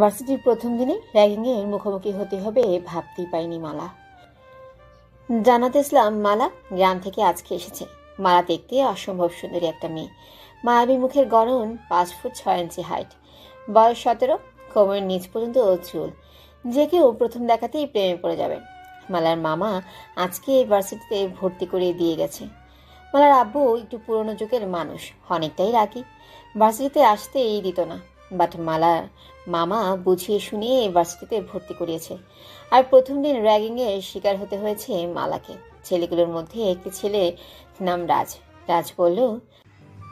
ভার্সিটির প্রথম দিনে র্যাগিংয়ের মুখোমুখি হতে হবে ভাবতেই পারেনি মালা। জান্নাত ইসলাম মালা গ্রাম থেকে আজকে এসেছে। মালা দেখতে অসম্ভব সুন্দরী একটা মেয়ে। মায়াবী মুখের গড়ন 5 ফুট 6 ইঞ্চি হাইট, বয়স 17, কোমরের নিচ পর্যন্ত চুল। যে কেউ প্রথম দেখাতেই প্রেমে পড়ে যাবে। মালার মামা আজকে ভার্সিটিতে ভর্তি করিয়ে দিয়ে গেছে। মালার আব্বু একটু পুরনো যুগের মানুষ, অনেকটাই রাগী। ভার্সিটিতে আসতেই দিত না, বাট মালার মামা বুঝিয়ে শুনিয়ে ভার্সিটিতে ভর্তি করিয়েছে। আর প্রথম দিন র্যাগিংয়ের শিকার হতে হয়েছে মালাকে। ছেলেগুলোর মধ্যে একটি ছেলে নাম রাজ। রাজ বলল,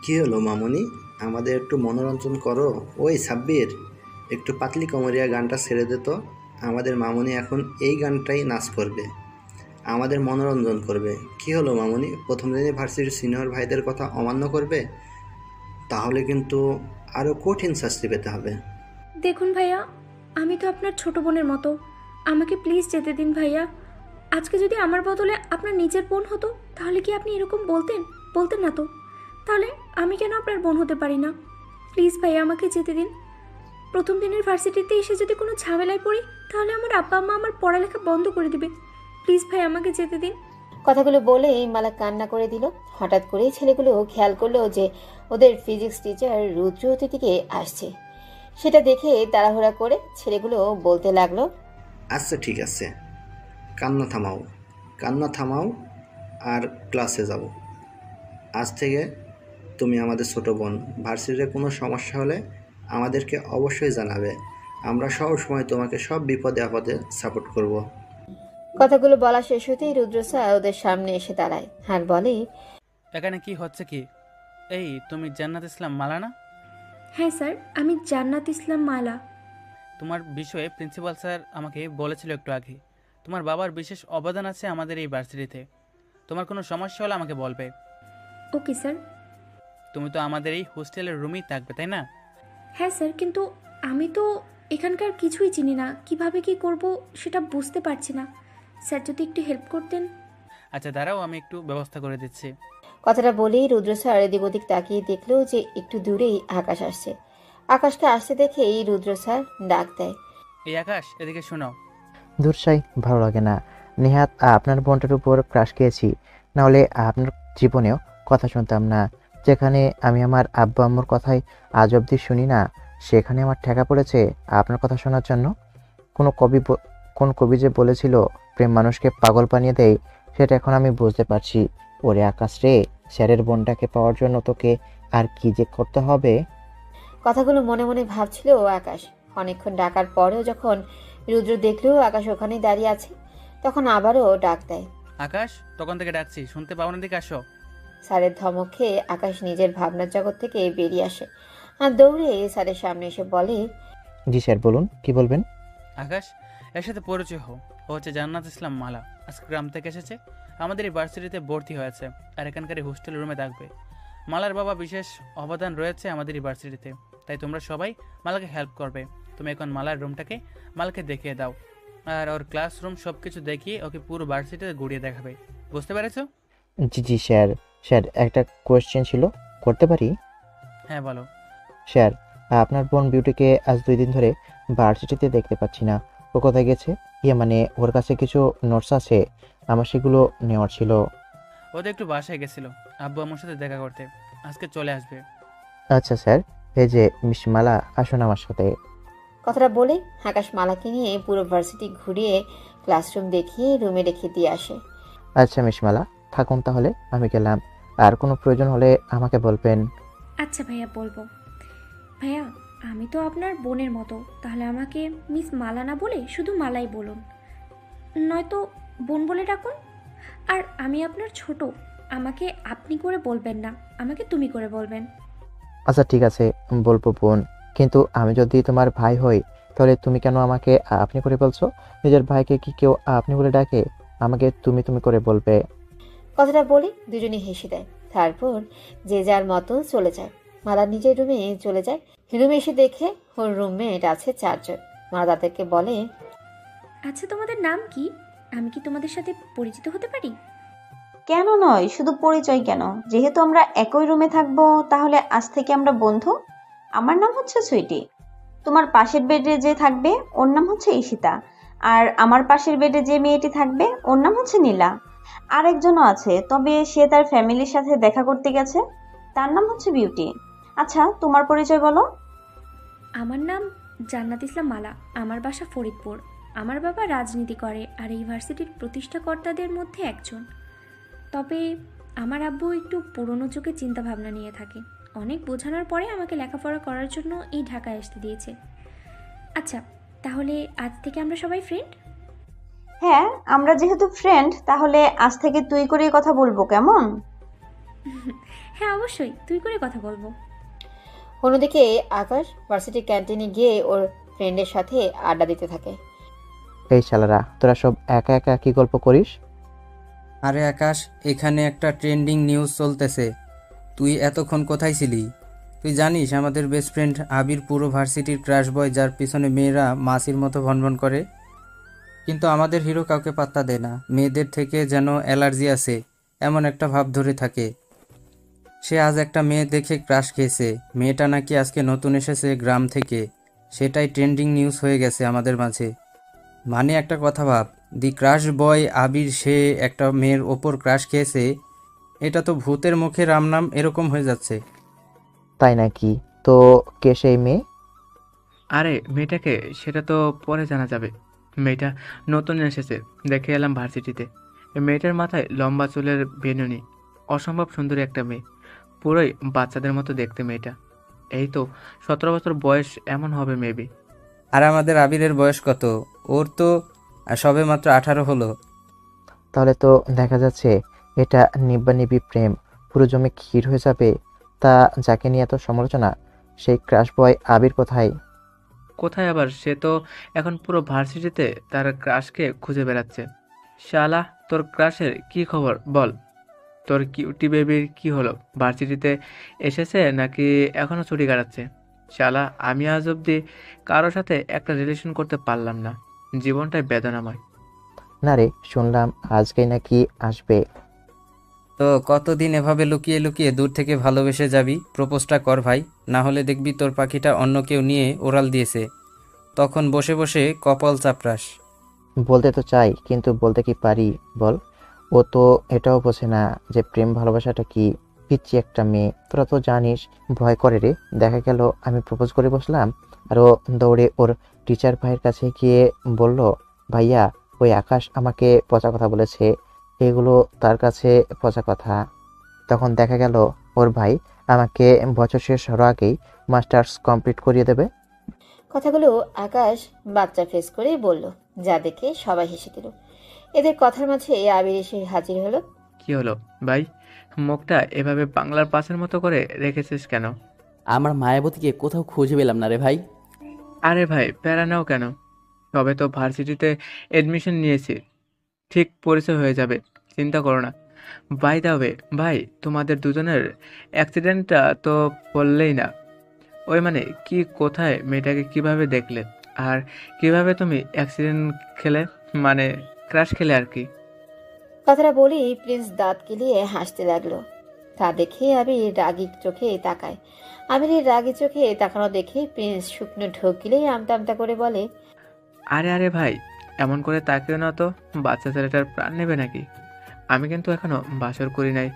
কি হলো মামুনি, আমাদের একটু মনোরঞ্জন করো। ওই সাব্বির, একটু পাতলি কমরিয়া গানটা ছেড়ে দে তো। আমাদের মামুনি এখন এই গানটাই নাচ করবে, আমাদের মনোরঞ্জন করবে। কি হলো মামুনি, প্রথম দিনে ভার্সিটির সিনিয়র ভাইদের কথা অমান্য করবে? তাহলে কিন্তু আরও কঠিন শাস্তি পেতে হবে। দেখুন ভাইয়া, আমি তো আপনার ছোট বোনের মতো। আমাকে প্লিজ যেতে দিন ভাইয়া। আজকে যদি আমার বদলে আপনার নিজের বোন হতো তাহলে কি আপনি এরকম বলতেন? বলতেন না তো। তাহলে আমি কেন আপনার বোন হতে পারি না? প্লিজ ভাইয়া, আমাকে যেতে দিন। প্রথম দিনের ভার্সিটিতে এসে যদি কোনো ঝামেলায় পড়ি তাহলে আমার আব্বা আম্মা আমার পড়ালেখা বন্ধ করে দেবে। প্লিজ ভাই, আমাকে যেতে দিন। কথাগুলো বলে মালা কান্না করে দিল। হঠাৎ করেই ছেলেগুলো খেয়াল করলো যে ওদের ফিজিক্স টিচার রুদ্র দিকে আসছে। সেটা দেখে তাড়াহুড়া করে ছেলেগুলো বলতে লাগলো, আচ্ছা ঠিক আছে, কান্না থামাও, কান্না থামাও আর ক্লাসে যাও। আজ থেকে তুমি আমাদের ছোট বোন। ভার্সিটিতে কোনো সমস্যা হলে আমাদেরকে অবশ্যই জানাবে। আমরা সব সময় তোমাকে সব বিপদে আপদে সাপোর্ট করব। কথাগুলো বলা শেষ হতেই রুদ্র স্যার ওদের সামনে এসে দাঁড়ায় আর বলে, এখানে কি হচ্ছে কি? এই তুমি জান্নাত ইসলাম মালা না? হ্যাঁ স্যার, আমি জান্নাত ইসলাম মালা। তোমার বিষয়ে প্রিন্সিপাল স্যার আমাকে বলেছিল একটু আগে। তোমার বাবার বিশেষ অবদান আছে আমাদের এই ভার্সিটিতে। তোমার কোনো সমস্যা হলে আমাকে বলবে। Okay sir. তুমি তো আমাদের এই হোস্টেলের রুমেই থাকবে, তাই না? হ্যাঁ স্যার, কিন্তু আমি তো এখানকার কিছুই চিনি না। কিভাবে কি করব সেটা বুঝতে পারছি না। স্যার যদি একটু হেল্প করতেন। আচ্ছা দাঁড়াও, আমি একটু ব্যবস্থা করে দিচ্ছি। কথাটা বলেই রুদ্র স্যার এদিক ওদিক তাকিয়ে দেখলো যে একটু দূরেই আকাশ আসছে। আকাশকে আসতে দেখেই রুদ্র স্যার ডাক দেয়, এই আকাশ, এদিকে শোনো। ধুরসাই, ভালো লাগে না। নেহাত আপনার বোনটার উপর ক্রাশ খেয়েছি, নাহলে আপনার জীবনেও কথা শুনতাম না। যেখানে আমি আমার আব্বু আম্মুর কথাই আজ অবধি শুনি না, সেখানে আমার ঠেকা পড়েছে আপনার কথা শোনার জন্য। কোন কবি যে বলেছিল প্রেম মানুষকে পাগল বানিয়ে দেয়, সেটা এখন আমি বুঝতে পারছি। ওরে আকাশ রে, স্যারের বোনটাকে পাওয়ার জন্য তোকে আর কি যে করতে হবে। কথাগুলো মনে মনে ভাবছিল আকাশ। অনেকক্ষণ ডাকার পরেও যখন রুদ্র দেখলো আকাশ ওখানেই দাঁড়িয়ে আছে, তখন আবারও ডাক দেয়। আকাশ, তখন থেকে ডাকছি, শুনতে পাও না? দিকে আসো। স্যারের ধমক খেয়ে আকাশ নিজের ভাবনার জগৎ থেকে বেরিয়ে আসে আর দৌড়ে স্যারের সামনে এসে বলে, জি স্যার, বলুন, কি বলবেন? আকাশ, এর সাথে পরিচয় হও। ও হচ্ছে জান্নাত ইসলাম মালা। আজকে গ্রাম থেকে এসেছে, আমাদের এই ভার্সিটিতে ভর্তি হয়েছে আর এখানকার এই হোস্টেল রুমে থাকবে। মালার বাবা বিশেষ অবদান রয়েছে আমাদের এই ভার্সিটিতে, তাই তোমরা সবাই মালাকে হেল্প করবে। তুমি এখন মালার রুমটাকে মালাকে দেখিয়ে দাও, আর ওর ক্লাসরুম সব কিছু দেখিয়ে ওকে পুরো ভার্সিটিতে ঘুরিয়ে দেখাবে। বুঝতে পেরেছো? জি জি স্যার। স্যার, একটা কোয়েশ্চেন ছিল, করতে পারি? হ্যাঁ বলো। স্যার, আপনার বোন বিউটিকে আজ 2 দিন ধরে ভার্সিটিতে দেখতে পাচ্ছি না। ও কোথায় গেছে? মানে ওর কাছে কিছু নোটস আছে, আমার সেগুলো নেওয়ার ছিল। ওদের একটু বাসায় গেছিল আব্বু আম্মুর সাথে দেখা করতে, আজকে চলে আসবে। আচ্ছা স্যার, এই যে মিস মালা, আসুন আমার সাথে। কথাটা বলে আকাশ মালাকে নিয়ে পুরো ভার্সিটি ঘুরিয়ে ক্লাসরুম দেখিয়ে রুমে রেখে দিয়ে আসে। আচ্ছা মিস মালা, থাকুন তাহলে, আমি গেলাম। আর কোনো প্রয়োজন হলে আমাকে বলবেন। আচ্ছা ভাইয়া, বলবো। ভাইয়া, আমি তো আপনার বোনের মতো, তাহলে আমাকে মিস মালা না বলে শুধু মালাই বলুন, নয়তো বোন বলে ডাকুন। আর আমি আপনার ছোট, আমাকে আপনি করে বলবেন না, আমাকে তুমি করে বলবেন। আচ্ছা ঠিক আছে, বলবো বোন। কিন্তু আমি যদি তোমার ভাই হই, তাহলে তুমি কেন আমাকে আপনি করে বলছো? নিজের ভাইকে কি কেউ আপনি বলে ডাকে? আমাকে তুমি তুমি করে বলবে। কথাটা বলে দুজনে হেসে দেয়। তারপর যে যার মতো চলে যায়। মালা নিজের রুমে চলে যায়। রুমে এসে দেখে ওর রুমমেট আছে 4 জন। মালা তাদেরকে বলে, আচ্ছা, তোমাদের নাম কি? আমি কি তোমাদের সাথে পরিচিত হতে পারি? কেন নয়, শুধু পরিচয় কেন, যেহেতু আমরা একই রুমে থাকবো তাহলে আজ থেকে আমরা বন্ধু। আমার নাম হচ্ছে সুইটি। তোমার পাশের বেডে যে থাকবে ওর নাম হচ্ছে ঈশিতা, আর আমার পাশের বেডে যে মেয়েটি থাকবে ওর নাম হচ্ছে নীলা। আরেকজনও আছে, তবে সে তার ফ্যামিলির সাথে দেখা করতে গেছে, তার নাম হচ্ছে বিউটি। আচ্ছা, তোমার পরিচয় বলো। আমার নাম জান্নাত ইসলাম মালা। আমার বাসা ফরিদপুর। আমার বাবা রাজনীতি করে আর এই ভার্সিটির প্রতিষ্ঠাকর্তাদের মধ্যে একজন। তবে আমার আব্বু একটু পুরনো যুগের চিন্তাভাবনা নিয়ে থাকে। অনেক বোঝানোর পরে আমাকে লেখাপড়া করার জন্য এই ঢাকায় আসতে দিয়েছে। আচ্ছা, তাহলে আজ থেকে আমরা সবাই ফ্রেন্ড? হ্যাঁ, আমরা যেহেতু ফ্রেন্ড, তাহলে আজ থেকে তুই করেই কথা বলবো, কেমন? হ্যাঁ, অবশ্যই তুই করে কথা বলবো। অন্যদিকে আকাশ ভার্সিটির ক্যান্টিনে গিয়ে ওর ফ্রেন্ডের সাথে আড্ডা দিতে থাকে। এই শালারা, তোরা সব একা একা কি গল্প করিস? আরে আকাশ, এখানে একটা ট্রেন্ডিং নিউজ চলতেছে। তুই এতক্ষণ কোথায় ছিলি? তুই জানিস আমাদের বেস্ট ফ্রেন্ড আবির পুরো ভার্সিটির ক্রাশ বয়, যার পিছনে মেয়েরা মাছির মতো ভনভন করে। কিন্তু আমাদের হিরো কাউকে পাত্তা দেয় না। মেয়েদের থেকে যেন অ্যালার্জি আছে এমন একটা ভাব ধরে থাকে। সে আজ একটা মেয়ে দেখে ক্রাশ খেয়েছে। মেয়েটা নাকি আজকে নতুন এসেছে গ্রাম থেকে। সেটাই ট্রেন্ডিং নিউজ হয়ে গেছে আমাদের মাঝে। মানে একটা কথা ভাব, দি ক্রাশ বয় আবির সে একটা মেয়ের ওপর ক্রাশ খেয়েছে। এটা তো ভূতের মুখে রাম নাম এরকম হয়ে যাচ্ছে। তাই নাকি? তো কে সেই মেয়ে? আরে মেয়েটাকে সেটা তো পরে জানা যাবে। মেয়েটা নতুন এসেছে, দেখে এলাম ভার্সিটিতে। এই মেয়েটার মাথায় লম্বা চুলের বেনুনি, অসম্ভব সুন্দরী একটা মেয়ে, পুরোই বাচ্চাদের মতো দেখতে মেয়েটা। এই তো 17 বছর বয়স এমন হবে মেবি। আর আমাদের আবিরের বয়স কত? ওর তো সবে মাত্র 18 হলো। তাহলে তো দেখা যাচ্ছে এটা নিব্বানিবি প্রেম, পুরো জমে ক্ষীর হয়ে যাবে। তা যাকে নিয়ে এত সমালোচনা, সেই ক্রাশ বয় আবির কোথায়? কোথায় আবার? সে তো এখন পুরো ভার্সিটিতে তার ক্রাশকে খুঁজে বেড়াচ্ছে। শালা, তোর ক্রাশের কি খবর বল? তোর কিউটি বেবির কি হলো? ভার্সিটিতে এসেছে নাকি এখনো ছুটি কাটাচ্ছে? শালা, আমি আজ অব্দি কারোর সাথে একটা রিলেশন করতে পারলাম না। জীবনটাই বেদনাময়। না রে, শুনলাম আজকেই নাকি আসবে। তো কতদিন এভাবে লুকিয়ে লুকিয়ে দূর থেকে ভালোবেসে যাবি? প্রপোজটা কর ভাই, না হলে দেখবি তোর পাখিটা অন্য কেউ নিয়ে ওড়াল দিয়েছে। তখন বসে বসে কপাল চাপড়াস। বলতে তো চাই, কিন্তু বলতে কি পারি বল? ও তো এটাও বোঝে না যে প্রেম ভালোবাসাটা কি। পিচ্ছি একটা মেয়ে, তোরা তো জানিস। ভয় করে রে। দেখা গেল আমি প্রপোজ করে বসলাম, আর ও দৌড়ে ওর টিচার ভাইয়ের কাছে গিয়ে বলল, ভাইয়া, ওই আকাশ আমাকে পচা কথা বলেছে। এগুলো তার কাছে পচা কথা। তখন দেখা গেল ওর ভাই আমাকে বছর শেষ হওয়ার আগেই মাস্টার্স কমপ্লিট করিয়ে দেবে। কথাগুলো আকাশ বাচ্চা ফেস করে বলল, যা দেখে সবাই হেসে দিল। এদের কথার মাঝে আবির এসে হাজির হলো। কি হলো ভাই? মুখটা এভাবে বাংলার পাঁচের মতো করে রেখেছিস কেন? আমার মায়াবতীকে কোথাও খুঁজে পেলাম না রে ভাই। আরে ভাই, প্যারা নাও কেন? তবে তো ভার্সিটিতে এডমিশন নিয়েছি, ঠিক পরিচয় হয়ে যাবে, চিন্তা করো না। বাই দা ওয়ে ভাই, তোমাদের দুজনের অ্যাক্সিডেন্টটা তো বললেই না। ওই মানে কি, কোথায়, মেয়েটাকে কিভাবে দেখলে, আর কিভাবে তুমি অ্যাক্সিডেন্ট খেলে, মানে ক্র্যাশ খেলে আর কি? কথাটা বলেই প্রিন্স দাঁত কিলিয়ে হাসতে লাগলো। তা দেখে আবির রাগী চোখে তাকায়। আবিরের রাগী চোখে তাকানো দেখে প্রিন্স শুকনো ঢোক গিলেই আমতা আমতা করে বলে, আরে আরে ভাই, এমন করে তাকিও না তো, বাচ্চা ছেলেটার প্রাণ নেবে নাকি? আমি কিন্তু এখনো বাসর করি নাই,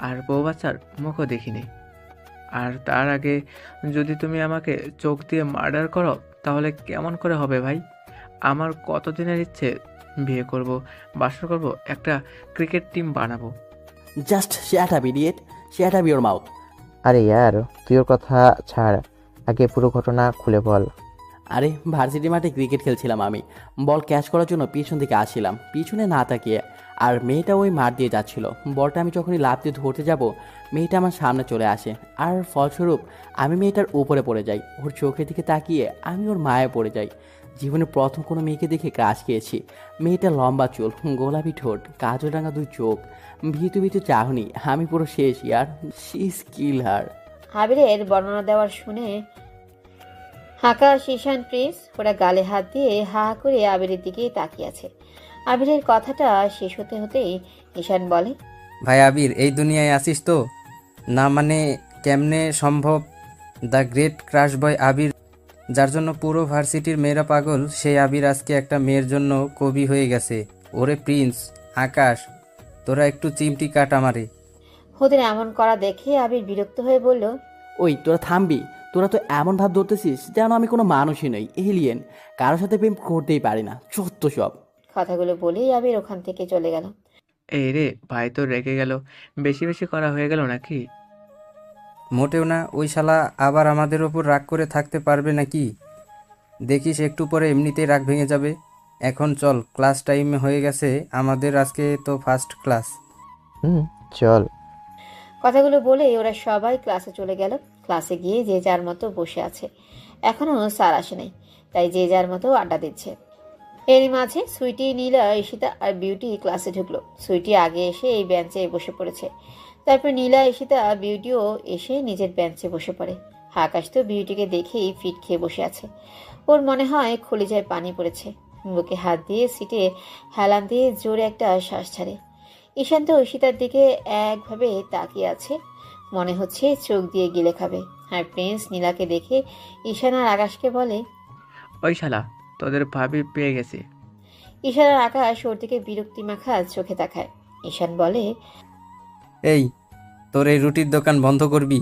আর বউ বাচ্চার মুখও দেখিনি। আর তার আগে যদি তুমি আমাকে চোখ দিয়ে মার্ডার করো, তাহলে কেমন করে হবে ভাই? আমার কতদিনের ইচ্ছে, বিয়ে করব, বাসর করব, একটা ক্রিকেট টিম বানাবো। Just shut up idiot, shut up your mouth. আরে ইয়ার, তুই ওর কথা ছাড়, আগে পুরো ঘটনা খুলে বল। আরে ভার্সিটি মাঠে ক্রিকেট খেলছিলাম আমি। বল ক্যাচ করার জন্য পিছন দিকে আসছিলাম, পিছনে না তাকিয়ে। আর মেয়েটা ওই মাঠ দিয়ে যাচ্ছিল। বলটা আমি যখনই লাফ দিয়ে ধরতে যাব, মেয়েটা আমার সামনে চলে আসে। আর ফলস্বরূপ আমি মেয়েটার উপরে পড়ে যাই। ওর চোখের দিকে তাকিয়ে আমি ওর মায়ে পড়ে যাই। জীবনে প্রথম কোনো মেয়েকে দেখে ক্রাশ খেয়েছি। মেয়েটা লম্বা চুল, গোলাপি ঠোঁট, কাজল রাঙা দুই চোখ, ভীতু ভীতু চাহনি। আমি পুরো শেষ ইয়ার। শি ইজ কিলার। আবিরের বর্ণনা দেওয়ার শুনে আকাশ, ঈশান, প্রিন্স ওরা গালে হাত দিয়ে হা হা করে আবিরের দিকে তাকিয়ে আছে। আবিরের কথাটা শেষ হতে হতেই ঈশান বলে, ভাই আবির, এই দুনিয়ায় আসিস তো? না মানে কেমনে সম্ভব? দ্য গ্রেট ক্রাশ বয় আবির যার জন্য পুরো ভার্সিটির মেয়েরা পাগল, সেই আবির আজকে একটা মেয়ের জন্য কবি হয়ে গেছে। ওরে প্রিন্স, আকাশ, তোরা একটু চিমটি কাট আমারে। ওদের এমন করা দেখে আবির বিরক্ত হয়ে বলল, ওই তোরা থামবি? তোরা তো এমন ভাব ধরতেছিস যেন আমি কোনো মানুষই নই, এলিয়েন, কারোর সাথে প্রেম করতেই পারি না, চত্ব সব। কথাগুলো বলেই আবির ওখান থেকে চলে গেল। এই রে, ভাই তো রেগে গেল। বেশি বেশি করা হয়ে গেল নাকি? মোটেও না, ওই শালা আবার আমাদের ওপর রাগ করে থাকতে পারবে নাকি? দেখিস একটু পরে এমনিতেই রাগ ভেঙে যাবে। এখন চল, ক্লাস টাইম হয়ে গেছে আমাদের, আজকে তো ফার্স্ট ক্লাস। চল। কথাগুলো বলে ওরা সবাই ক্লাসে চলে গেল। ক্লাসে গিয়ে যে যার মতো বসে আছে। এখনো স্যার আসে নাই, তাই যে যার মতো আড্ডা দিচ্ছে। এরই মাঝে সুইটি, নীলা, ঈশিতা আর বিউটি ক্লাসে ঢুকলো। সুইটি আগে এসে এই বেঞ্চে বসে পড়েছে। তারপর নীলা, ঈশিতা, বিউটিও এসে নিজের বেঞ্চে বসে পড়ে। আকাশ তো বিউটিকে দেখেই ফিট খেয়ে বসে আছে। ওর মনে হয় কলিজায় পানি পড়েছে। বুকে হাত দিয়ে সিটে হেলান দিয়ে জোরে একটা শ্বাস ছাড়ে। ঈশান তো ঈশিতার দিকে একভাবে তাকিয়ে আছে, মনে হচ্ছে চোখ দিয়ে গিলে খাবে। আর প্রিন্স নীলাকে দেখে ঈশান আর আকাশকে বলে, ওই শালা, তোদের ভাবি পেয়ে গেছি। ঈশান আর আকাশ ওর দিকে বিরক্তি মাখা চোখে তাকায়। ঈশান বলে, এই, তোর এই রুটির দোকান বন্ধ করবি?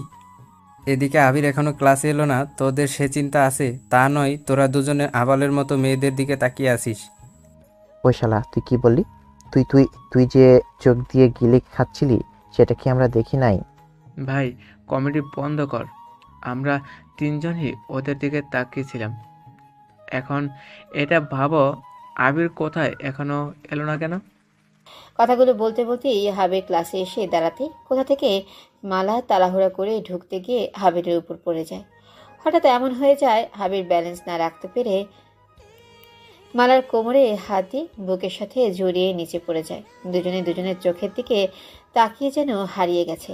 এদিকে আবির এখনো ক্লাসে এলো না, তোদের সে চিন্তা আছে? তা নয়, তোরা দুজনে আবালের মতো মেয়েদের দিকে তাকিয়ে আসিস। ওই শালা, তুই কি বললি? তুই তুই তুই যে চোখ দিয়ে গিলে খাচ্ছিলি, সেটা কি আমরা দেখি নাই? ভাই, কমেডি বন্ধ কর। আমরা তিনজনই ওদের দিকে তাকিয়েছিলাম। এখন এটা ভাবো, আবির কোথায়, এখনো এলো না কেন? কথাগুলো বলতে বলতেই হাবির ক্লাসে এসে দাঁড়াতে কোথা থেকে মালা তাড়াহুড়া করে ঢুকতে গিয়ে হাবিরের উপর পড়ে যায়। হঠাৎ এমন হয়ে যায়, হাবির ব্যালেন্স না রাখতে পেরে মালার কোমরে হাত দিয়ে বুকের সাথে জড়িয়ে নিচে পড়ে যায়। দুজনে দুজনের চোখের দিকে তাকিয়ে যেন হারিয়ে গেছে।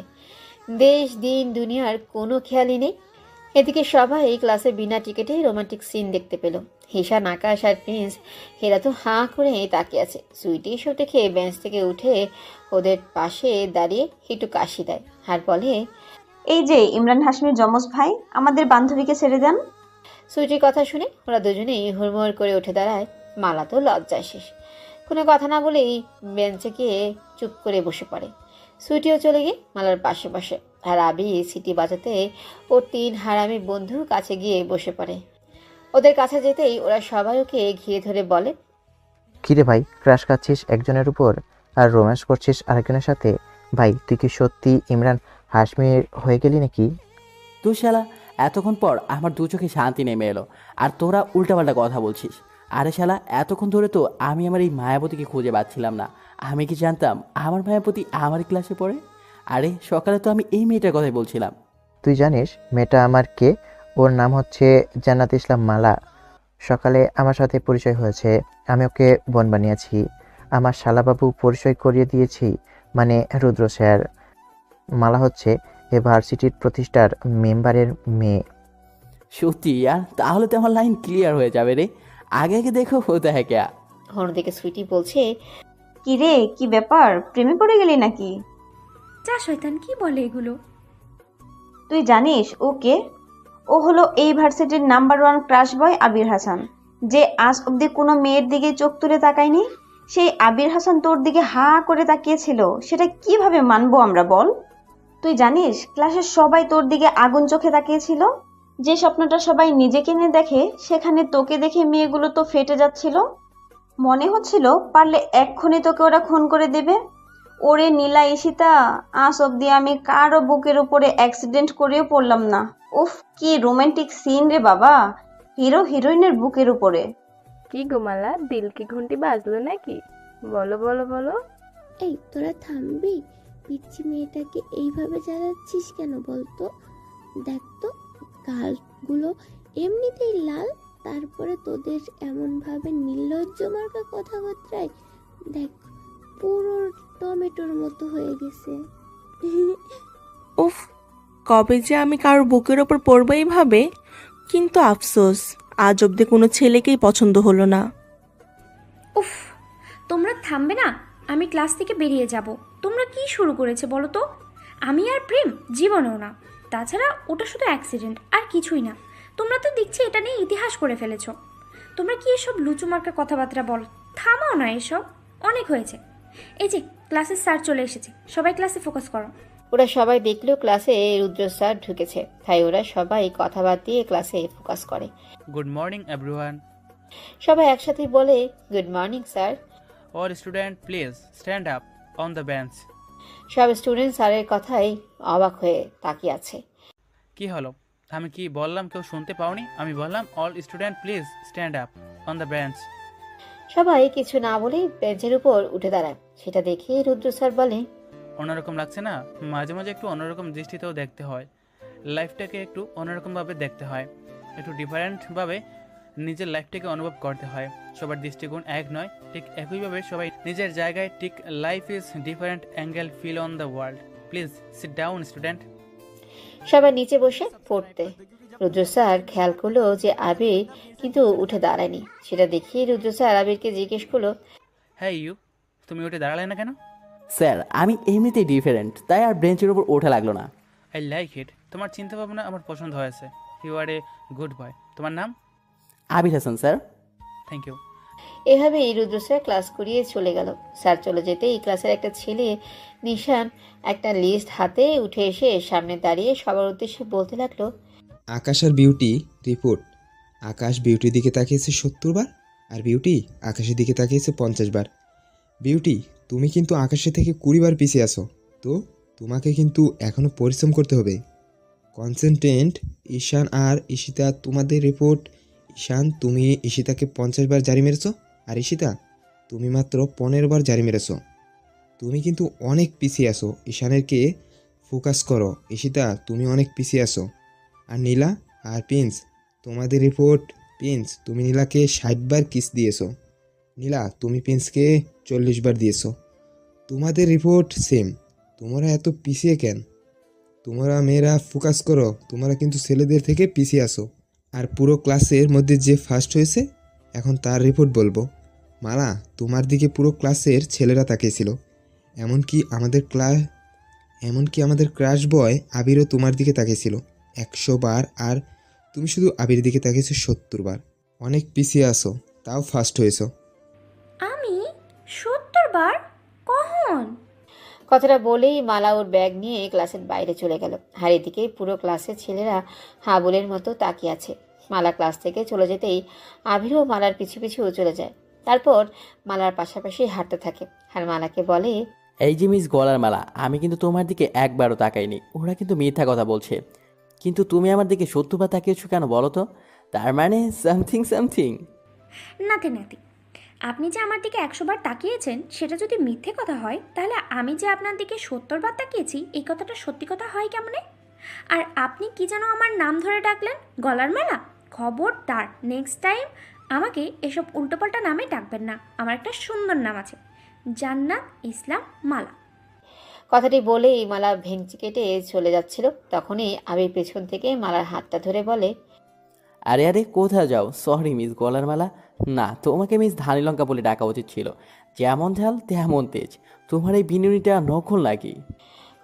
দেশ, দিন, দুনিয়ার কোনো খেয়ালই নেই। এদিকে সবাই ক্লাসে বিনা টিকিটে রোমান্টিক সিন দেখতে পেল। ঈশান, আকাশ আর প্রিন্স এরা তো হাঁ করে তাকিয়ে আছে। সুইটি এসব দেখে বেঞ্চ থেকে উঠে ওদের পাশে দাঁড়িয়ে একটু কাশি দেয় আর বলে, এই যে ইমরান হাশমির যমজ ভাই, আমাদের বান্ধবীকে ছেড়ে দেন। সুইটির কথা শুনে ওরা দুজনেই হুড়মুড় করে উঠে দাঁড়ায়। মালা তো লজ্জায় শেষ, কোনো কথা না বলেই বেঞ্চে গিয়ে চুপ করে বসে পড়ে। সুইটিও চলে গিয়ে মালার পাশে বসে। আর আবি সিটি বাজাতে ওর তিন হারামি বন্ধু কাছে গিয়ে বসে পড়ে। ওদের কাছে যেতেই ওরা সবাই ওকে ঘিরে ধরে বলে, কিরে ভাই, ক্রাশ খাচ্ছিস একজনের উপর আর রোম্যান্স করছিস আরেকজনের সাথে? ভাই, তুই কি সত্যি ইমরান হাশমির হয়ে গেলি নাকি? তুই শালা, এতক্ষণ পর আমার দু চোখে শান্তি নেমে এলো, আর তোরা উল্টাপাল্টা কথা বলছিস। আরে শালা, এতক্ষণ ধরে তো আমি আমার এই মায়াবতীকে খুঁজে পাচ্ছিলাম না। আমি কি জানতাম আমার মায়াবতী আমার ক্লাসে পড়ে? আরে সকালে তো আমি এই মেয়েটার কথাই বলছিলাম। তুই জানিস মেয়েটা আমার কে? ওর নাম হচ্ছে জান্নাত ইসলাম মালা। সকালে আমার সাথে পরিচয় হয়েছে, আমি ওকে বোন বানিয়েছি। আমার শালাবাবু পরিচয় করিয়ে দিয়েছি, মানে রুদ্র স্যার। মালা হচ্ছে এ ভার্সিটির প্রতিষ্ঠার মেম্বারের মেয়ে। সত্যি? আর তাহলে তো আমার লাইন ক্লিয়ার হয়ে যাবে রে। আগে আগে দেখো হতে হ্যাঁ ক্যা। অন্যদিকে সুইটি বলছে, কি রে, কি ব্যাপার, প্রেমে পড়ে গেলি নাকি? যা শয়তান, কি বলে এগুলো? তুই জানিস ও কে? ও হলো এই ভার্সিটির নাম্বার 1 ক্রাশ বয় আবির হাসান, যে আজ অব্দি কোনো মেয়ের দিকে চোখ তুলে তাকায়নি। সেই আবির হাসান তোর দিকে হা করে তাকিয়েছিল, সেটা কিভাবে মানবো আমরা বল? তুই জানিস ক্লাসের সবাই তোর দিকে আগুন চোখে তাকিয়েছিল। যে স্বপ্নটা সবাই নিজেকে নিয়ে দেখে, সেখানে তোকে দেখে মেয়েগুলো তো ফেটে যাচ্ছিল। মনে হচ্ছিল পারলে এক্ষুনি তোকে ওরা খুন করে দেবে। ওরে নীলা, ঈশিতা, আজ অব্দি আমি কারো বুকের উপরে অ্যাক্সিডেন্ট করেও পড়লাম না। উফ, কি রোমান্টিক সিন রে বাবা, হিরো হিরোইনের বুকের উপরে। কি গোমালা, দিল কি ঘন্টি বাজলো নাকি? বলো বলো বলো। এই তোরা থামবি? পিচ্ছি মেয়েটাকে এইভাবে জ্বালাচ্ছিস কেন বলতো? দেখ তো, গালগুলো এমনিতেই লাল, তারপরে তোদের এমনভাবে নির্লজ্জ মার্কা কথাবার্তায় দেখ পুরো টমেটোর মতো হয়ে গেছে। উফ, কবে যে আমি কারোর বুকের ওপর পড়বো এইভাবে। কিন্তু আফসোস, আজ অব্দি কোনো ছেলেকেই পছন্দ হলো না। উফ, তোমরা থামবে না? আমি ক্লাস থেকে বেরিয়ে যাব। তোমরা কি শুরু করেছে বলো তো? আমি আর প্রেম জীবনেও না। তাছাড়া ওটা শুধু অ্যাক্সিডেন্ট, আর কিছুই না। তোমরা তো দেখছি এটা নিয়ে ইতিহাস করে ফেলেছো। তোমরা কি এসব লুচুমার্কা কথাবার্তা বল? থামাও না এসব, অনেক হয়েছে। এই যে ক্লাসের স্যার চলে এসেছে, সবাই ক্লাসে ফোকাস করো। ওরা সবাই দেখলো ক্লাসে রুদ্র স্যার ঢুকেছে, তাই ওরা সবাই কথা বাদ দিয়ে ক্লাসে ফোকাস করে। Good morning everyone. সবাই একসাথে বলে good morning sir. All student please stand up on the bench. সব স্টুডেন্ট স্যারের কথায় অবাক হয়ে তাকিয়ে আছে। কি হলো, আমি কি বললাম কেউ শুনতে পাওনি? আমি বললাম all student please stand up on the bench. সবাই কিছু না বলে বেঞ্চের উপর উঠে দাঁড়ায়। সেটা দেখে রুদ্র স্যার বলে, অন্যরকম লাগছে না? মাঝে মাঝে একটু অন্যরকম দৃষ্টিতেও দেখতে হয়, লাইফটাকে একটু অন্যরকমভাবে দেখতে হয়, একটু ডিফারেন্টভাবে নিজের লাইফটাকে অনুভব করতে হয়। সবার দৃষ্টিকোণ এক নয়, ঠিক একইভাবে সবাই নিজের জায়গায় ঠিক life is different angle feel on the world. Please sit down student. সবাই নিচে বসে পড়তে। রুদ্র স্যার খেয়াল করলো যে আবির কিন্তু উঠে দাঁড়ায়নি। সেটা দেখে রুদ্র স্যার আবিরকে জিজ্ঞেস করলো, হ্যাঁ ইউ, তুমি উঠে দাঁড়ালে না কেন? স্যার আমি এমনিতেই ডিফারেন্ট, তাই আর বেঞ্চের উপর ওঠা লাগলো না। আই লাইক ইট, তোমার চিন্তাভাবনা আমার পছন্দ হয়েছে। You are a good boy. তোমার নাম? Abir Hasan sir. Thank you. এভাবেই রুদ্র স্যার ক্লাস করিয়ে চলে গেল। স্যার চলে যেতেই ক্লাসের একটা ছেলে নিশান একটা লিস্ট হাতে উঠে এসে সামনে দাঁড়িয়ে সবার উদ্দেশ্যে বলতে লাগলো, আকাশ আর বিউটি রিপোর্ট। আকাশ বিউটির দিকে তাকিয়েছে 70 বার, আর বিউটি আকাশের দিকে তাকিয়েছে 50 বার। বিউটি, তুমি কিন্তু আকাশের থেকে 20 বার পিছিয়ে আসো। তো তোমাকে কিন্তু এখনও পরিশ্রম করতে হবে। কনসেন্ট্রেন্ট ঈশান আর ঈশিতা, তোমাদের রিপোর্ট। ঈশান, তুমি ঈশিতাকে 50 বার জারি মেরেছো, আর ঈশিতা তুমি মাত্র 15 বার জারি মেরেছো। তুমি কিন্তু অনেক পিছিয়ে আসো। ঈশানেরকে ফোকাস করো। ঈশিতা, তুমি অনেক পিছিয়ে আসো। আর নীলা আর প্রিন্স, তোমাদের রিপোর্ট। প্রিন্স, তুমি নীলাকে 60 বার কিস দিয়েছো। নীলা, তুমি প্রিন্সকে 40 বার দিয়েছো। তোমাদের রিপোর্ট সেম। তোমরা এত পিছিয়ে কেন? তোমরা মেয়েরা ফোকাস করো, তোমরা কিন্তু ছেলেদের থেকে পিছিয়ে আসো। আর পুরো ক্লাসের মধ্যে যে ফার্স্ট হয়েছে, এখন তার রিপোর্ট বলবো। মালা, তোমার দিকে পুরো ক্লাসের ছেলেরা তাকিয়েছিল। এমনকি আমাদের ক্রাশ বয় আবিরও তোমার দিকে তাকিয়েছিল 100 বার, আর তুমি শুধু আবির দিকে তাকিয়েছো 70 বার। অনেক পিছিয়ে আসো, তাও ফার্স্ট হয়েছো। আমি 70 বার? কখন? কথাটা বলেই মালা ওর ব্যাগ নিয়ে ক্লাসের বাইরে চলে গেল। আর এদিকে পুরো ক্লাসের ছেলেরা হাবুলের মতো তাকিয়ে আছে। মালা ক্লাস থেকে চলে যেতেই আবিরও মালার পিছু পিছু চলে যায়। তারপর মালার পাশাপাশি হাঁটতে থাকে আর মালাকে বলে, এই যে মিস গলার মালা, আমি কিন্তু তোমার দিকে একবারও তাকাইনি। ওরা কিন্তু মিথ্যা কথা বলছে, কিন্তু তুমি আমার দিকে 70 বার তাকিয়েছো কেন বলো তো? তার মানে সামথিং। নাতে নাতি, আপনি যে আমার দিকে 100 বার তাকিয়েছেন সেটা যদি মিথ্যে কথা হয়, তাহলে আমি যে আপনার দিকে 70 বার তাকিয়েছি এই কথাটা সত্যি কথা হয় কেমনে? আর আপনি কি যেন আমার নাম ধরে ডাকলেন, গলার মালা? খবরদার নেক্সট টাইম আমাকে এসব উল্টোপাল্টা নামে ডাকবেন না। আমার একটা সুন্দর নাম আছে, জান্নাত ইসলাম মালা। কথাটি বলেই মালা ভেঙচি কেটে চলে যাচ্ছিল। তখনই আবির পেছন থেকে মালার হাতটা ধরে বলে, আরে কোথায় যাও? সরি মিস গলার মালা। না, তোমাকে মিস ধানি লঙ্কা বলে ডাকা উচিত ছিল। যেমন ঝাল তেমন তেজ। তোমার এই বিনুনিটা নকল নাকি?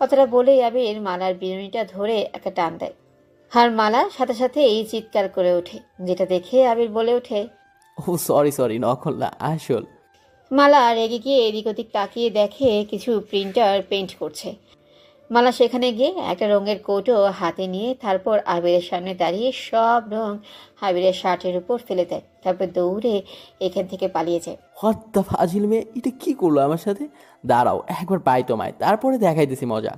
কথাটা বলেই আবির মালার বিনুনিটা ধরে একটা টান দেয়। আর মালা সাথে সাথে এই চিৎকার করে ওঠে, যেটা দেখে আবির বলে ওঠে, ও সরি, নকল না, আসল। মালা রেগে গিয়ে এদিক ওদিক তাকিয়ে দেখে কিছু প্রিন্টার পেইন্ট করছে। মালা সেখানে গিয়ে একটা রঙের কোটও হাতে নিয়ে তারপর আবিরের সামনে দাঁড়িয়ে সব রং আবিরের শার্টের উপর ফেলে দেয়। তারপর দৌড়ে এখান থেকে পালিয়ে যায়। হোয়াট দ্য ফাজিল মেয়ে, এটা কি করলো আমার সাথে? দাঁড়াও একবার পাই তোমায়, তারপরে দেখাইতেছি মজা।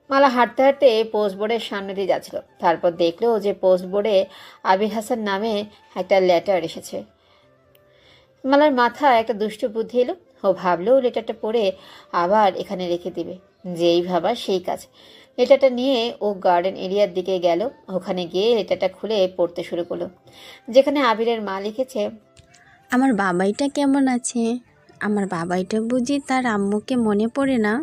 মালা হাঁটতে হাঁটতে পোস্ট বোর্ডের সামনে দিয়ে যাচ্ছিল। তারপর দেখলো যে পোস্ট বোর্ডে আবির হাসান নামে একটা লেটার এসেছে। মালার মাথায় একটা দুষ্টু বুদ্ধি এলো। ও ভাবলো লেটারটা পড়ে আবার এখানে রেখে দিবে। যেই ভাবা সেই কাজ। লেটারটা নিয়ে ও গার্ডেন এরিয়ার দিকে গেল। ওখানে গিয়ে লেটারটা খুলে পড়তে শুরু করলো, যেখানে আবিরের মা লিখেছে, আমার বাবাইটা কেমন আছে? আমার বাবাইটা বুঝি তার আম্মুকে মনে পড়ে না?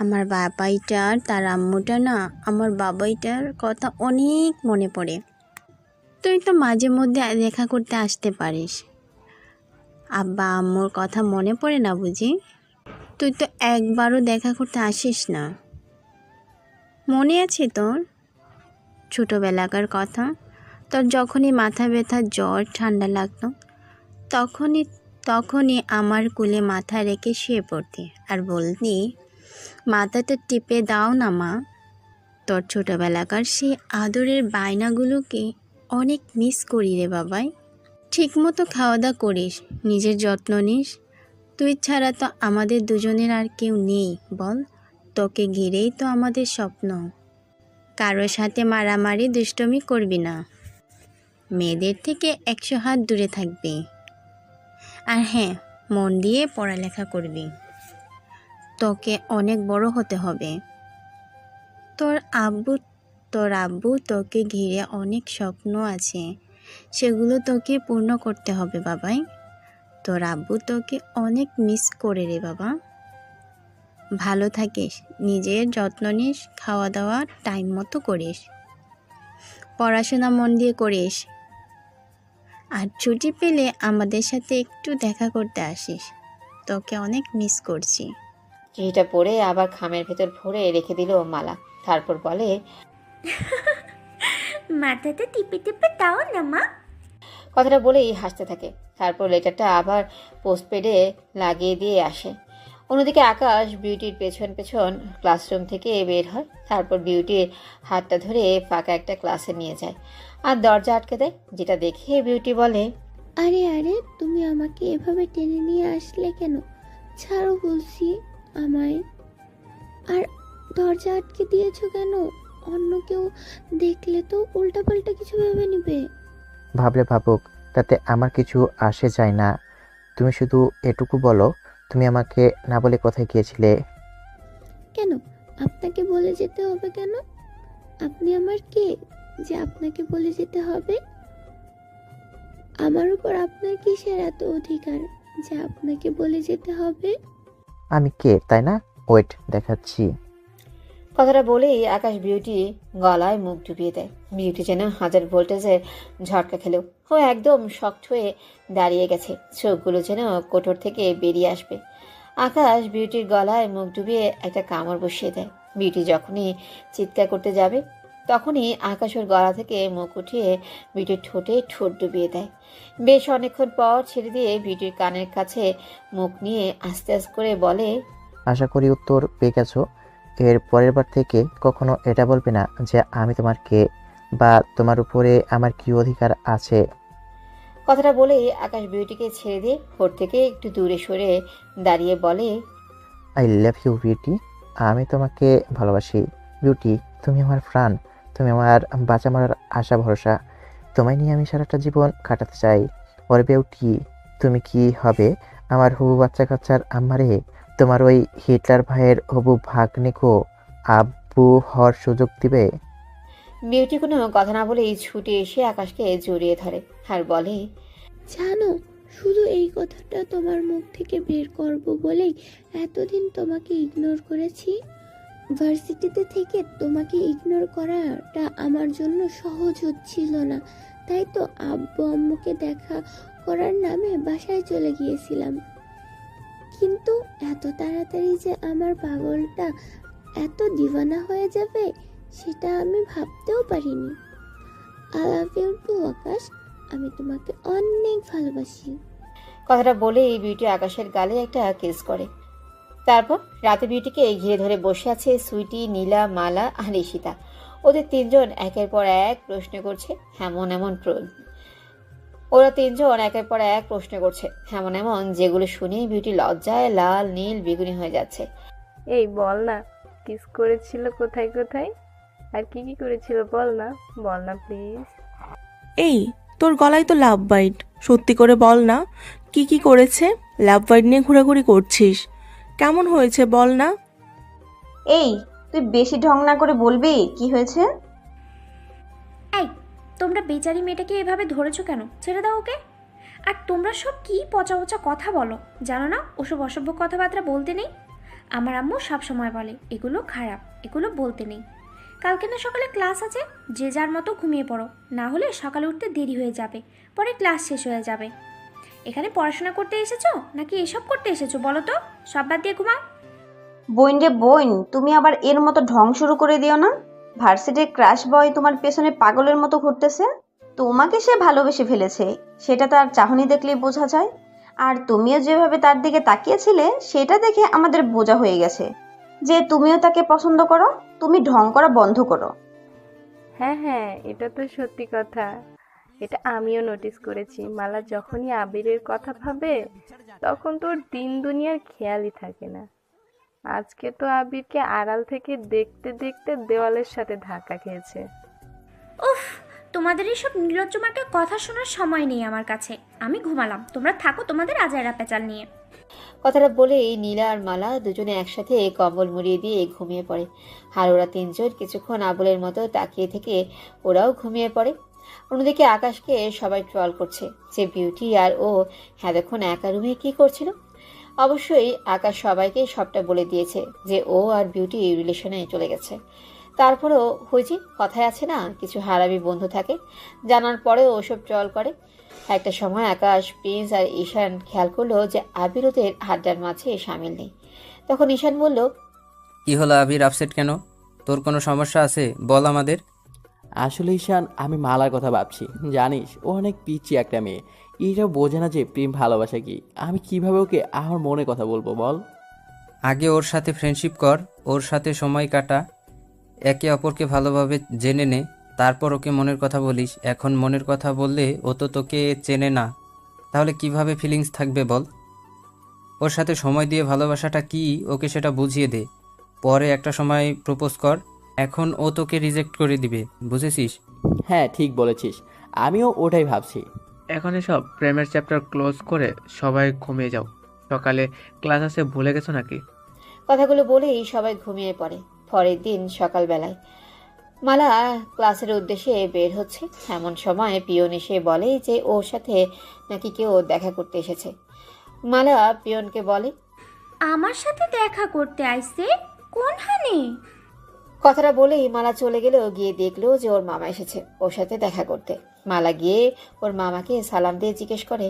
আমার বাবাইটার তার আম্মুটা না, আমার বাবাইটার কথা অনেক মনে পড়ে। তুই তো মাঝে মধ্যে দেখা করতে আসতে পারিস। আব্বা আম্মুর কথা মনে পড়ে না বুঝি? তুই তো একবারও দেখা করতে আসিস না। মনে আছে তোর ছোটোবেলাকার কথা? তোর যখনই মাথা ব্যথা জ্বর ঠান্ডা লাগতো তখনই তখনই আমার কোলে মাথা রেখে শুয়ে পড়তি আর বলতি, মাথাটা টিপে দাও না মা। তোর ছোটবেলাকার সেই আদরের বায়নাগুলোকে অনেক মিস করি রে বাবাই। ঠিকমতো খাওয়া দাওয়া করিস, নিজের যত্ন নিস। তুই ছাড়া তো আমাদের দুজনের আর কেউ নেই বল। তোকে ঘিরেই তো আমাদের স্বপ্ন। কারোর সাথে মারামারি দুষ্টমি করবি না, মেয়েদের থেকে 100 হাত দূরে থাকবি। আর হ্যাঁ, মন দিয়ে পড়ালেখা করবি। তোকে অনেক বড় হতে হবে। তোর আব্বু তোকে ঘিরে অনেক স্বপ্ন আছে, সেগুলো তোকে পূর্ণ করতে হবে বাবাই। তোর আব্বু তোকে অনেক মিস করে রে বাবা। ভালো থাকিস, নিজের যত্ন নিস, খাওয়া দাওয়া টাইম মতো করিস, পড়াশোনা মন দিয়ে করিস। আর ছুটি পেলে আমাদের সাথে একটু দেখা করতে আসিস। তোকে অনেক মিস করছি। চিঠিটা পড়ে আবার খামের ভেতর ভরে রেখে দিল মালা। তারপর বলে, মাথাটা টিপে টিপে দাও না মা। কথাটা বলেই হাসতে থাকে। তারপর লেটারটা আবার পোস্টপেডে লাগিয়ে দিয়ে আসে। অন্যদিকে আকাশ বিউটির পেছন পেছন ক্লাসরুম থেকে বের হয়। তারপর বিউটির হাতটা ধরে ফাঁকা একটা ক্লাসে নিয়ে যায় আর দরজা আটকে দেয়, যেটা দেখে বিউটি বলে, আরে আরে, তুমি আমাকে এভাবে টেনে নিয়ে আসলে কেন? ছাড়ো বলছি আমায়। আর দরজা আটকে দিয়েছো কেন? অন্য কেউ দেখলে তো উল্টাপাল্টা কিছু ভেবে নিবে। ভাবলে ভাবুক, তাতে আমার কিছু আসে যায় না। তুমি শুধু এটুকু বলো, তুমি আমাকে না বলে কোথায় গিয়েছিলে? কেন আপনাকে বলে যেতে হবে কেন? আপনি আমার কে যে আপনাকে বলে যেতে হবে? আমার উপর আপনার কিসের এত অধিকার যে আপনাকে বলে যেতে হবে? আমি কে তাই না? ওয়েট, দেখাচ্ছি। কথাটা বলেই আকাশ বিউটি গলায় মুখ ডুবিয়ে দেয়। বিউটি যেন 1000 ভোল্টেজের ঝটকা খেলেও ও একদম শক্ত হয়ে দাঁড়িয়ে গেছে, চোখগুলো যেন কোটর থেকে বেরিয়ে আসবে। আকাশ বিউটির গলায় মুখ ডুবিয়ে একটা কামড় বসিয়ে দেয়। বিউটি যখনই চিৎকার করতে যাবে তখনই আকাশ ওর গলা থেকে মুখ উঠিয়ে বিউটির ঠোঁটে ঠোঁট ডুবিয়ে দেয়। বেশ অনেকক্ষণ পর ছেড়ে দিয়ে বিউটির কানের কাছে মুখ নিয়ে আস্তে আস্তে করে বলে, আশা করি উত্তর পেয়ে গেছো। এর পরের বার থেকে কখনো এটা বলবে না যে আমি তোমার কে বা তোমার উপরে আমার কি অধিকার আছে। কথাটা বলেই আকাশ বিউটিকে ছেড়ে দিয়ে ওর থেকে একটু দূরে সরে দাঁড়িয়ে বলে, আই লাভ ইউ বিউটি। আমি তোমাকে ভালোবাসি বিউটি। তুমি আমার প্রাণ, তুমি আমার বাঁচা মরার আশা ভরসা। তোমায় নিয়ে আমি সারাটা জীবন কাটাতে চাই। ওর বিউটি, তুমি কি হবে আমার হবু বাচ্চা কাচ্চার আম্মারে? তোমার ওই হিটলার ভাইয়ের হবু ভাগ্নেকো আব্বু হওয়ার সুযোগ দিবে? বিউটি কোনো কথা না বলেই ছুটে এসে আকাশকে জড়িয়ে ধরে আর বলে, জানো, শুধু এই কথাটা তোমার মুখ থেকে বের করব বলেই এতদিন তোমাকে ইগনোর করেছি। ভার্সিটিতে থেকে তোমাকে ইগনোর করাটা আমার জন্য সহজ হচ্ছিল না, তাই তো আব্বু আম্মুকে দেখা করার নামে বাসায় চলে গিয়েছিলাম। কিন্তু এত তাড়াতাড়ি যে আমার পাগলটা এত দিওয়ানা হয়ে যাবে সেটা আমি ভাবতেও পারিনি। আই লাভ ইউ টু আকাশ, আমি তোমাকে অনেক ভালোবাসি। কথাটা বলেই বিউটি আকাশের গালে একটা কিস করে। তারপর রাতে বিউটিকে ঘিরে ধরে বসে আছে সুইটি, নীলা, মালা আর ঈশিতা। ওদের তিনজন একের পর এক প্রশ্ন করছে ওরা তিনজন একের পর এক প্রশ্ন করছে এমন এমন যেগুলো শুনে বিউটি লজ্জায় লাল নীল বেগুনি হয়ে যাচ্ছে। এই বল না, কিস করেছিল কোথায় কোথায় আর কি কি করেছিল বল না প্লিজ। এই, তোর গলায় তো লাভ বাইট, সত্যি করে বল না কি কি করেছে? লাভ বাইট নিয়ে ঘোরাঘুরি করছিস, কেমন হয়েছে বল না? এই, তুই বেশি ঢং না করে বলবি কি হয়েছে? এই, তোমরা বেচারি মেয়েটাকে এভাবে ধরেছো কেন? ছেড়ে দাও ওকে। আর তোমরা সব কি পচা পচা কথা বলো, জানো না ওসব অসভ্য কথাবার্তা বলতে নেই। আমার আম্মু সবসময় বলে এগুলো খারাপ, এগুলো বলতে নেই। কালকে না সকালে ক্লাস আছে, যে যার মতো ঘুমিয়ে পড়ো, না হলে সকালে উঠতে দেরি হয়ে যাবে, পরে ক্লাস শেষ হয়ে যাবে। এখানে পড়াশোনা করতে এসেছো নাকি এসব করতে এসেছো বলো তো? সব বাদ দিয়ে ঘুমাও। বোন রে বোন, তুমি আবার এর মতো ঢং শুরু করে দিও না। ভার্সিটির ক্রাশ বয় তোমার পেছনে পাগলের মতো ঘুরতেছে। তোমাকে সে ভালোবেসে ফেলেছে, সেটা তার চাহনি দেখলেই বোঝা যায়। আর তুমিও যেভাবে তার দিকে তাকিয়েছিলে সেটা দেখে আমাদের বোঝা হয়ে গেছে যে তুমিও তাকে পছন্দ করো। তুমি ঢং করা বন্ধ করো। হ্যাঁ হ্যাঁ, এটা তো সত্যি কথা। এটা আমিও নোটিস করেছি। মালা যখনই আবিরের কথা ভাবে তখন তোর দিন দুনিয়ার খেয়ালই থাকে না। আজকে তো আবিরকে আড়াল থেকে দেখতে দেখতে দেওয়ালের সাথে ধাক্কা খেয়েছে। উফ, তোমাদের এইসব নির্লজ্জ মার্কা কথা শোনার সময় নেই আমার কাছে। আমি ঘুমালাম, তোমরা থাকো তোমাদের আজাইরা পেঁচাল নিয়ে। কথাটা বলেই নীলা আর মালা দুজনে একসাথে কম্বল মুড়িয়ে দিয়ে ঘুমিয়ে পড়ে। আর ওরা তিনজন কিছুক্ষণ আবুলের মতো তাকিয়ে থেকে ওরাও ঘুমিয়ে পড়ে। অন্যদিকে আকাশকে সবাই ট্রল করছে যে বিউটি আর ও এতক্ষণ একা রুমে কি করছিল। অবশ্যই আকাশ সবাইকে সবটা বলে দিয়েছে যে ও আর বিউটি রিলেশনে চলে গেছে। তারপরেও হয়েছে কথায় আছে না, কিছু হারামি বন্ধু থাকে, জানার পরেও ওসব ট্রল করে। একটা সময় আকাশ, প্রিন্স আর ঈশান খেয়াল করলো যে আবির ওদের আড্ডার মাঝে সামিল নেই। তখন ঈশান বলল, কি হলো আবির, আপসেট কেন? তোর কোনো সমস্যা আছে বল আমাদের। আসলে ঈশান, আমি মালার কথা ভাবছি। জানিস, ও অনেক পিচ্ছি একটা মেয়ে। এটাও বোঝে না যে প্রেম ভালোবাসা কি। আমি কিভাবে ওকে আমার মনে কথা বলবো বল? আগে ওর সাথে ফ্রেন্ডশিপ কর, ওর সাথে সময় কাটা, একে অপরকে ভালোভাবে জেনে নে, তারপর ওকে মনের কথা বলিস। এখন মনের কথা বললে ও তো তোকে চেনে না, তাহলে কিভাবে ফিলিংস থাকবে বল? ওর সাথে সময় দিয়ে ভালোবাসাটা কি ওকে সেটা বুঝিয়ে দে, পরে একটা সময় প্রপোজ কর। এখন ও তোকে রিজেক্ট করে দিবে, বুঝেছিস? হ্যাঁ, ঠিক বলেছিস, আমিও ওটাই ভাবছি। এখন এসব প্রেমের চ্যাপ্টার ক্লোজ করে সবাই ঘুমিয়ে যাও, সকালে ক্লাস আছে, ভুলে গেছো নাকি? কথাগুলো বলেই সবাই ঘুমিয়ে পড়ে। পরের দিন সকালবেলায় মালা ক্লাসের উদ্দেশ্যে বের হচ্ছে। এমন সময় পিয়ন এসে বলে যে ওর সাথে নাকি কেউ দেখা করতে এসেছে। মালা পিয়নকে বলে, আমার সাথে দেখা করতে আইছে? কোন হানি? কথাটা বলেই মালা চলে গেলেও গিয়ে দেখলো যে ওর মামা এসেছে ওর সাথে দেখা করতে। মালা গিয়ে ওর মামাকে সালাম দিয়ে জিজ্ঞেস করে,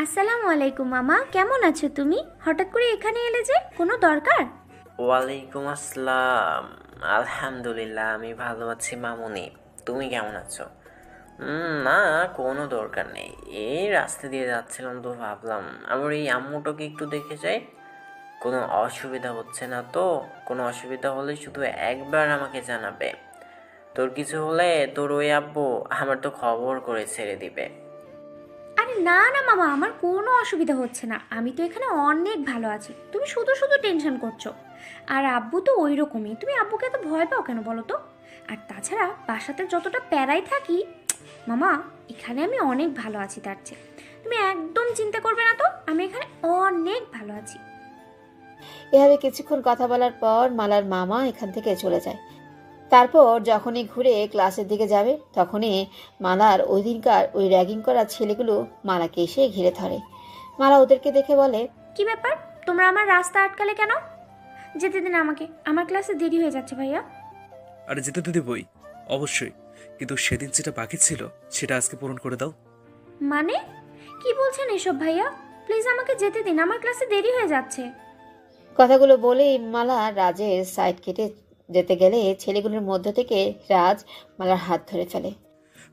আসসালামু আলাইকুম মামা, কেমন আছো তুমি? হঠাৎ করে এখানে এলে যে, কোনো দরকার? ওয়ালাইকুম আসসালাম। আলহামদুলিল্লাহ, আমি ভালো আছি মামুনি। তুমি কেমন আছো? না, কোনো দরকার নেই। এই রাস্তা দিয়ে যাচ্ছিলাম তো ভাবলাম আমার এই আম্মুটাকে একটু দেখে যাই। কোনো অসুবিধা হচ্ছে না তো? কোনো অসুবিধা হলে শুধু একবার আমাকে জানাবে। তোর কিছু হলে তোর ওই আব্বু আমার তো খবর করে ছেড়ে দিবে। আরে না না মামা, আমার কোনো অসুবিধা হচ্ছে না। আমি তো এখানে অনেক ভালো আছি, তুমি শুধু শুধু টেনশন করছো। আর আব্বু তো ওই রকমই, তুমি আব্বুকে এত ভয় পাও কেন বলো তো? আর তাছাড়া বাসাতে যতটা প্যারাই থাকি মামা, এখানে আমি অনেক ভালো আছি তার চেয়ে। তুমি একদম চিন্তা করবে না তো, আমি এখানে অনেক ভালো আছি। এভাবে কিছুক্ষণ কথা বলার পর মালার মামা এখান থেকে চলে যায়। তারপর যখনই ঘুরে ক্লাসের দিকে যাবে তখনই মালার ওই দিনকার ওই র্যাগিং করা ছেলেগুলো মালাকে এসে ঘিরে ধরে। মালা ওদেরকে দেখে বলে, কি ব্যাপার, তোমরা আমার রাস্তা আটকালে কেন? যেতে দিন আমাকে, আমার ক্লাসে দেরি হয়ে যাচ্ছে ভাইয়া। আরে যেতে তো দেবই, অবশ্যই, কিন্তু সেদিন যেটা বাকি ছিল সেটা আজকে পূরণ করে দাও। মানে কি বলছেন এসব ভাইয়া? প্লিজ আমাকে যেতে দিন, আমার ক্লাসে দেরি হয়ে যাচ্ছে। কথাগুলো বলেই মালা রাজের সাইড কেটে যেতে গেলে ছেলেগুলোর মধ্য থেকে রাজ মালার হাত ধরে ফেলে।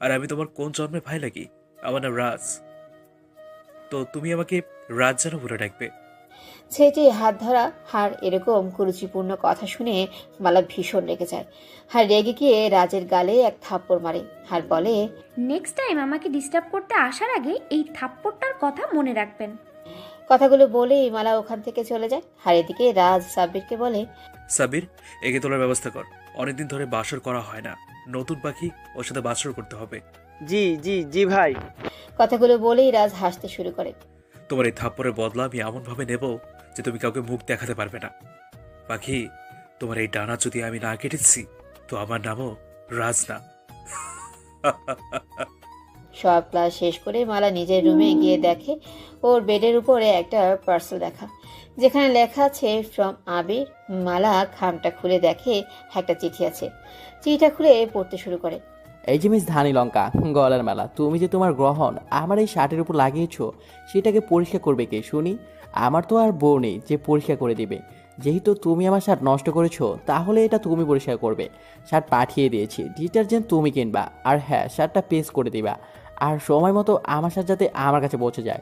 আর আমি তোমার কোন জন্মের ভাই লাগি? আমার নাম রাজ, তো তুমি আমাকে রাজ যেন বলে ডাকবে। ছেলেটি হাত ধরা আর এরকম কুরুচিপূর্ণ কথা শুনে মালা ভীষণ রেগে যায়। আর রেগে গিয়ে রাজের গালে এক থাপ্পড় মারে আর বলে, নেক্সট টাইম আমাকে ডিস্টার্ব করতে আসার আগে এই থাপ্পড়টার কথা মনে রাখবেন। কথাগুলো বলেই মালা ওখান থেকে চলে যায়। আর এদিকে রাজ সাব্বিরকে বলে, সাবির, এগে তোলার ব্যবস্থা কর, অনেকদিন ধরে বাসর করা হয় না, নতুন পাখি, ওর সাথে বাসর করতে হবে। জি জি জি ভাই। কথাগুলো বলেই রাজ হাসতে শুরু করে। তোমার এই থাপ্পড়ের বদলা আমি এমন ভাবে নেব যে তুমি কাউকে মুখ দেখাতে পারবে না। পাখি, তোমার এই ডানা যদি আমি না কেটেছি তো আমার নামও রাজ না। সব ক্লাস শেষ করে মালা নিজের রুমে গিয়ে দেখে ওর বেডের উপরে একটা পার্সেল দেখা, যেখানে লেখা আছে ফ্রম আবির। মালা খামটা খুলে দেখে একটা চিঠি আছে। চিঠিটা খুলে পড়তে শুরু করে। এই যে মিস ধানি লঙ্কা, গলার মালা, তুমি যে তোমার গ্রহণ আমার এই শার্টের উপর লাগিয়েছো, সেটাকে পরিষ্কার করবে কে শুনি? আমার তো আর বউ নেই যে পরিষ্কার করে দিবে। যেহেতু তুমি আমার শার্ট নষ্ট করেছো তাহলে এটা তুমি পরিষ্কার করবে। শার্ট পাঠিয়ে দিয়েছি, ডিটারজেন্ট তুমি কিনবা, আর হ্যাঁ শার্টটা পেস্ট করে দিবা, আর সময় মতো আমার শার্ট যাতে আমার কাছে পৌঁছে যায়।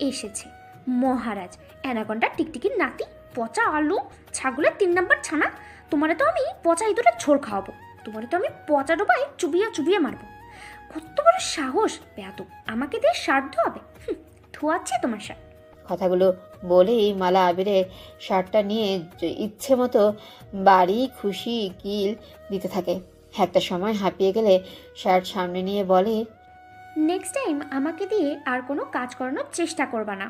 এসেছে মহারাজ, অ্যানাকন্ডা টিকটিকির নাতি, পচা আলু, ছাগলের 3 নম্বর ছানা। তোমারে তো আমি পচা ইঁদুরের ঝোল খাওয়াবো, তোমারে তো আমি পচা ডোবায় চুবিয়ে চুবিয়ে মারবো। কত বড় সাহস বেয়াদব, আমাকে দিয়ে শার্ট ধোয়াবে? ধোয়াচ্ছে তোমার শার্ট। কথাগুলো বলেই মালা আবিরের শার্টটা নিয়ে ইচ্ছে মতো বাড়ি খুশি কিল দিতে থাকে। একটা সময় হাঁপিয়ে গেলে শার্ট সামনে নিয়ে বলে, নেক্সট টাইম আমাকে দিয়ে আর কোনো কাজ করানোর চেষ্টা করবা না,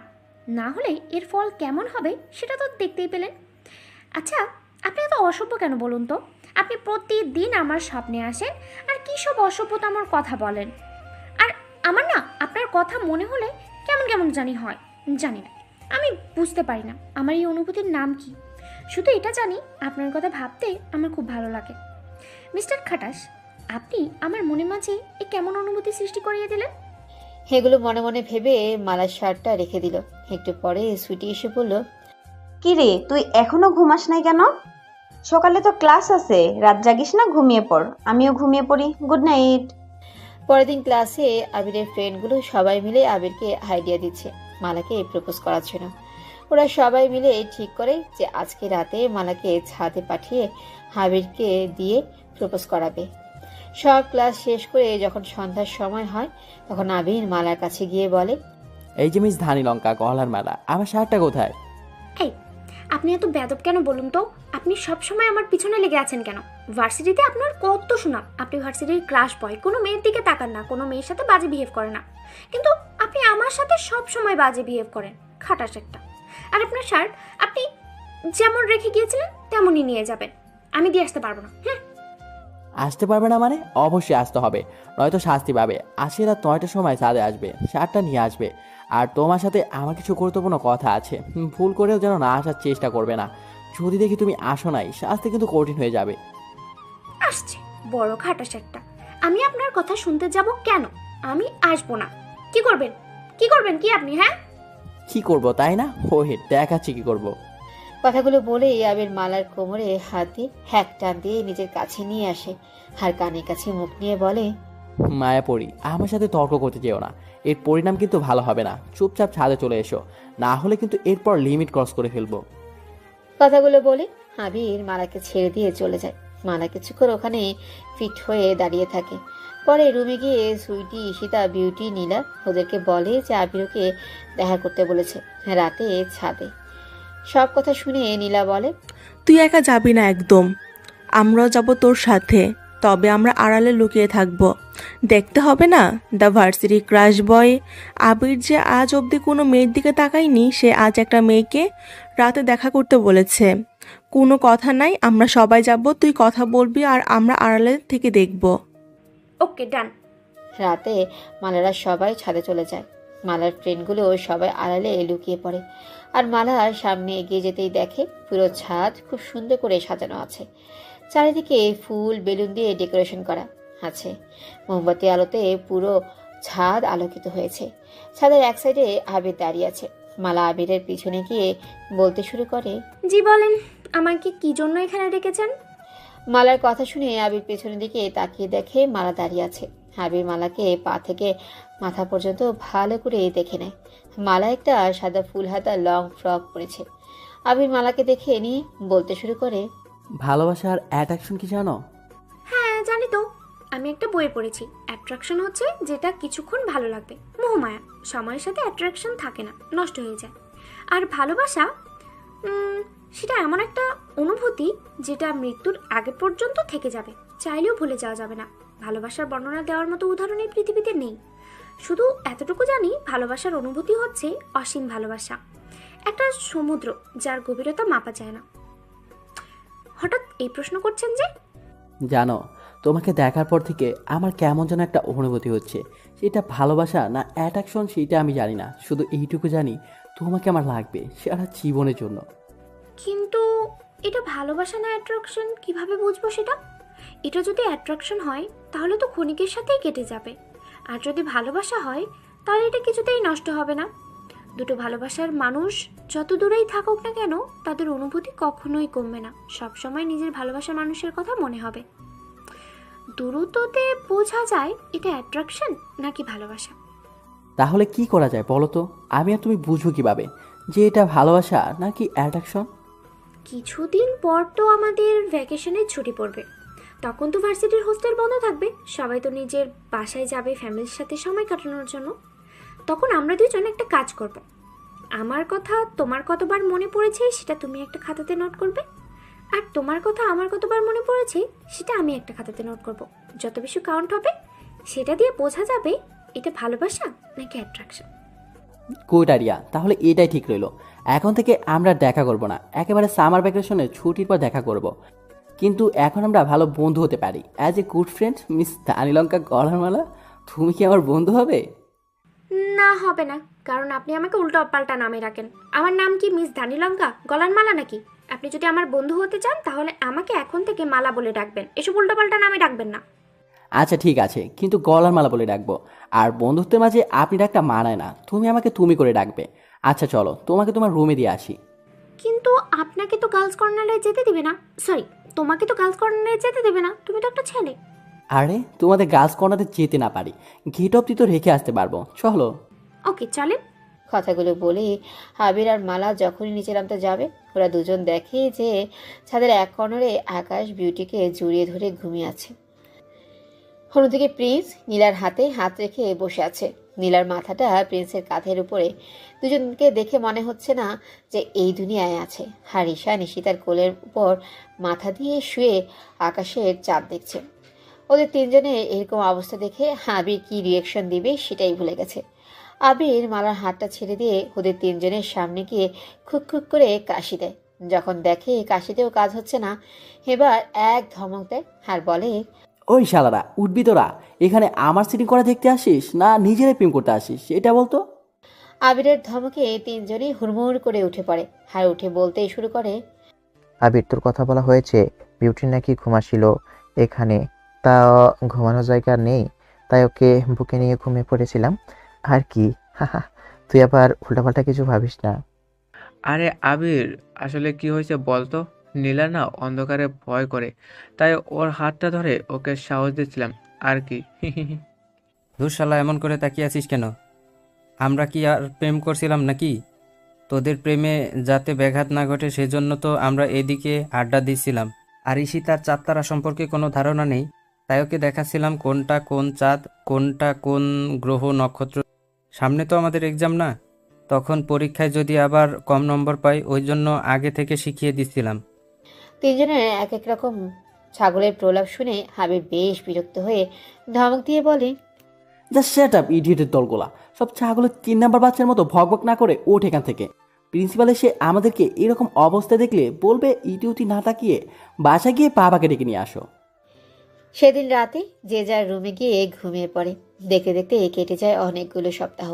না হলে এর ফল কেমন হবে সেটা তো দেখতেই পেলেন। আচ্ছা, আপনি এত অসভ্য কেন বলুন তো? আপনি প্রতিদিন আমার স্বপ্নে আসেন আর কী সব অসভ্যতামর কথা বলেন, আর আমার না আপনার কথা মনে হলে কেমন কেমন জানি হয়। জানি না, আমি বুঝতে পারি না আমার এই অনুভূতির নাম কি। শুধু এটা জানি আপনার কথা ভাবতে আমার খুব ভালো লাগে। মিস্টার খাটাস, আপনি আমার মনে মাঝে এই কেমন অনুভূতি সৃষ্টি করিয়ে দিলেন। এগুলো মনে মনে ভেবে মালার শার্টটা রেখে দিল। একটু পরে সুইটি এসে বলল, কি রে, তুই এখনো ঘুমাস নাই কেন? সকালে তো ক্লাস আছে, রাত জাগিস না, ঘুমিয়ে পড়। আমিও ঘুমিয়ে পড়ি। Good night. পরের দিন ক্লাসে আবিরের ফ্রেন্ডগুলো সবাই মিলে আবিরকে আইডিয়া দিচ্ছে মালাকে প্রপোজ করার জন্য। ওরা সবাই মিলে ঠিক করে যে আজকে রাতে মালাকে ছাদে পাঠিয়ে আবিরকে দিয়ে প্রপোজ করাবে। সব ক্লাস শেষ করে যখন সন্ধ্যার সময় হয় তখন আবির মালার কাছে গিয়ে বলে, এই যে মিস ধানি লঙ্কা গলার মালা, আমার শার্টটা কোথায়? এই, আপনি এত বেয়াদব কেন বলুন তো? আপনি সব সময় আমার পিছনে লেগে আছেন কেন? ভার্সিটিতে আপনার কত সুনাম, আপনি ভার্সিটির ক্রাশ বয়, কোনো মেয়ের দিকে তাকান না, কোনো মেয়ের সাথে বাজে বিহেভ করে না, কিন্তু আপনি আমার সাথে সব সময় বাজে বিহেভ করেন। খাটাস একটা। আর আপনার শার্ট আপনি যেমন রেখে গিয়েছিলেন তেমনই নিয়ে যাবেন, আমি দিয়ে আসতে পারবো না। আসতে পারবে না মানে? অবশ্যই আসতে হবে, নয়তো শাস্তি পাবে। আজকে রাত 9টার সময় ছাদে আসবে, শার্টটা নিয়ে আসবে। আর তোমার সাথে আমার কিছু গুরুত্বপূর্ণ কথা আছে, ভুল করেও যেন না আসার চেষ্টা করবে না। যদি দেখি তুমি আসো নাই, শাস্তি কিন্তু কঠিন হয়ে যাবে। আসছে বড় খাটাস একটা। আমি আপনার কথা শুনতে যাব কেন? আমি আসবো না। কি করবেন? কি করবেন কি আপনি? হ্যাঁ, কি করব তাই না? ওহে দেখাচ্ছি কি করব। কথাগুলো বলে আবির মালার কোমরে হাত দিয়ে হ্যাক টান দিয়ে নিজের কাছে নিয়ে আসে আর কানের কাছে মুখ নিয়ে বলে, মায়াপরি, আমার সাথে তর্ক করতে যেও না, এর পরিণাম কিন্তু ভালো হবে না। চুপচাপ ছাদে চলে এসো, না হলে কিন্তু এরপর লিমিট ক্রস করে ফেলবো। কথাগুলো বলে আবির মালাকে ছেড়ে দিয়ে চলে যায়। মালা কিছুক্ষণ ওখানে ফিট হয়ে দাঁড়িয়ে থাকে। পরে রুমে গিয়ে সুইটি, ঈশিতা, বিউটি, নীলা ওদেরকে বলে যে আবিরকে দেখা করতে বলেছে রাতে ছাদে। সব কথা শুনে নীলা বলে, তুই একা যাবি না একদম, আমরাও যাব তোর সাথে। তবে আমরা আড়ালে লুকিয়ে থাকব, দেখতে হবে না দ্য ভার্সিটি ক্রাশ বয় আবির যে আজ অবধি কোনো মেয়ের দিকে তাকায়নি, সে আজ একটা মেয়েকে রাতে দেখা করতে বলেছে। কোনো কথা নাই, আমরা সবাই যাব, তুই কথা বলবি আর আমরা আড়ালে থেকে দেখব। ওকে ডান। রাতে মালারা সবাই ছাদে চলে যায়। মালার ফ্রেন্ডগুলো সবাই আড়ালে লুকিয়ে পড়ে। আর মালা সামনে এগিয়ে যেতেই দেখে পুরো ছাদ খুব সুন্দর করে সাজানো আছে। চারিদিকে ফুল বেলুন দিয়ে ডেকোরেশন করা আছে। মোমবাতি আলোতে পুরো ছাদ আলোকিত হয়েছে। ছাদের এক সাইডে আবির দাঁড়িয়ে আছে। মালা আবিরের পিছনে গিয়ে বলতে শুরু করে, জি বলেন, আমাকে কি জন্য এখানে ডেকেছেন? মালার কথা শুনে আবির পেছনের দিকে তাকিয়ে দেখে মালা দাঁড়িয়ে আছে। আবির মালাকে পা থেকে মাথা পর্যন্ত ভালো করে দেখে নেয়। মালা একটা সাদা ফুল হাতা লং ফ্রক পরেছে। আবির মালাকে দেখে নিয়ে বলতে শুরু করে, ভালোবাসার অ্যাট্রাকশন কি জানো? হ্যাঁ জানি তো, আমি একটা বইয়ে পড়েছি। অ্যাট্রাকশন হচ্ছে যেটা কিছুক্ষণ ভালো লাগবে, মোহমায়া, সময়ের সাথে অ্যাট্রাকশন থাকে না, নষ্ট হয়ে যায়। আর ভালোবাসা সেটা এমন একটা অনুভূতি যেটা মৃত্যুর আগে পর্যন্ত থেকে যাবে, চাইলেও ভুলে যাওয়া যাবে না। ভালোবাসার বর্ণনা দেওয়ার মতো উদাহরণ এই পৃথিবীতে নেই। শুধু এতটুকু জানি, ভালোবাসার অনুভূতি হচ্ছে অসীম ভালোবাসা, একটা সমুদ্র যার গভীরতা মাপা যায় না। হঠাৎ এই প্রশ্ন করছেন যে? জানো, তোমাকে দেখার পর থেকে আমার কেমন যেন একটা অনুভূতি হচ্ছে। সেটা ভালোবাসা না অ্যাট্রাকশন সেটা আমি জানি না, শুধু এইটুকু জানি তোমাকে আমার লাগবে সারা জীবনের জন্য। কিন্তু এটা ভালোবাসা না অ্যাট্রাকশন কিভাবে বুঝবো সেটা? এটা যদি অ্যাট্রাকশন হয় তাহলে তো ক্ষণিকের সাথেই কেটে যাবে, আর যদি ভালোবাসা হয় তাহলে এটা কিছুতেই নষ্ট হবে না। দুটো ভালোবাসার মানুষ যত দূরেই থাকুক না কেন তাদের অনুভূতি কখনোই কমবে না, সবসময় নিজের ভালোবাসার মানুষের কথা মনে হবে। দূরত্বতে বোঝা যায় এটা অ্যাট্রাকশন নাকি ভালোবাসা। তাহলে কি করা যায় বলো তো? আমি আর তুমি বুঝবো কিভাবে যে এটা ভালোবাসা নাকি অ্যাট্রাকশন? কিছুদিন পর তো আমাদের ভ্যাকেশনের ছুটি পড়বে, তখন তো ভার্সিটির হোস্টেল বন্ধ থাকবে, সবাই তো নিজের বাসায় যাবে ফ্যামিলির সাথে সময় কাটানোর জন্য। তখন আমরা দুজন একটা কাজ করব, আমার কথা তোমার কতবার মনে পড়েছে সেটা তুমি একটা খাতাতে নোট করবে, আর তোমার কথা আমার কতবার মনে পড়েছে সেটা আমি একটা খাতাতে নোট করব। যত বেশি কাউন্ট হবে সেটা দিয়ে বোঝা যাবে এটা ভালোবাসা নাকি অ্যাট্রাকশন। গুড আইডিয়া, তাহলে এটাই ঠিক রইলো। এখন থেকে আমরা দেখা করব না, একেবারে সামার ভ্যাকেশনের ছুটির পর দেখা করব। কিন্তু এখন আমরা ভালো বন্ধু হতে পারি। As a good friend miss ধানিলঙ্কা গলার মালা, তুমি কি আমার বন্ধু হবে? না, হবে না, কারণ আপনি আমাকে উল্টো পাল্টা নামে রাখেন। আমার নাম কি মিস ধানিলঙ্কা গলার মালা নাকি? আপনি যদি আমার বন্ধু হতে চান তাহলে আমাকে এখন থেকে মালা বলে ডাকবেন, এসব উল্টো পাল্টা নামে ডাকবেন না। আচ্ছা ঠিক আছে, কিন্তু গলার মালা বলে ডাকবো। আর বন্ধুত্বের মাঝে আপনি ডাকটা মানায় না, তুমি আমাকে তুমি করে ডাকবে। আচ্ছা চলো, তোমাকে তোমার রুমে দিয়ে আসি। কিন্তু আপনাকে তো গার্লস কর্নারে যেতে দিবে না, সরি, তোমাকে তো গার্লস কর্নারে যেতে দেবে না, তুমি তো একটা ছেলে। আরে তোমাদের গার্লস কর্নারে যেতে না পারি, গেট অব্দি তো রেখে আসতে পারবো, চলো। ওকে চলেন। কথাগুলো বলে আবির আর মালা যখনই নিচে নামতে যাবে, ওরা দুজন দেখে যে ছাদের এক কর্নারে আকাশ বিউটিকে জড়িয়ে ধরে ঘুমিয়ে আছে। অন্যদিকে প্রিন্স নীলার হাতে হাত রেখে বসে আছে। নীলার মাথাটা প্রিন্সের কাঁধের উপরে। দুজনকে দেখে মনে হচ্ছে না যে এই দুনিয়ায় আছে। হারিসা নিশিতার কোলের উপর মাথা দিয়ে শুয়ে আকাশের চাঁদ দেখছে। ওদের তিনজনের এরকম অবস্থা দেখে আবির কি রিয়েকশন দিবে সেটাই ভুলে গেছে। আবির মালার হাতটা ছেড়ে দিয়ে ওদের তিনজনের সামনে গিয়ে খুক খুক করে কাশি দেয়। যখন দেখে কাশিতেও কাজ হচ্ছে না, এবার এক ধমক দেয় আর বলে, ওই শালারা, উঠবি তোরা? এখানে আমার সিটিং করা দেখতে আসিস না নিজেরাই প্রেম করতে আসিস, এটা বলতো। আবিরের ধমকে তিনজনই হুড়মুড় করে উঠে পড়ে। আর উঠে বলতেই শুরু করে, আবির, তোর কথা বলা হয়েছে বিউটি নাকি ঘুমাছিল এখানে, তা ঘুমানোর জায়গা নেই, তাই ওকে বুকে নিয়ে ঘুমিয়ে পড়েছিলাম আর কি। হাহা, তুই আবার উল্টাপাল্টা কিছু ভাবিস না। আরে আবির, আসলে কি হয়েছে বলতো? নীলা না অন্ধকারে ভয় করে, তাই ওর হাতটা ধরে ওকে সাহস দিচ্ছিলাম আর কি। ধুর শালা, এমন করে তাকিয়ে আছিস কেন? আমরা কি আর প্রেম করছিলাম নাকি? তোদের প্রেমে যাতে ব্যাঘাত না ঘটে সেজন্য তো আমরা এদিকে আড্ডা দিচ্ছিলাম। আর ঈশিতার চাঁদ তারা সম্পর্কে কোনো ধারণা নেই, তাই ওকে দেখাচ্ছিলাম কোনটা কোন চাঁদ, কোনটা কোন গ্রহ নক্ষত্র। সামনে তো আমাদের এক্সাম না, তখন পরীক্ষায় যদি আবার কম নম্বর পাই ওই জন্য আগে থেকে শিখিয়ে দিচ্ছিলাম। তিনজনের এক এক রকম ছাগলের প্রলাপ শুনে আবির বেশ বিরক্ত হয়ে ধমক দিয়ে বলে, যা সেট আপ ইডিয়েটের দলগুলা, সব ছাগলের 3 নাম্বার বাচ্চার মতো ভকভক না করে ওঠ এখান থেকে। প্রিন্সিপাল এসে আমাদেরকে এরকম অবস্থা দেখলে বলবে ইটিউটি না তাকিয়ে বাসা গিয়ে বাবাকে ডেকে নিয়ে আসো। সেদিন রাতে যে যার রুমে গিয়ে ঘুমিয়ে পড়ে। দেখতে দেখতে কেটে যায় অনেকগুলো সপ্তাহ।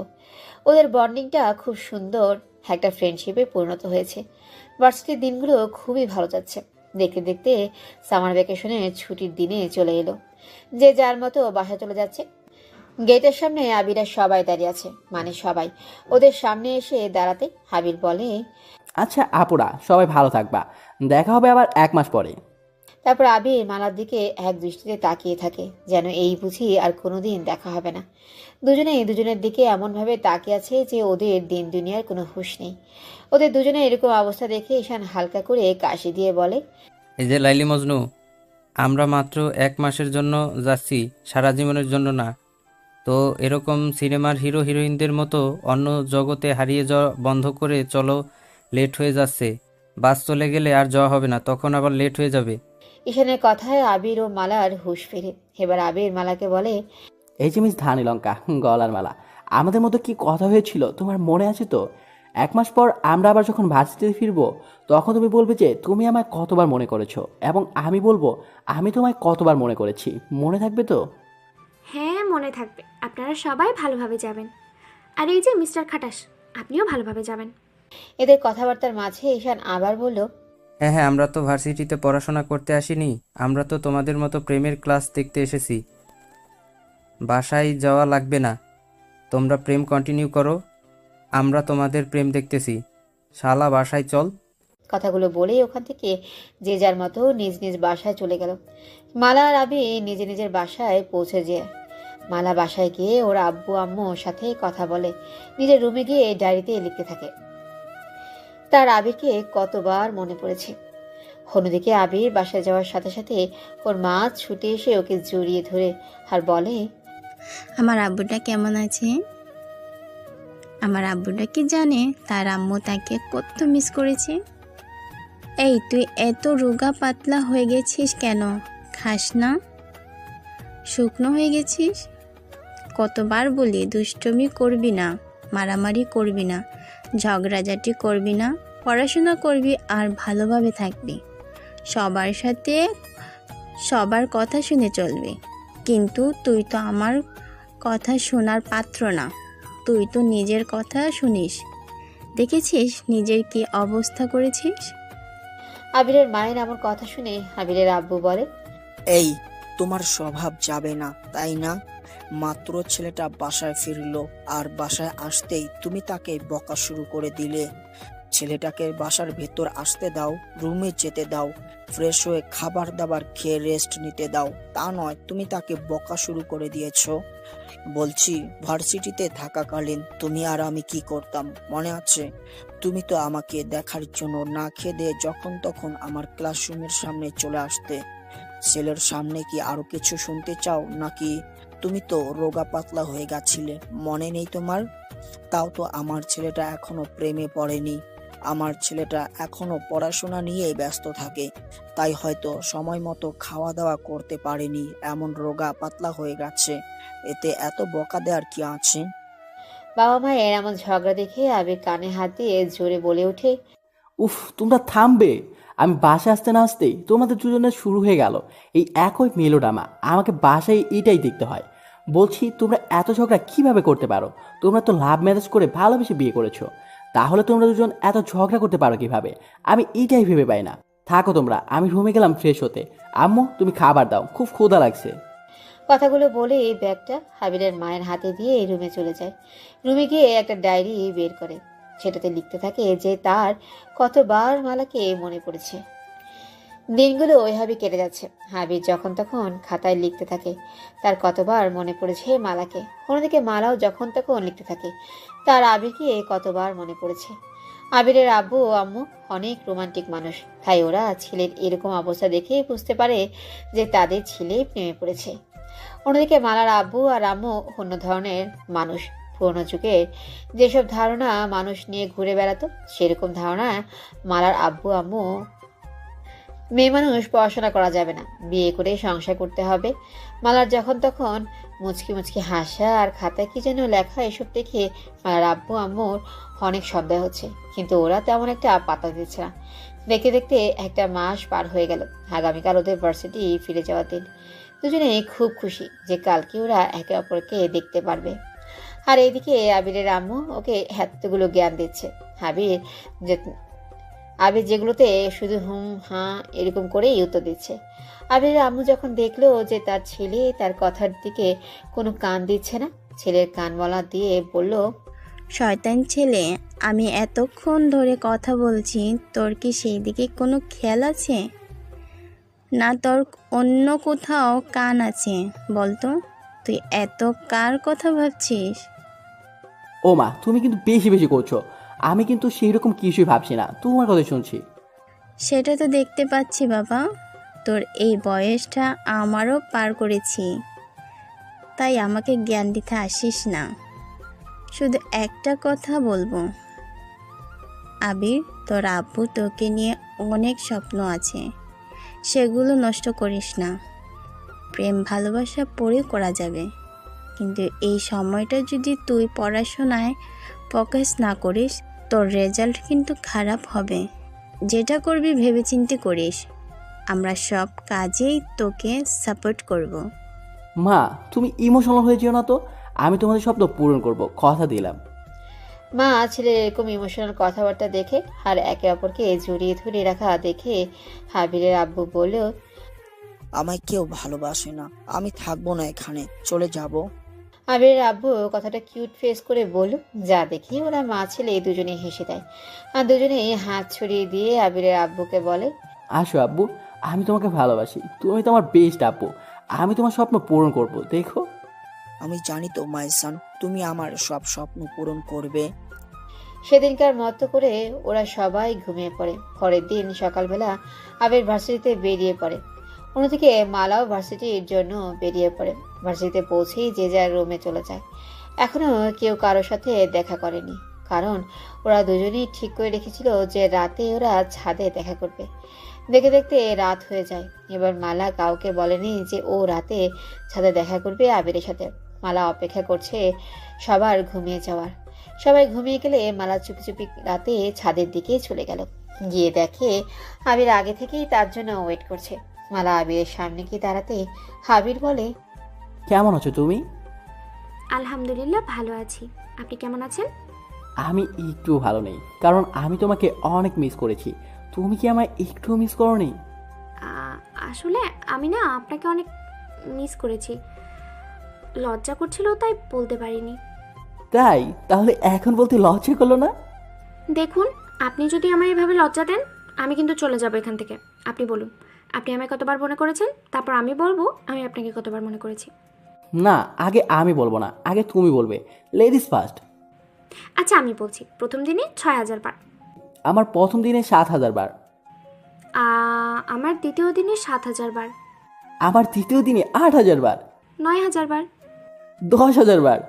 ওদের বন্ডিংটা খুব সুন্দর একটা ফ্রেন্ডশিপে পরিণত হয়েছে। ভার্সিটির দিনগুলো খুবই ভালো যাচ্ছে। দেখতে দেখতে সামার ভ্যাকেশনের ছুটির দিনে চলে এলো। যে যার মতো বাসা চলে যাচ্ছে। গেটের সামনে আবিরা সবাই দাঁড়িয়ে আছে, মানে সবাই। ওদের সামনে এসে দাঁড়াতে আবির বলে, আচ্ছা আপুরা, সবাই ভালো থাকবা, দেখা হবে আবার 1 মাস পরে। তারপর আবির মালার দিকে এক দৃষ্টিতে তাকিয়ে থাকে, যেন এই বুঝি আর কোনোদিন দেখা হবে না। দুজনেই দুজনের দিকে এমনভাবে তাকিয়ে আছে যে ওদের দিন দুনিয়ার কোনো হুঁশ নেই। ওদের দুজনের এরকম অবস্থা দেখে ঈশান হালকা করে কাশি দিয়ে বলে, এই যে লাইলি মজনু, আমরা মাত্র 1 মাসের জন্য যাচ্ছি, সারা জীবনের জন্য না। তো এরকম সিনেমার হিরো হিরোইনদের মতো অন্য জগতে হারিয়ে যাওয়া বন্ধ করে চলো, লেট হয়ে যাচ্ছে। বাস চলে গেলে আর যাওয়া হবে না, তখন আবার লেট হয়ে যাবে। ঈশানের কথায় আবির ও মালার হুঁশ ফেরে। এবার আবির মালাকে বলে, এই যে মিস ধানিলঙ্কা গলার মালা, আমাদের মধ্যে কি কথা হয়েছিল তোমার মনে আছে তো? 1 মাস পর আমরা আবার যখন ভার্সিটিতে ফিরবো তখন তুমি বলবে যে তুমি আমায় কতবার মনে করেছো, এবং আমি বলবো আমি তোমায় কতবার মনে করেছি। মনে থাকবে তো? হ্যাঁ মনে থাকবে, আপনারা সবাই ভালোভাবে যাবেন। আর এই যে মিস্টার খাটাস, আপনিও ভালোভাবে যাবেন। এদের কথাবার্তার মাঝে ঈশান আবার বলল, হ্যাঁ হ্যাঁ, আমরা তো ভার্সিটিতে পড়াশোনা করতে আসিনি, আমরা তো তোমাদের মতো প্রেমের ক্লাস দেখতে এসেছি। বাসায় যাওয়া লাগবে না, তোমরা প্রেম কন্টিনিউ করো, আমরা তোমাদের প্রেম দেখতেছি। শালা বাসায় চল। কথাগুলো বলেই ওখান থেকে যে যার মতো নিজ নিজ বাসায় চলে গেল। মালা আর আবি নিজে নিজের বাসায় পৌঁছে যায়। মালা বাসায় গিয়ে ওর আব্বু আম্মুর সাথে কথা বলে, নিজের রুমে গিয়ে ডায়েরিতে লিখতে থাকে তার আবিরকে কতবার মনে পড়েছে। অন্যদিকে আবির বাসায় যাওয়ার সাথে সাথে ওর মা ছুটে এসে ওকে জড়িয়ে ধরে আর বলে, আমার আব্বুটা কেমন আছে? আমার আব্বুটা কি জানে তার আম্মু তাকে কত মিস করেছে? এই তুই এত রোগা পাতলা হয়ে গেছিস কেন? খাস না? শুকনো হয়ে গেছিস? কতবার বলি দুষ্টুমি করবি না, মারামারি করবি না, ঝগড়াঝাটি করবি না, পড়াশোনা করবি আর ভালোভাবে থাকবি, সবার সাথে সবার কথা শুনে চলবি। কিন্তু তুই তো আমার কথা শোনার পাত্র না, তুই তো নিজের কথা শুনিস। দেখেছিস নিজের কি অবস্থা করেছিস? আবিরের মায়ের এমন কথা শুনে আবিরের আব্বু বলে, এই তোমার স্বভাব যাবে না তাই না? মাত্র ছেলেটা বাসায় ফিরলো আর বাসায় আসতেই তুমি তাকে বকা শুরু করে দিলে। ছেলেটাকে বাসার ভেতর আসতে দাও, রুমে যেতে দাও, ফ্রেশ হয়ে খাবার দাবার খেয়ে রেস্ট নিতে দাও, তা নয় তুমি তাকে বকা শুরু করে দিয়েছো। বলছি ভার্সিটিতে থাকাকালীন তুমি আর আমি কি করতাম মনে আছে? তুমি তো আমাকে দেখার জন্য না খেয়ে দিয়ে যখন তখন আমার ক্লাসরুমের সামনে চলে আসতে। ছেলের সামনে কি আরো কিছু শুনতে চাও নাকি? তুমি তো রোগা পাতলা হয়ে গেছিলে, মনে নেই তোমার? তাও তো আমার ছেলেটা এখনো প্রেমে পড়েনি, আমার ছেলেটা এখনো পড়াশোনা নিয়েই ব্যস্ত থাকে, তাই হয়তো সময় মতো খাওয়া দাওয়া করতে পারেনি, এমন রোগা পাতলা হয়ে গেছে। এতে এত বকা দেওয়ার কি আছে? বাবা মায়ের এমন ঝগড়া দেখে আবির কানে হাত দিয়ে জোরে বলে ওঠে, উফ, তোমরা থামবে? আমি বাসায় আসতে না আসতেই তোমাদের দুজনের শুরু হয়ে গেল এই একই মেলোড্রামা। আমাকে বাসায় এটাই দেখতে হয়। বলছি তোমরা এত ঝগড়া কিভাবে করতে পারো? তোমরা তো লাভ ম্যারেজ করে ভালোবেসে বিয়ে করেছো, তাহলে তোমরা দুজন এত ঝগড়া করতে পারো কিভাবে? আমি এটাই ভেবে পাই না। থাকো তোমরা, আমি রুমে গেলাম ফ্রেশ হতে। আম্মু তুমি খাবার দাও, খুব ক্ষুধা লাগছে। কথাগুলো বলে এই ব্যাগটা আবিরের মায়ের হাতে দিয়ে রুমে চলে যায়। রুমে গিয়ে একটা ডায়েরি বের করে, সেটাতে লিখতে থাকে যে তার কতবার মালাকে মনে পড়েছে। দিনগুলো ওইভাবে কেটে যাচ্ছে। আবির যখন তখন খাতায় লিখতে থাকে তার কতবার মনে পড়েছে মালাকে। অন্যদিকে মালাও যখন তখন লিখতে থাকে তার আবিরকে কতবার মনে পড়েছে। আবিরের আব্বু ও আম্মু অনেক রোমান্টিক মানুষ, তাই ওরা ছেলের এরকম অবস্থা দেখেই বুঝতে পারে যে তাদের ছেলে প্রেমে পড়েছে। অন্যদিকে মালার আব্বু আর আম্মু অন্য ধরনের মানুষ। পুরোনো যুগের যেসব ধারণা মানুষ নিয়ে ঘুরে বেড়াতো সেরকম ধারণা মালার আব্বু আম্মু। মেয়ে মানুষ পড়াশোনা করা যাবে না, বিয়ে করে সংসার করতে হবে। মালার যখন তখন মুচকি মুচকি হাসা আর খাতায় কি যেন লেখা, এসব দেখে মালার আব্বু আম্মুর অনেক সন্দেহ হচ্ছে, কিন্তু ওরা তেমন একটা পাত্তা দিচ্ছে না। দেখতে দেখতে একটা মাস পার হয়ে গেল। আগামীকাল ওদের ভার্সিটি ফিরে যাওয়ার দিন। দুজনে খুব খুশি যে কালকে ওরা একে অপরকে দেখতে পারবে। আর এইদিকে আবিরের আম্মু ওকে এতগুলো জ্ঞান দিচ্ছে। আবির যেগুলোতে শুধু হুম হাঁ এরকম করেই উত্তর দিচ্ছে। আবিরের আম্মু যখন দেখলো যে তার ছেলে তার কথার দিকে কোনো কান দিচ্ছে না, ছেলের কান বলা দিয়ে বলল, শয়তান ছেলে, আমি এতক্ষণ ধরে কথা বলছি, তোর কি সেই দিকে কোনো খেয়াল আছে? না তোর অন্য কোথাও কান আছে? বলতো তুই এত কার কথা ভাবছিস? ও মা, তুমি কিন্তু বেশি বেশি করছো। আমি কিন্তু সেই রকম কিছুই ভাবছি না, তোমার কথা শুনছি। সেটা তো দেখতে পাচ্ছি বাবা, তোর এই বয়সটা আমারও পার করেছি, তাই আমাকে জ্ঞান দিতে আসিস না। শুধু একটা কথা বলবো, আবির, তোর আব্বু তোকে নিয়ে অনেক স্বপ্ন আছে, সেগুলো নষ্ট করিস না। প্রেম ভালোবাসা পরে করা যাবে, কিন্তু এই সময়টা যদি তুই পড়াশোনায় ফোকাস না করিস, তোর রেজাল্ট কিন্তু খারাপ হবে। যেটা করবি ভেবেচিন্তে করিস, আমরা সব কাজেই তোকে সাপোর্ট করব। মা, তুমি ইমোশনাল হয়ে যেও না তো। আমি তোমাদের স্বপ্ন পূরণ করব, কথা দিলাম। মা ছেলের এরকম ইমোশনাল কথাবার্তা দেখে আর একে অপরকে জড়িয়ে ধরে রাখা দেখে আবিরের আব্বু বলল, আমায় কেউ ভালোবাসে না, আমি থাকবো না এখানে, চলে যাব। আবিরের আব্বু কথাটা কিউট ফেস করে বলল, যা দেখি ওরা মা ছেলে দুজনে হেসে দেয়। আর দুজনে হাত ছড়িয়ে দিয়ে আবিরের আব্বুকে বলে, আসো আব্বু, আমি তোমাকে ভালোবাসি, তুমি তো আমার বেস্ট আব্বু, আমি তোমার স্বপ্ন পূরণ করব, দেখো। আমি জানি তো মাইসান, তুমি আমার সব স্বপ্ন পূরণ করবে। সেদিনকার মতো করে ওরা সবাই ঘুমিয়ে পড়ে। পরের দিন সকালবেলা আবির ভার্সিটিতে বেরিয়ে পড়ে। অন্যদিকে মালাও ভার্সিটির জন্য বেরিয়ে পড়ে। ভার্সিটিতে পৌঁছেই যে যার রুমে চলে যায়। এখনো কেউ কারোর সাথে দেখা করেনি, কারণ ওরা দুজনেই ঠিক করে রেখেছিল যে রাতে ওরা ছাদে দেখা করবে। দেখতে দেখতে রাত হয়ে যায়। এবার মালা কাউকে বলেনি যে ও রাতে ছাদে দেখা করবে আবিরের সাথে। মালা অপেক্ষা করছে সবার ঘুমিয়ে যাওয়ার। সবাই ঘুমিয়ে গেলে মালা চুপি চুপি রাতে ছাদের দিকে চলে গেল। গিয়ে দেখে আবির আগে থেকেই তার জন্য ওয়েট করছে। মালা আবিরের সামনে গিয়ে দাঁড়াতে আবির বলে, কেমন আছো তুমি? আলহামদুলিল্লাহ ভালো আছি, আপনি কেমন আছেন? আমি একটু ভালো নেই, কারণ আমি তোমাকে অনেক মিস করেছি। তুমি কি আমায় একটু মিস করোনি? আসলে আমি না আপনাকে অনেক মিস করেছি, লজ্জা করছিল তাই বলতে পারিনি। তাই? তাহলে এখন বলতে লজ্জা করলো না? দেখুন, আপনি যদি আমায় এভাবে লজ্জা দেন আমি কিন্তু চলে যাব এখান থেকে। আপনি বলুন, আপনি আমায় কতবার মনে করেছেন, তারপর আমি বলবো আমি আপনাকে কতবার মনে করেছি। না, আগে আমি বলবো না, আগে তুমি বলবে। Ladies first. আচ্ছা আমি বলছি, প্রথম দিনে 6000 বার। আমার প্রথম দিনে 7000 বার। আমার দ্বিতীয় দিনে 7000 বার। আমার তৃতীয় দিনে 8000 বার। 9000 বার। 10000 বার।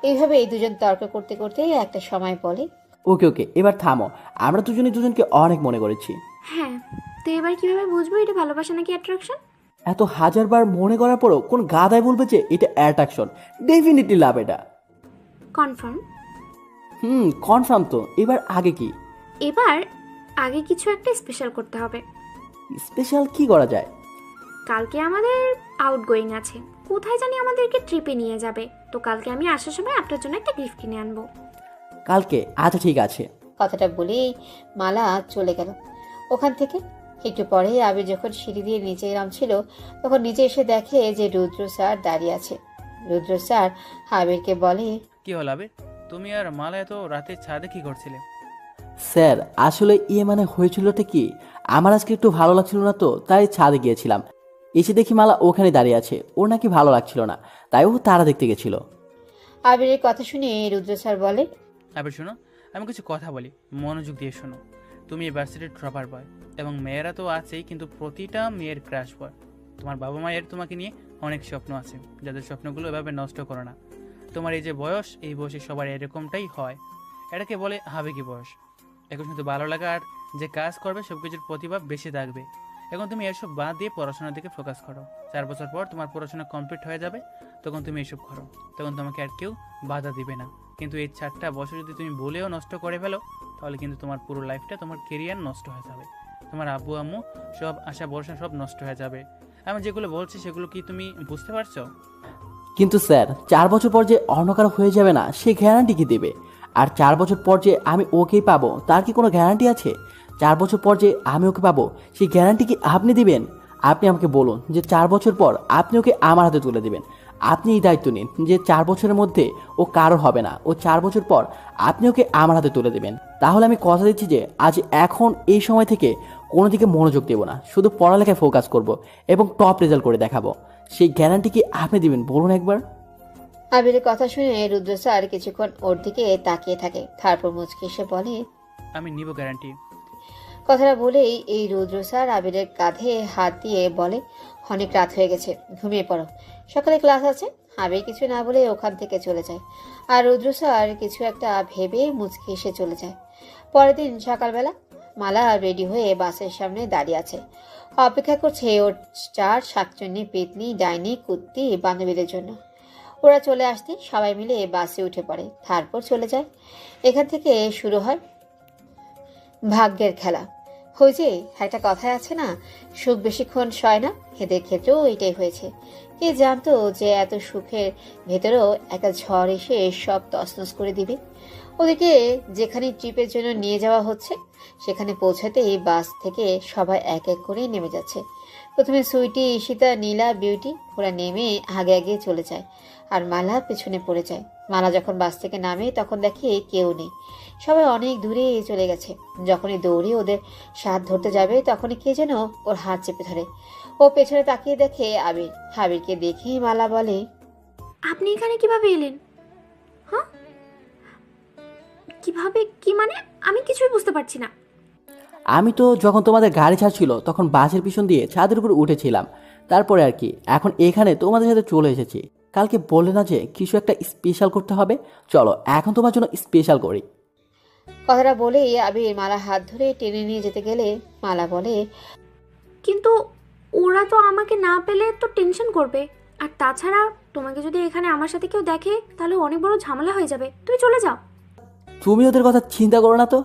এইভাবে এই দুজন তর্ক করতে করতে একটা সময় বলে, ওকে ওকে, এবার থামো। আমরা দুজনে দুজনকে অনেক মনে করেছি। হ্যাঁ, তো এবার কিভাবে বুঝবো এটা ভালোবাসা নাকি অ্যাট্রাকশন? এত 1000 বার মনে করার পরও কোন গাধায় বলবে যে এটা অ্যাট্রাকশন? ডেফিনেটলি লাভ এটা। কনফার্ম? কনফার্ম তো। এবার আগে কি? এবার আগে কিছু একটা স্পেশাল করতে হবে। স্পেশাল কি করা যায়? কালকে আমাদের আউটগোয়িং আছে, কোথায় জানি আমাদেরকে ট্রিপে নিয়ে যাবে। তো কালকে আমি আসার সময় আপনার জন্য একটা গিফট কিনে আনবো। কালকে? আচ্ছা ঠিক আছে। কথাটা বলেই মালা চলে গেল ওখান থেকে। একটু পরে আবির যখন সিঁড়ি দিয়ে নিচে নামছিল তখন নিচে এসে দেখে যে রুদ্র স্যার দাঁড়িয়ে আছে। রুদ্র স্যার আবিরকে বলে, কি হলো আবির, তুমি আর মালা এত রাতে ছাদে কি করছিলে? স্যার আসলে মানে হয়েছিলটা কি, আমার আজকে একটু ভালো লাগছিল না, তো তাই ছাদে গিয়েছিলাম। এসে দেখি মালা ওখানে দাঁড়িয়ে আছে। ওর নাকি ভালো লাগছিল না, তাই ও তারা দেখতে গেছিল। আবিরের কথা শুনে রুদ্র স্যার বলে, আবির শোনো, আমি কিছু কথা বলি, মনোযোগ দিয়ে শোনো। তুমি ইউনিভার্সিটির টপার বয় এবং মেয়েরা তো আছেই, কিন্তু প্রতিটা মেয়ের ক্রাশ বয়। তোমার বাবা মায়ের তোমাকে নিয়ে অনেক স্বপ্ন আছে, যাদের স্বপ্নগুলো এভাবে নষ্ট করো না। তোমার এই যে বয়স, এই বয়সে সবার এরকমটাই হয়। এটাকে বলে আবেগী বয়স। এখন শুধু ভালো লাগা আর যে কাজ করবে সব কিছুর প্রতিভা বেশি থাকবে। এখন তুমি এসব বাদ দিয়ে পড়াশোনার দিকে ফোকাস করো। 4 বছর পর তোমার পড়াশোনা কমপ্লিট হয়ে যাবে, তখন তুমি এসব করো, তখন তোমাকে আর কেউ বাধা দিবে না। কিন্তু এই 4টা বছর যদি তুমি বলেও নষ্ট করে ফেলো, তাহলে কিন্তু তোমার পুরো লাইফটা, তোমার কেরিয়ার নষ্ট হয়ে যাবে। তোমার আব্বু আম্মু সব আশা ভরসা সব নষ্ট হয়ে যাবে। আমি যেগুলো বলছি সেগুলো কি তুমি বুঝতে পারছো? কিন্তু স্যার 4 বছর পর যে অন্য কারো হয়ে যাবে না, সে গ্যারান্টি কি দেবে? আর 4 বছর পর যে আমি ওকেই পাবো, তার কি কোনো গ্যারান্টি আছে? 4 বছর পর যে আমি ওকে পাবো, সেই গ্যারান্টি কি আপনি দিবেন? আপনি আমাকে বলুন যে 4 বছর পর আপনি ওকে আমার হাতে তুলে দিবেন। আপনি এই দায়িত্ব নিন যে 4 বছরের মধ্যে ও কারোর হবে না, ও 4 বছর পর আপনি ওকে আমার হাতে তুলে দেবেন। তাহলে আমি কথা দিচ্ছি যে আজ এখন এই সময় থেকে কোনো দিকে মনোযোগ দেবো না, শুধু পড়ালেখায় ফোকাস করব এবং টপ রেজাল্ট করে দেখাবো। সেই গ্যারান্টি কি আপনি দিবেন, বলুন একবার? আবিরের কথা শুনে রুদ্র স্যার কিছুক্ষণ ওর দিকে তাকিয়ে থাকে, তারপর মুচকি এসে বলে, আমি নিব গ্যারান্টি। কথাটা বলেই এই রুদ্র স্যার আবিরের কাঁধে হাত দিয়ে বলে, অনেক রাত হয়ে গেছে, ঘুমিয়ে পড়ো, সকালে ক্লাস আছে। আবির কিছু না বলে ওখান থেকে চলে যায়। আর রুদ্র স্যার কিছু একটা ভেবে মুচকি এসে চলে যায়। পরের দিন সকালবেলা মালা রেডি হয়ে বাসের সামনে দাঁড়িয়ে আছে, অপেক্ষা করছে ওর 4 শাকচুন্নি পেতনি ডাইনি কুত্তি বান্ধবীদের জন্য। ওরা চলে আসতে সবাই মিলে বাসে উঠে পড়ে, তারপর চলে যায়। এখান থেকে শুরু হয় ভাগ্যের খেলা। ওই যে একটা কথায় আছে না, সুখ বেশিক্ষণ সয় না, এদের ক্ষেত্রেও এটাই হয়েছে। কে জানতো যে এত সুখের ভেতরেও একটা ঝড় এসে সব তছনছ করে দিবে। ওদিকে যেখানে ট্রিপের জন্য নিয়ে যাওয়া হচ্ছে সেখানে পৌঁছাতেই বাস থেকে সবাই এক এক করে নেমে যাচ্ছে। প্রথমে সুইটি, ঈশিতা, নীলা, বিউটি ওরা নেমে আগে আগে চলে যায়। আর মালা পেছনে পড়ে যায়। মালা যখন বাস থেকে নামে তখন দেখে কেউ নেই, সবাই অনেক দূরে চলে গেছে। যখনই দৌড়ে ওদের হাত ধরতে যাবে তখনই কে যেন ওর হাত চেপে ধরে। ও পেছনে তাকিয়ে দেখে আবির। আবিরকে দেখেই মালা বলে, আপনি এখানে কিভাবে এলেন? হ্যাঁ, কিভাবে? কি মানে? আমি কিছুই বুঝতে পারছি না। আমি তো যখন তোমাদের গাড়ি ছাড়ছিল তখন বাসের পিছন দিয়ে ছাদের উপর উঠেছিলাম, তারপরে আর কি এখন এখানে তোমাদের সাথে চলে এসেছি। কালকে বললে না যে কিছু একটা স্পেশাল করতে হবে, চলো এখন তোমার জন্য স্পেশাল করি। কথাটা বলেই আবির মালা হাত ধরে টেনে নিয়ে যেতে গেলে মালা বলে, কিন্তু ওরা তো আমাকে না পেলে তো টেনশন করবে, আর তাছাড়া তোমাকে যদি এখানে আমার সাথে কেউ দেখে তাহলে অনেক বড় ঝামেলা হয়ে যাবে, তুমি চলে যাও। তুমি ওদের কথা চিন্তা করো না তো,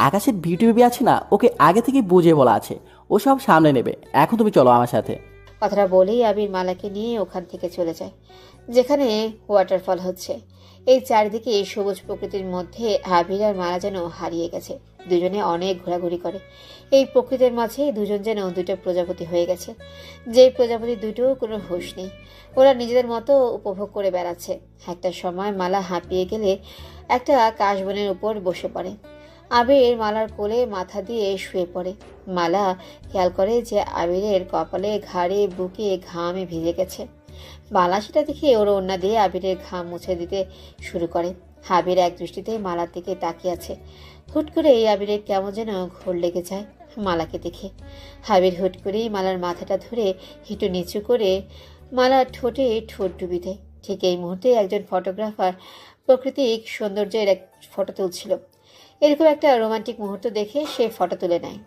আকাশের বিউটি বেবি আছে না, ওকে আগে থেকেই বুঝিয়ে বলা আছে, ও সব সামলে নেবে। এখন তুমি চলো আমার সাথে। কথাটা বলেই আবির মালাকে নিয়ে ওখান থেকে চলে যায়, যেখানে ওয়াটারফল হচ্ছে। এই চারিদিকে সবুজ প্রকৃতির মধ্যে আবির আর মালা যেন হারিয়ে গেছে। দুজনে অনেক ঘোরাঘুরি করে। এই প্রকৃতির মাঝে দুজন যেন দুটো প্রজাপতি হয়ে গেছে, যে প্রজাপতি দুটো কোনো হুঁশ নেই। ওরা নিজেদের মতো উপভোগ করে বেড়াচ্ছে। একটা সময় মালা হাঁপিয়ে গেলে একটা কাশবনের উপর বসে পড়ে। আবির মালার কোলে মাথা দিয়ে শুয়ে পড়ে। মালা খেয়াল করে যে আবিরের কপালে, ঘাড়ে, বুকে ঘামে ভিজে গেছে। মালা সেটা দেখে ওর ওড়না দিয়ে আবিরের ঘাম মুছে দিতে শুরু করে। আবির এক দৃষ্টিতে মালার দিকে তাকিয়ে আছে। হুট করে আবিরের কেমন যেন ঘোর লেগে যায় মালাকে দেখে। আবির হুট করেই মালার মাথাটা ধরে একটু নিচু করে মালার ঠোঁটে ঠোঁট ডুবি দেয়। ঠিক এই মুহূর্তে একজন ফটোগ্রাফার প্রাকৃতিক সৌন্দর্যের এক ফটো তুলছিল। এরকম একটা রোমান্টিক মুহূর্ত দেখে সে ফটো তুলে নেয়।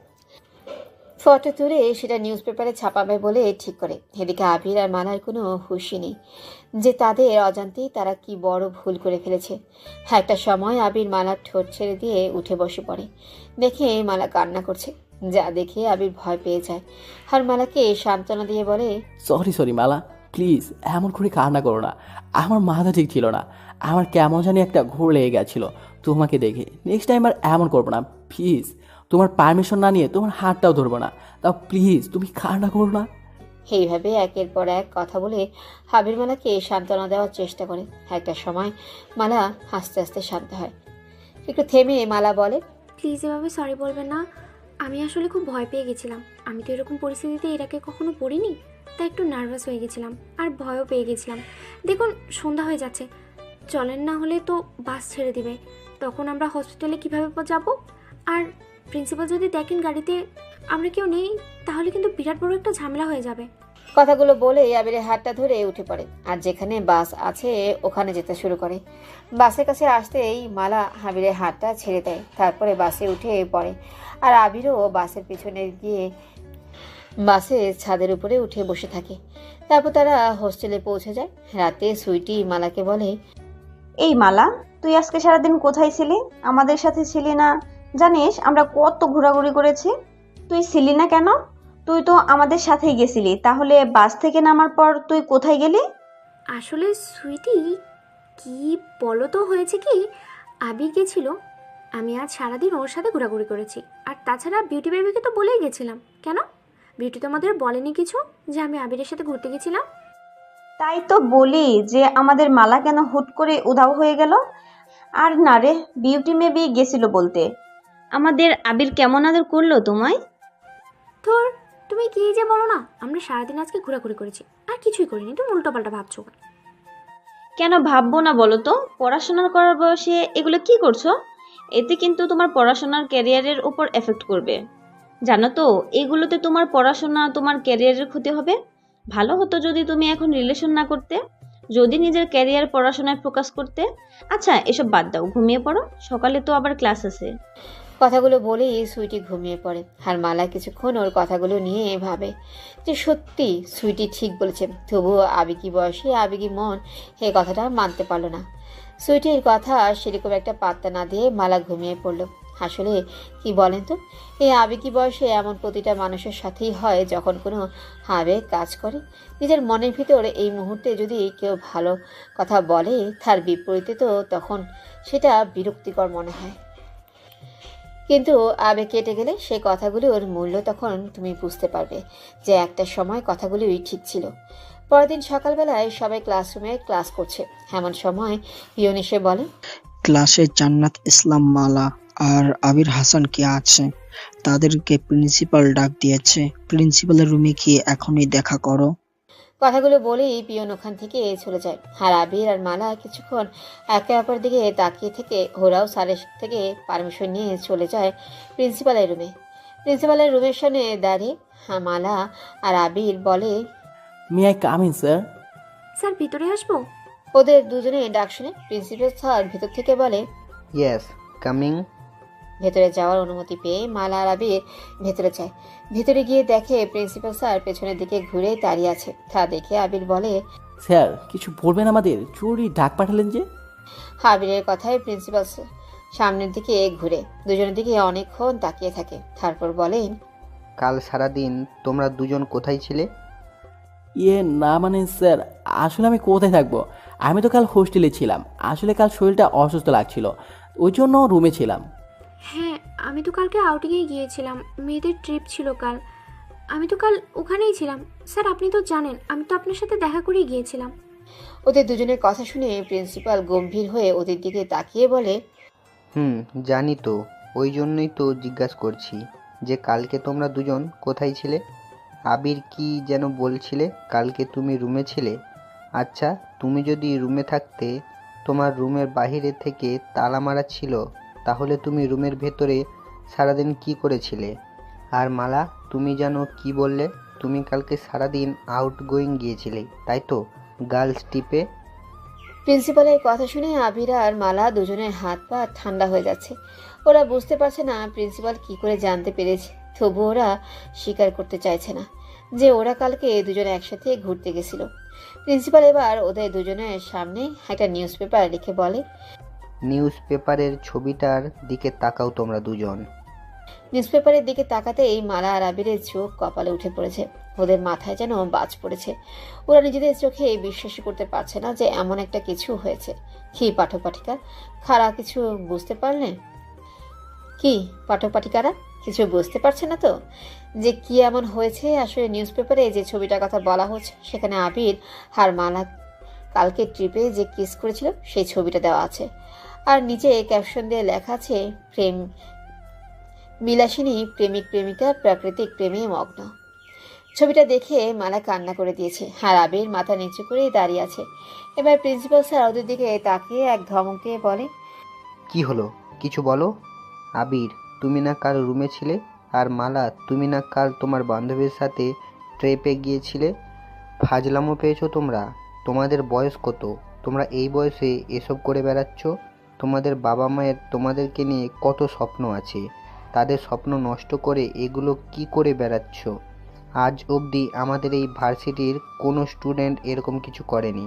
ফটো তুলে সেটা নিউজ পেপারে ছাপাবে বলে ঠিক করে। এদিকে আবির আর মালার কোনো হুঁশই নেই যে তাদের অজান্তেই তারা কি বড় ভুল করে ফেলেছে। একটা সময় আবির মালার ঠোঁট ছেড়ে দিয়ে উঠে বসে পড়ে। দেখে মালা কান্না করছে, যা দেখে আবির ভয় পেয়ে যায় আর মালাকে সান্ত্বনা দিয়ে বলে, সরি মালা, প্লিজ এমন করে কান্না করো না, আমার মাথা ঠিক ছিল না, আমার কেমন জানি একটা ঘোর লেগে গেছিলো তোমাকে দেখে। নেক্সট টাইম আর এমন করবো না, প্লিজ। তোমার পারমিশন না নিয়ে তোমার হাতটাও ধরবো না, তাও প্লিজ তুমি কান্না করো না। এইভাবে একের পর এক কথা বলে আবির মালাকে সান্ত্বনা দেওয়ার চেষ্টা করে। একটা সময় মালা আস্তে আস্তে শান্ত হয়। একটু থেমে মালা বলে, প্লিজ এভাবে সরি বলবেন না, আমি আসলে খুব ভয় পেয়ে গেছিলাম। আমি তো এরকম পরিস্থিতিতে এর আগে কখনো পড়িনি, তাই একটু নার্ভাস হয়ে গেছিলাম আর ভয়ও পেয়ে গেছিলাম। দেখুন সন্ধ্যা হয়ে যাচ্ছে, চলেন, না হলে তো বাস ছেড়ে দিবে, তখন আমরা হসপিটালে কিভাবে যাব? আর প্রিন্সিপাল যদি দেখেন গাড়িতে আমরা কেউ নেই তাহলে কিন্তু বিরাট বড় একটা ঝামেলা হয়ে যাবে। কথাগুলো বলে আবিরের হাতটা ধরে উঠে পড়ে আর যেখানে বাস আছে ওখানে যেতে শুরু করে। বাসের কাছে আসতেই মালা আবিরের হাতটা ছেড়ে দেয়, তারপরে বাসে উঠে পড়ে আর আবিরও বাসের পিছনে গিয়ে বাসের ছাদের উপরে উঠে বসে থাকে। তারপর তারা হোস্টেলে পৌঁছে যায়। রাতে সুইটি মালাকে বলে, এই মালা, তুই আজকে সারাদিন কোথায় ছিলি? আমাদের সাথে ছিলি না? জানিস আমরা কত ঘোরাঘুরি করেছি, তুই ছিলি না কেন? তুই তো আমাদের সাথেই গেছিলি, তাহলে বাস থেকে নামার পর তুই কোথায় গেলি? আসলে সুইটি, কি বলো তো, হয়েছে কি, আবির গেছিল, আমি আজ সারাদিন ওর সাথে ঘোরাঘুরি করেছি। আর তাছাড়া বিউটি বেবিকে তো বলেই গেছিলাম। কেন, বিউটি তোমাদের বলেনি কিছু যে আমি আবিরের সাথে ঘুরতে গেছিলাম? তাই তো বলি যে আমাদের মালা কেন হুট করে উধাও হয়ে গেল। আর না রে, বিউটি মেবি গেছিল বলতে। আমাদের আবির কেমন আদর করলো তোমায়? তোর, তুমি কি যে বলো না, আমরা সারাদিন আজকে ঘোরাঘুরি করেছি আর কিছুই করিনি, তুমি উল্টোপাল্টা ভাবছো। কেন ভাববো না বলো তো? পড়াশোনা করার বয়সে এগুলো কি করছো? এতে কিন্তু তোমার পড়াশোনার ক্যারিয়ারের উপর এফেক্ট করবে, জানো তো? এগুলোতে তোমার পড়াশোনা, তোমার ক্যারিয়ারের ক্ষতি হবে। ভালো হতো যদি তুমি এখন রিলেশন না করতে, যদি নিজের ক্যারিয়ার পড়াশোনায় ফোকাস করতে। আচ্ছা এসব বাদ দাও, ঘুমিয়ে পড়ো, সকালে তো আবার ক্লাস আছে। কথাগুলো বলেই সুইটি ঘুমিয়ে পড়ে আর মালা কিছুক্ষণ ওর কথাগুলো নিয়ে ভাবে যে সত্যি সুইটি ঠিক বলেছে। তবুও আবেগী বয়সে আবেগী মন এই কথাটা মানতে পারলো না। সুইটির কথা সেরকম একটা পাত্তা না দিয়ে মালা ঘুমিয়ে পড়লো। আসলে কি বলেন তো, এই আবেগী বয়সে এমন প্রতিটা মানুষের সাথেই হয় যখন কোনো আবেগ কাজ করে। নিজের মনের ভিতর এই মুহূর্তে যদি কেউ ভালো কথা বলে, তার বিপরীতে তো তখন সেটা বিরক্তিকর মনে হয়। কিন্তু আবেগ কেটে গেলে সেই কথাগুলোর মূল্য তখন তুমি বুঝতে পারবে যে একটা সময় কথাগুলোই ঠিক ছিল। পরের দিন সকালবেলায় সবাই ক্লাসরুমে ক্লাস করছে। এমন সময় পিয়ন এসে বলে, ক্লাসে জান্নাত ইসলাম, মালা আর আবির হাসান কে আছে? তাদেরকে প্রিন্সিপাল ডাক দিয়েছে। প্রিন্সিপালের রুমে গিয়ে এখনই দেখা করো। কথাগুলো বলেই পিয়ন ওখান থেকে চলে যায়। আর আবির আর মালা কিছুক্ষণ একে অপর দিকে তাকিয়ে থেকে ওরাও স্যারের থেকে পারমিশন নিয়ে চলে যায় প্রিন্সিপালের রুমে। প্রিন্সিপালের রুমের সামনে দাঁড়িয়ে মালা আর আবির বলে, may I come in sir? Sir ভিতরে আসবো? ওদের দুজনে ডাক শুনে প্রিন্সিপাল স্যার ভেতর থেকে বলে, ইয়েস, কামিং। ভেতরে যাওয়ার অনুমতি পেয়ে মালা আর আবির ভেতরে যায়। ভেতরে গিয়ে দেখে প্রিন্সিপাল স্যার পেছনের দিকে ঘুরে দাঁড়িয়ে আছে। তা দেখে আবির বলে, স্যার কিছু বলবেন আমাদের? জরুরি ডাক পাঠালেন যে? আবিরের কথায় প্রিন্সিপাল সামনের দিকে ঘুরে দুজনের দিকে অনেকক্ষণ তাকিয়ে থাকে। তারপর বলেন, কাল সারাদিন তোমরা দুজন কোথায় ছিলে? না মানে স্যার, আসলে আমি কোথায় থাকবো? আমি তো কাল হোস্টেলে ছিলাম। আসলে কাল শরীরটা অসুস্থ লাগছিল, ওই জন্য রুমে ছিলাম। হ্যাঁ, আমি তো কালকে আউটিংয়ে গিয়েছিলাম, মেয়েদের ট্রিপ ছিল কাল। আমি তো কাল ওখানেই ছিলাম। স্যার আপনি তো জানেন, আমি তো আপনার সাথে দেখা করেই গিয়েছিলাম। ওদের দুজনের কথা শুনে প্রিন্সিপাল গম্ভীর হয়ে ওদের দিকে তাকিয়ে বলে, জানি তো, ওই জন্যই তো জিজ্ঞাসা করছি যে কালকে তোমরা দুজন কোথায় ছিলে। আবির কি যেন বলছিলে কালকে তুমি রুমে ছিলে। আচ্ছা, তুমি যদি রুমে থাকতে, তোমার রুমের বাইরে থেকে তালা মারা ছিল, তাহলে তুমি রুমের ভেতরে সারাদিন কি করেছিলে? আর মালা, তুমি যেন কি বললে তুমি কালকে সারাদিন আউটগোয়িং গিয়েছিলে, তাই তো? গার্লস ট্রিপে। প্রিন্সিপালের কথা শুনে আবির আর মালা দুজনের হাত পা ঠান্ডা হয়ে যাচ্ছে। ওরা বুঝতে পারছে না প্রিন্সিপাল কি করে জানতে পেরেছে, তবু ওরা স্বীকার করতে চাইছে না যে ওরা কালকে দুজনে একসাথে ঘুরতে গেছিল। প্রিন্সিপাল এবার ওদের দুজনের সামনে একটা নিউজ পেপার লিখে বলে, নিউজ পেপারের ছবিটার দিকে তাকাও তোমরা দুজন। নিউজ পেপারের দিকে তাকাতেই মালা আর আবিরের চোখ কপালে উঠে পড়েছে। ওদের মাথায় যেন বাজ পড়েছে। ওরা নিজেদের চোখে বিশ্বাসই করতে পারছে না যে এমন একটা কিছু হয়েছে। কি পাঠক পাঠিকা খারাপ কিছু বুঝতে পারলেন? কি পাঠক পাঠিকারা কিছু বুঝতে পারছে না তো যে কি এমন হয়েছে? আসলে নিউজ পেপারে যে ছবিটার কথা বলা হচ্ছে সেখানে আবির আর মালা কালকে ট্রিপে যে কিস করেছিল সেই ছবিটা দেওয়া আছে। আর নিচে ক্যাপশন দিয়ে লেখা আছে, প্রেম বিলাসিনী প্রেমিক প্রেমিকা প্রাকৃতিক প্রেমে মগ্ন। ছবিটা দেখে মালা কান্না করে দিয়েছে আর আবির মাথা নিচু করে দাঁড়িয়ে আছে। এবার প্রিন্সিপাল স্যার ওদের দিকে তাকিয়ে এক ধমক দিয়ে বলে, কি হলো, কিছু বলো। আবির, তুমি না কাল রুমে ছিলে? আর মালা, তুমি না কাল তোমার বান্ধবীর সাথে ট্রিপে গিয়েছিলে? ফাজলামো পেয়েছো তোমরা? তোমাদের বয়স কত? তোমরা এই বয়সে এসব করে বেড়াচ্ছ? তোমাদের বাবা মায়ের তোমাদেরকে নিয়ে কত স্বপ্ন আছে, তাদের স্বপ্ন নষ্ট করে এগুলো কি করে বেড়াচ্ছ? আজ অবধি আমাদের এই ভার্সিটির কোনো স্টুডেন্ট এরকম কিছু করেনি।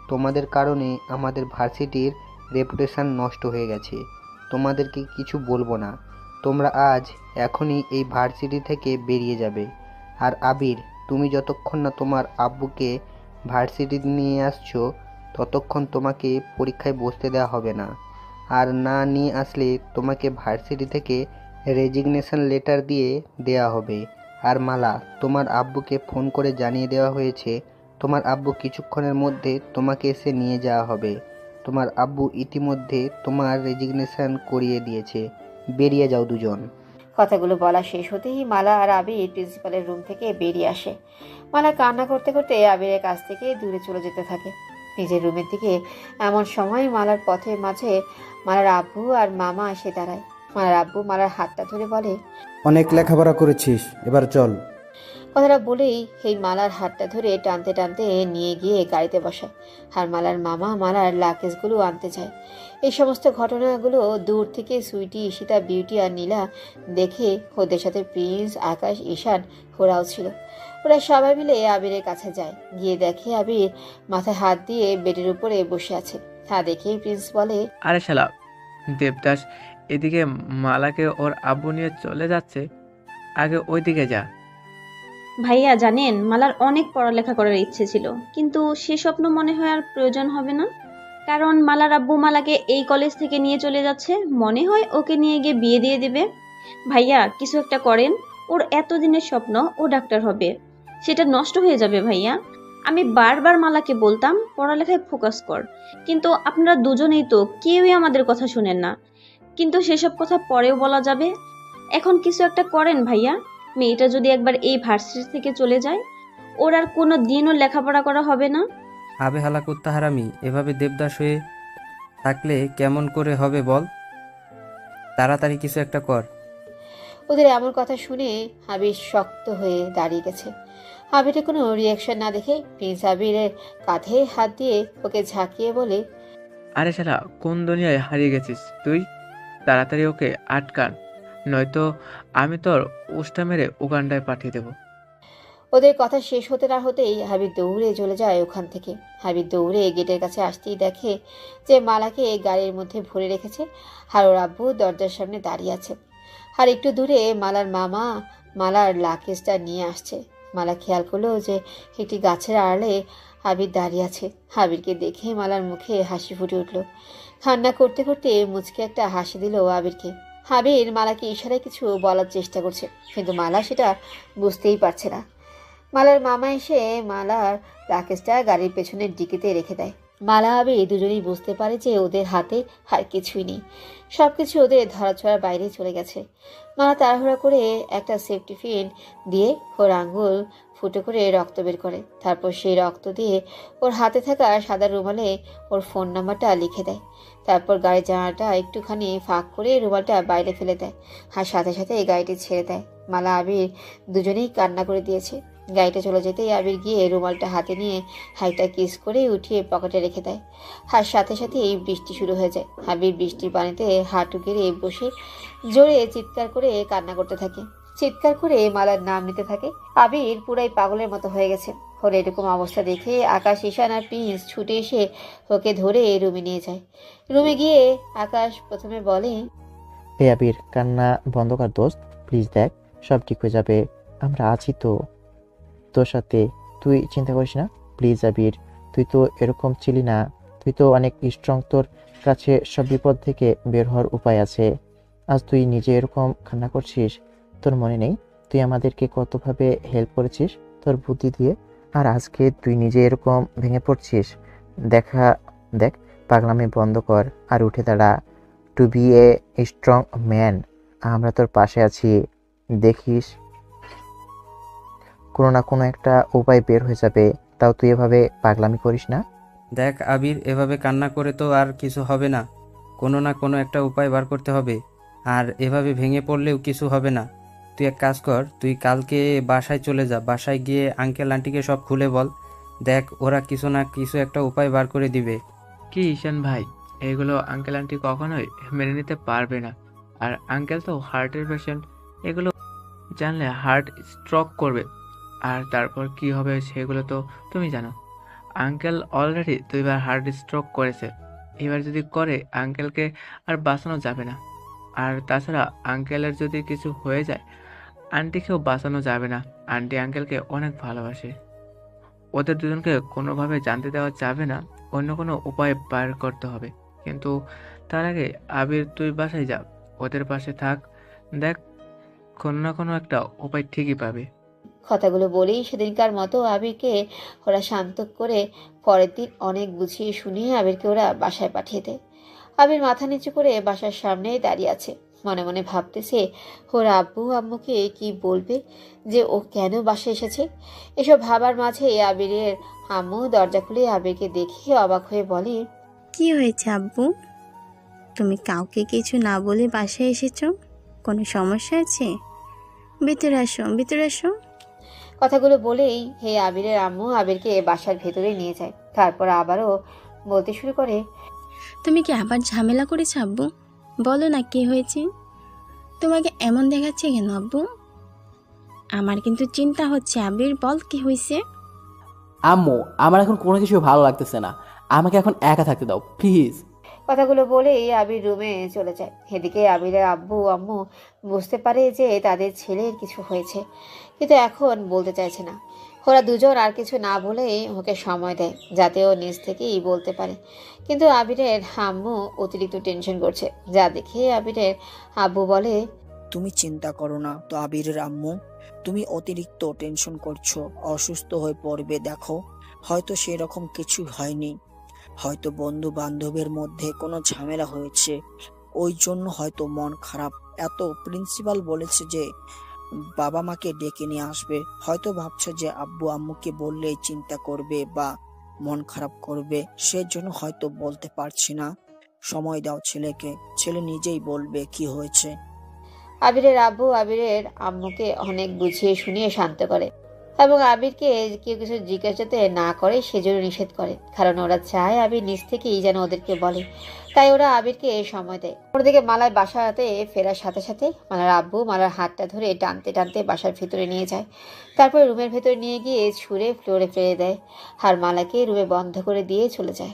তোমাদের কারণে আমাদের ভার্সিটির রেপুটেশন নষ্ট হয়ে গেছে। তোমাদেরকে কিছু বলবো না, তোমরা আজ এখনই এই ভার্সিটি থেকে বেরিয়ে যাবে। আর আবির, তুমি যতক্ষণ না তোমার আব্বুকে ভার্সিটি নিয়ে আসছো ততক্ষণ তোমাকে পরীক্ষায় বসতে দেওয়া হবে না। আর না নিয়ে আসলে তোমাকে ভার্সিটি থেকে রেজিগনেশন লেটার দিয়ে দেওয়া হবে। আর মালা, তোমার আব্বুকে ফোন করে জানিয়ে দেওয়া হয়েছে তোমার আব্বু কিছুক্ষণের মধ্যে তোমাকে এসে নিয়ে যাওয়া হবে। তোমার আব্বু ইতিমধ্যে তোমার রেজিগনেশন করিয়ে দিয়েছে। বেরিয়ে যাও দুজন। কথাগুলো বলা শেষ হতেই মালা আর আবির প্রিন্সিপালের রুম থেকে বেরিয়ে আসে। মালা কান্না করতে করতে আবিরের কাছ থেকে দূরে চলে যেতে থাকে নিজের রুমের দিকে। এমন সময় মালার পথের মাঝে মালার আব্বু আর মামা এসে দাঁড়ায়। মালার আব্বু মালার হাতটা ধরে বলে, অনেক লেখাপড়া করেছিস, এবার চল। কথাটা বলেই এই মালার হাতটা ধরে টানতে টানতে নিয়ে গিয়ে গাড়িতে বসায়। আর মালার মামা মালার লাগেজগুলো আনতে যায়। এই সমস্ত ঘটনাগুলো দূর থেকে সুইটি, ঈশিতা, বিউটি আর নীলা দেখে ওদের সাথে প্রিন্স, আকাশ, ঈশান ওরাও ছিল। ওরা সবাই মিলে আবিরের কাছে যায়। গিয়ে দেখে আবির মাথায় হাত দিয়ে বেডের উপরে বসে আছে। তা দেখে প্রিন্স বলে, আরে শালা দেবদাস, এদিকে মালাকে ওর আব্বু নিয়ে চলে যাচ্ছে, আগে ওই দিকে যা। ভাইয়া জানেন, মালার অনেক পড়ালেখা করার ইচ্ছে ছিল, কিন্তু সে স্বপ্ন মনে হয় আর প্রয়োজন হবে না, কারণ মালার আব্বু মালাকে এই কলেজ থেকে নিয়ে চলে যাচ্ছে। মনে হয় ওকে নিয়ে গিয়ে বিয়ে দিয়ে দেবে। ভাইয়া কিছু একটা করেন, ওর এতদিনের স্বপ্ন ও ডাক্তার হবে, সেটা নষ্ট হয়ে যাবে ভাইয়া। আমি বারবার মালাকে বলতাম পড়ালেখায় ফোকাস কর, কিন্তু আপনারা দুজনেই তো কেউই আমাদের কথা শুনেন না। কিন্তু সেসব কথা পরেও বলা যাবে, এখন কিছু একটা করেন ভাইয়া। মেয়েটা যদি একবার এই ভার্সিটি থেকে চলে যায়, ওর আর কোনো দিনও লেখাপড়া করা হবে না। আবে হালা কুত্তা হারামি, এভাবে দেবদাস হয়ে থাকলে কেমন করে হবে বল? তাড়াতাড়ি কিছু একটা কর। ওদের এমন কথা শুনে আবির শক্ত হয়ে দাঁড়িয়ে গেছে। আবিরের কোনো রিয়াকশন না দেখে প্রিন্স আবিরের কাঁধে হাত দিয়ে ওকে ঝাঁকিয়ে বলে, আরে শালা, কোন দুনিয়ায় হারিয়ে গেছিস তুই? তাড়াতাড়ি ওকে আটকান, নয়তো আমি তোর উষ্টা মেরে উগান্ডায় পাঠিয়ে দেবো। ওদের কথা শেষ হতে না হতেই হাবিব দৌড়ে চলে যায় ওখান থেকে। হাবিব দৌড়ে গেটের কাছে আসতেই দেখে যে মালাকে গাড়ির মধ্যে ভরে রেখেছে আর ওর আব্বু দরজার সামনে দাঁড়িয়ে আছে। আর একটু দূরে মালার মামা মালার লাকেজটা নিয়ে আসছে। মালা খেয়াল করলো যে একটি গাছের আড়ালে হাবিব দাঁড়িয়ে আছে। হাবিবকে দেখে মালার মুখে হাসি ফুটে উঠল। কান্না করতে করতে মুচকে একটা হাসি দিল আবিরকে। হাবির মালাকে ইশারায় কিছু বলার চেষ্টা করছে, কিন্তু মালা সেটা বুঝতেই পারছে না। মালার মামা এসে মালার লাকেজটা গাড়ির পেছনের ডিকিতে রেখে দেয়। মালা আবির দুজনেই বুঝতে পারে যে ওদের হাতে আর কিছুই নেই, সব কিছু ওদের ধরাছোঁয়ার বাইরে চলে গেছে। মালা তাড়াহুড়া করে একটা সেফটি পিন দিয়ে ওর আঙ্গুল ফুটো করে রক্ত বের করে। তারপর সেই রক্ত দিয়ে ওর হাতে থাকা সাদা রুমালে ওর ফোন নাম্বারটা লিখে দেয়। তারপর গাড়ির জানালাটা একটুখানি ফাঁক করে রুমালটা বাইরে ফেলে দেয় আর সাথে সাথে এই গাড়িটি ছেড়ে দেয়। মালা আবির দুজনেই কান্না করে দিয়েছে। গাড়িটা চলে যেতেই আবির গিয়ে রুমালটা হাতে নিয়ে হাইটা কিস করে উঠিয়ে পকেটে রেখে দেয়। আর সাথে সাথে এই বৃষ্টি শুরু হয়ে যায়। আবির বৃষ্টির পানিতে হাঁটু গেড়ে বসে জোরে চিৎকার করে কান্না করতে থাকে। চিৎকার করে মালার নাম নিতে থাকে। আবির পুরাই পাগলের মতো হয়ে গেছে। ওর এরকম অবস্থা দেখে আকাশ, ঈশান আর প্রিন্স ছুটে এসে ওকে ধরে রুমে নিয়ে যায়। রুমে গিয়ে আকাশ প্রথমে বলে, হে আবির, কান্না বন্ধ কর দোস্ত, প্লিজ দেখ সব ঠিক হয়ে যাবে, আমরা আছি তো তোর সাথে, তুই চিন্তা করিস না প্লিজ। আবির, তুই তো এরকম ছিলি না, তুই তো অনেক স্ট্রং, তোর কাছে সব বিপদ থেকে বের হওয়ার উপায় আছে। আজ তুই নিজে এরকম কান্না করছিস, তোর মনে নেই তুই আমাদেরকে কতভাবে হেল্প করেছিস তোর বুদ্ধি দিয়ে, আর আজকে তুই নিজে এরকম ভেঙে পড়ছিস। দেখ, পাগলামি বন্ধ কর আর উঠে দাঁড়া। To be a strong man, আমরা তোর পাশে আছি। দেখিস কোনো না কোনো একটা উপায় বের হয়ে যাবে, তাও তুই এভাবে পাগলামি করিস না। দেখ আবির, এভাবে কান্না করে তো আর কিছু হবে না, কোনো না কোনো একটা উপায় বার করতে হবে। আর এভাবে ভেঙে পড়লেও কিছু হবে না। তুই এক কাজ কর, তুই কালকে বাসায় চলে যা, বাসায় গিয়ে আঙ্কেল আন্টিকে সব খুলে বল। দেখ ওরা কিছু না কিছু একটা উপায় বার করে দিবে। কি ঈশান ভাই, এগুলো আঙ্কেল আন্টি কখনোই মেনে নিতে পারবে না। আর আঙ্কেল তো হার্টের পেশেন্ট, এগুলো জানলে হার্ট স্ট্রোক করবে। আর তারপর কি হবে সেগুলো তো তুমি জানো। আঙ্কেল অলরেডি 2বার হার্ট স্ট্রোক করেছে, এবার যদি করে আঙ্কেলকে আর বাঁচানো যাবে না। আর তাছাড়া আঙ্কেলের যদি কিছু হয়ে যায়, আন্টিকেও বাঁচানো যাবে না। আন্টি আঙ্কেলকে অনেক ভালোবাসে। ওদের দুজনকে কোনোভাবে জানতে দেওয়া যাবে না, অন্য কোনো উপায় বার করতে হবে। কিন্তু তার আগে আবির, তুই বাসায় যা, ওদের পাশে থাক, দেখ কোনো না কোনো একটা উপায় ঠিকই পাবে। কথাগুলো বলেই সেদিনকার মতো আবিরকে ওরা শান্ত করে পরের দিন অনেক বুঝিয়ে শুনিয়ে আবিরকে ওরা বাসায় পাঠিয়ে দেয়। আবির মাথা নিচু করে বাসার সামনে দাঁড়িয়ে আছে, মনে মনে ভাবতেছে ওর আব্বু আম্মুকে কি বলবে যে ও কেন বাসায় এসেছে। এসব ভাবার মাঝে আবিরের আম্মু দরজা খুলে আবিরকে দেখে অবাক হয়ে বলে, কি হয়েছে আব্বু, তুমি কাউকে কিছু না বলে বাসায় এসেছো? কোনো সমস্যা আছে? ভিতরে আসো, ভিতরে আসো। কথাগুলো বলেই হে আবিরের আম্মু আবিরকে বাসার ভেতরে নিয়ে যায়। তারপর আবারও বলতে শুরু করে, তুমি কি আবার ঝামেলা করেছো আব্বু? বলো না কি হয়েছে? তোমাকে এমন দেখাচ্ছে কেন আব্বু? আমার কিন্তু চিন্তা হচ্ছে। আবির, বল কি হয়েছে? আম্মু, আমার এখন কোনো কিছু ভালো লাগতেছে না, আমাকে এখন একা থাকতে দাও প্লিজ। কথাগুলো বলেই আবির রুমে চলে যায়। এদিকে আবিরের আব্বু আম্মু বুঝতে পারে যে তাদের ছেলের কিছু হয়েছে, কিন্তু এখন বলতে চাইছে না। ওরা দুজন আর কিছু না বলে ওকে সময় দেয় যাতে ও নিজ থেকেই বলতে পারে। কিন্তু আবিরের আম্মু অতিরিক্ত টেনশন করছে, যা দেখে আবিরের আব্বু বলে, তুমি চিন্তা করো না তো আবিরের আম্মু, তুমি অতিরিক্ত টেনশন করছো, অসুস্থ হয়ে পড়বে। দেখো হয়তো সেরকম কিছু হয়নি, হয়তো বন্ধু বান্ধবের মধ্যে কোনো ঝামেলা হয়েছে, ওই জন্য হয়তো মন খারাপ। এত প্রিন্সিপাল বলেছে যে বাবা মাকে ডেকে নিয়ে আসবে, হয়তো ভাবছে যে আব্বু আম্মুকে বললেই চিন্তা করবে বা মন খারাপ করবে, সেজন্য হয়তো বলতে পারছি না। সময় দাও ছেলেকে, ছেলে নিজেই বলবে কি হয়েছে। আবিরের আব্বু আবিরের আম্মুকে অনেক বুঝিয়ে শুনিয়ে শান্ত করে এবং আবিরকে কেউ কিছু জিজ্ঞাসাতে না করে সেজন্য নিষেধ করে, কারণ ওরা চায় আবির নিজ থেকেই যেন ওদেরকে বলে, তাই ওরা আবিরকে সময় দেয়। ওদিকে মালার বাসাতে ফেরার সাথে সাথে মালার আব্বু মালার হাতটা ধরে টানতে টানতে বাসার ভিতরে নিয়ে যায়, তারপর রুমের ভেতরে নিয়ে গিয়ে ছুঁড়ে ফ্লোরে ফেলে দেয় আর মালাকে রুমে বন্ধ করে দিয়ে চলে যায়।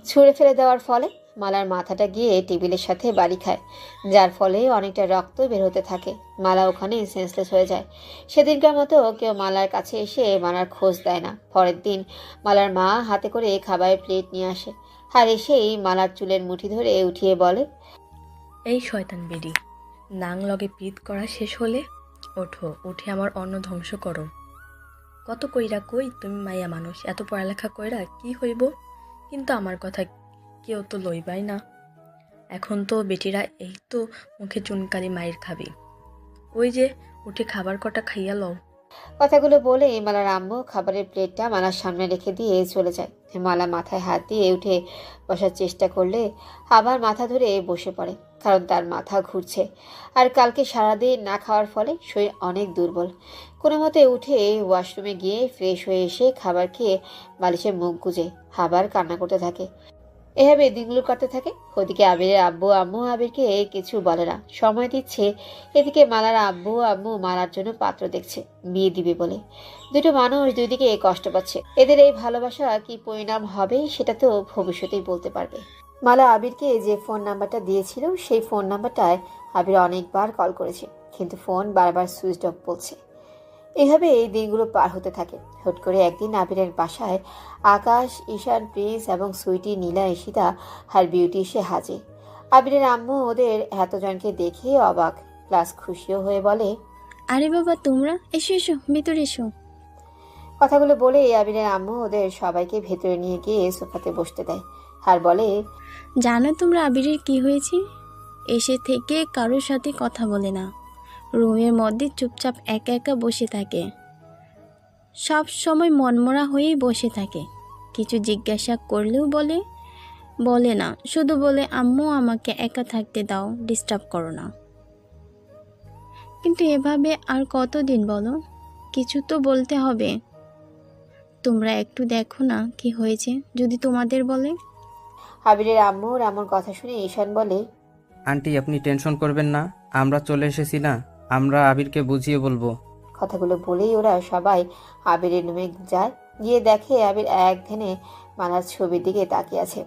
ছুঁড়ে ফেলে দেওয়ার ফলে মালার মাথাটা গিয়ে টেবিলের সাথে বাড়ি খায়, যার ফলে অনেকটা রক্ত বের হতে থাকে। মালা ওখানে সেন্সলেস হয়ে যায়। সেদিনকার মতো কেউ মালার কাছে এসে মালার খোঁজ দেয় না। পরের দিন মালার মা হাতে করে খাবারের প্লেট নিয়ে আসে আর এসেই মালার চুলের মুঠি ধরে উঠিয়ে বলে, এই শয়তান বেডি, নাং লগে পিত করা শেষ হলে ওঠো, উঠে আমার অন্ন ধ্বংস করো। কত কইরা কই তুমি মাইয়া মানুষ, এত পড়ালেখা কইরা কি হইব, কিন্তু আমার কথা কেউ তো লইবাই না। এখন তো বেটিরা এই তো মুখে চুনকালি মায়ের খাবি, ওই যে উঠে খাবার কটা খাইয়া লও। কথাগুলো বলে মালার আম্মু খাবারের প্লেটটা মালার সামনে রেখে দিয়ে চলে যায়। মালা মাথায় হাত দিয়ে উঠে বসার চেষ্টা করলে আবার মাথা ধরে বসে পড়ে, কারণ তার মাথা ঘুরছে আর কালকে সারাদিন না খাওয়ার ফলে শরীর অনেক দুর্বল। কোনো মতে উঠে ওয়াশরুমে গিয়ে ফ্রেশ হয়ে এসে খাবার খেয়ে বালিশে মুখ গুজে আবার কান্না করতে থাকে। এভাবে দিনগুলো কাটতে থাকে। ওদিকে আবিরের আব্বু আম্মু আবিরকে কিছু বলে না, সময় দিচ্ছে। এদিকে মালার আব্বু আম্মু মালার জন্য পাত্র দেখছে বিয়ে দিবে বলে। দুটো মানুষ দুই দিকে কষ্ট পাচ্ছে। এদের এই ভালোবাসা কি পরিণাম হবে সেটা তো ভবিষ্যতেই বলতে পারবে। মালা আবিরকে যে ফোন নাম্বারটা দিয়েছিল সেই ফোন নাম্বারটায় আবির অনেকবার কল করেছে, কিন্তু ফোন বারবার সুইচ অফ বলছে। এভাবে এই দিনগুলো পার হতে থাকে। হুট করে একদিন আবিরের বাসায় আকাশ, ঈশান, প্রিন্স এবং সুইটি, নীলা, ঈশিতা আর বিউটি এসে হাজির। আবিরের আম্মু ওদের এতজনকে দেখে অবাক প্লাস খুশিও হয়ে বলে, আরে বাবা তোমরা এসো এসো ভিতরে এসো। কথাগুলো বলে আবিরের আম্মু ওদের সবাইকে ভেতরে নিয়ে গিয়ে সোফাতে বসতে দেয় আর বলে, জানো তোমরা আবিরের কি হয়েছে? এসে থেকে কারোর সাথে কথা বলে না, রুমের মধ্যে চুপচাপ একা একা বসে থাকে, সব সময় মনমরা হয়েই বসে থাকে। কিছু জিজ্ঞাসা করলেও বলে না, শুধু বলে আম্মু আমাকে একা থাকতে দাও, ডিস্টার্ব করো না। কিন্তু এভাবে আর কতদিন বলো? কিছু তো বলতে হবে। তোমরা একটু দেখো না কি হয়েছে, যদি তোমাদের বলে। আবিরের আম্মুর এমন কথা শুনে ঈশান বলে, আন্টি আপনি টেনশন করবেন না, আমরা চলে এসেছি না, আমরা আবিরকে বুঝিয়ে বলবো। কথাগুলো বলেই ওরা সবাই আবিরের রুমে যায়। গিয়ে দেখে আবির এক ধ্যানে মালার ছবির দিকে তাকিয়ে আছে।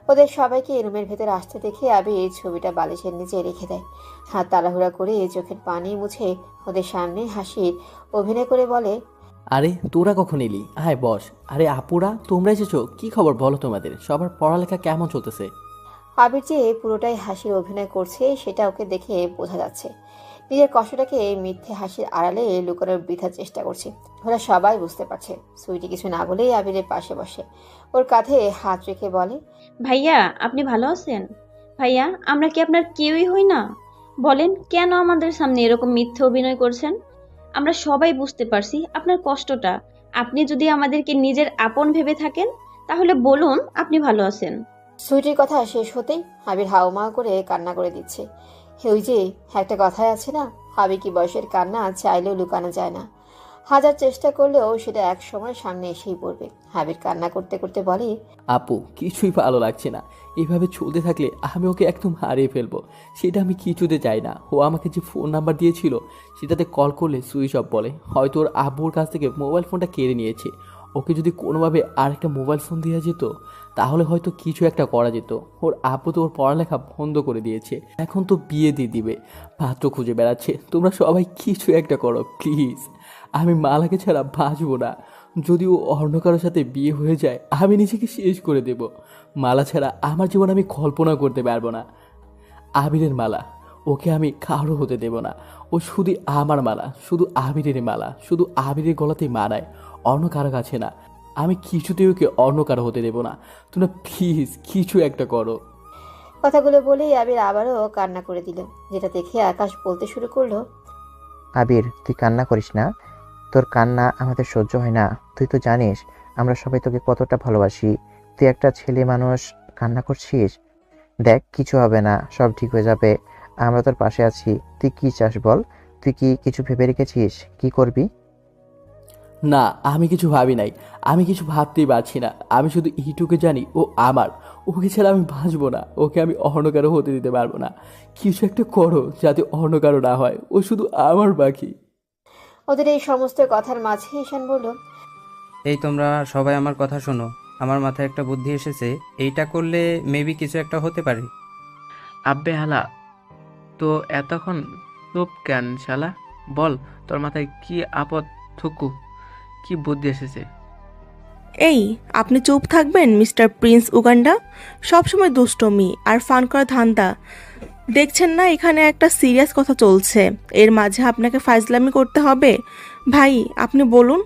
ওদের সবাইকে রুমের ভেতরে আসতে দেখে আবির ছবিটা বালিশের নিচে রেখে দেয়। হাত তাড়াহুড়া করে চোখের পানি মুছে ওদের সামনে হাসির অভিনয় করে বলে, আরে তোরা কখন এলি? আয় বস। আরে আপুরা তোমরা এসেছো, কি খবর বলো তোমাদের? সবার পড়ালেখা কেমন চলতেছে? আবির যে পুরোটাই হাসির অভিনয় করছে সেটা ওকে দেখে বোঝা যাচ্ছে। নিজের কষ্টটাকে মিথ্যে হাসির আড়ালে লুকানোর বৃথা চেষ্টা করছে। ওরা সবাই বুঝতে পারছে। সুইটি কিছু না বলেই আবিরের পাশে বসে ওর কাঁধে হাত রেখে বলে, ভাইয়া আপনি ভালো আছেন? ভাইয়া আমরা কি আপনার কেউই হই না? বলেন কেন আমাদের সামনে এরকম মিথ্যে অভিনয় করছেন? আমরা সবাই বুঝতে পারছি আপনার কষ্টটা। আপনি যদি আমাদেরকে নিজের আপন ভেবে থাকেন তাহলে বলুন আপনি ভালো আছেন। সুইটির কথা শেষ হতেই আবির হাউমাউ করে কান্না করে দিচ্ছে। ওই যে একটা কথাই আছে না, আবির কি বয়সের কান্না চাইলেও লুকানো যায় না। হাজার চেষ্টা করলেও সেটা এক সময় সামনে এসেই পড়বে। আবির কান্না করতে করতে বলে, আপু কিছুই ভালো লাগছে না, এভাবে চলতে থাকলে আমি ওকে একদম হারিয়ে ফেলবো। সেটা আমি কিছুতে চাই না। ও আমাকে যে ফোন নাম্বার দিয়েছিল সেটাতে কল করলে সুইচ অফ বলে। হয়তো ওর আব্বুর কাছ থেকে মোবাইল ফোনটা কেড়ে নিয়েছে। ওকে যদি কোনোভাবে আরেকটা মোবাইল ফোন দেওয়া যেত তাহলে হয়তো কিছু একটা করা যেত। ওর আব্বু তো ওর পড়ালেখা বন্ধ করে দিয়েছে, এখন তো বিয়ে দিয়ে দিবে, পাত্র খুঁজে বেড়াচ্ছে। তোমরা সবাই কিছু একটা করো প্লিজ। আমি মালাকে ছাড়া বাঁচবো না। যদি ও অন্য কারোর সাথে বিয়ে হয়ে যায় আমি নিজেকে শেষ করে দেব। মালা ছাড়া আমার জীবন আমি কল্পনা করতে পারবো না। আবিরের মালা, ওকে আমি কারো হতে দেব না। ও শুধু আমার মালা, শুধু আবিরের মালা, শুধু আবিরের গলাতেই মানায়, অন্য কারো কাছে না। আমি কিছুতেই ওকে অন্য কারো হতে দেবো না। তোমরা প্লিজ কিছু একটা করো। কথাগুলো বলেই আবির আবারও কান্না করে দিল, যেটা দেখে আকাশ বলতে শুরু করলো, আবির, তুই কান্না করিস না। তোর কান্না আমাদের সহ্য হয় না। তুই তো জানিস আমরা সবাই তোকে কতটা ভালোবাসি। তুই একটা ছেলে মানুষ কান্না করছিস। দেখ, কিছু হবে না, সব ঠিক হয়ে যাবে। আমরা তোর পাশে আছি। তুই কি চাস বল? তুই কি কিছু ভেবে রেখেছিস কি করবি? না, আমি কিছু ভাবি নাই, আমি কিছু ভাবতেই পারছি না। আমি শুধু এইটুকু জানি ও আমার, ওকে ছাড়া আমি বাঁচবো না। ওকে আমি অন্য কারো হতে দিতে পারবো না। কিছু একটা করো যাতে অন্য কারো না হয়। ও শুধু আমার বাকি। ওদের এই সমস্ত কথার মাঝে ঈশান বলল, এই তোমরা সবাই আমার কথা শোনো। আমার মাথায় একটা বুদ্ধি এসেছে, এইটা করলে মেবি কিছু একটা হতে পারে। আব্বে হালা, তো এতক্ষণ চুপ কেন শালা? বল, তোর মাথায় কি আপদ থুকু, কি বুদ্ধি এসেছে? এই, আপনি চুপ থাকবেন মিস্টার প্রিন্স উগান্ডা? সবসময় দুষ্টমি আর ফান করা ধান্দা। দেখছেন না এখানে একটা সিরিয়াস কথা চলছে, এর মাঝে আপনাকে ফাজলামি করতে হবে? ভাই, আপনি বলুন,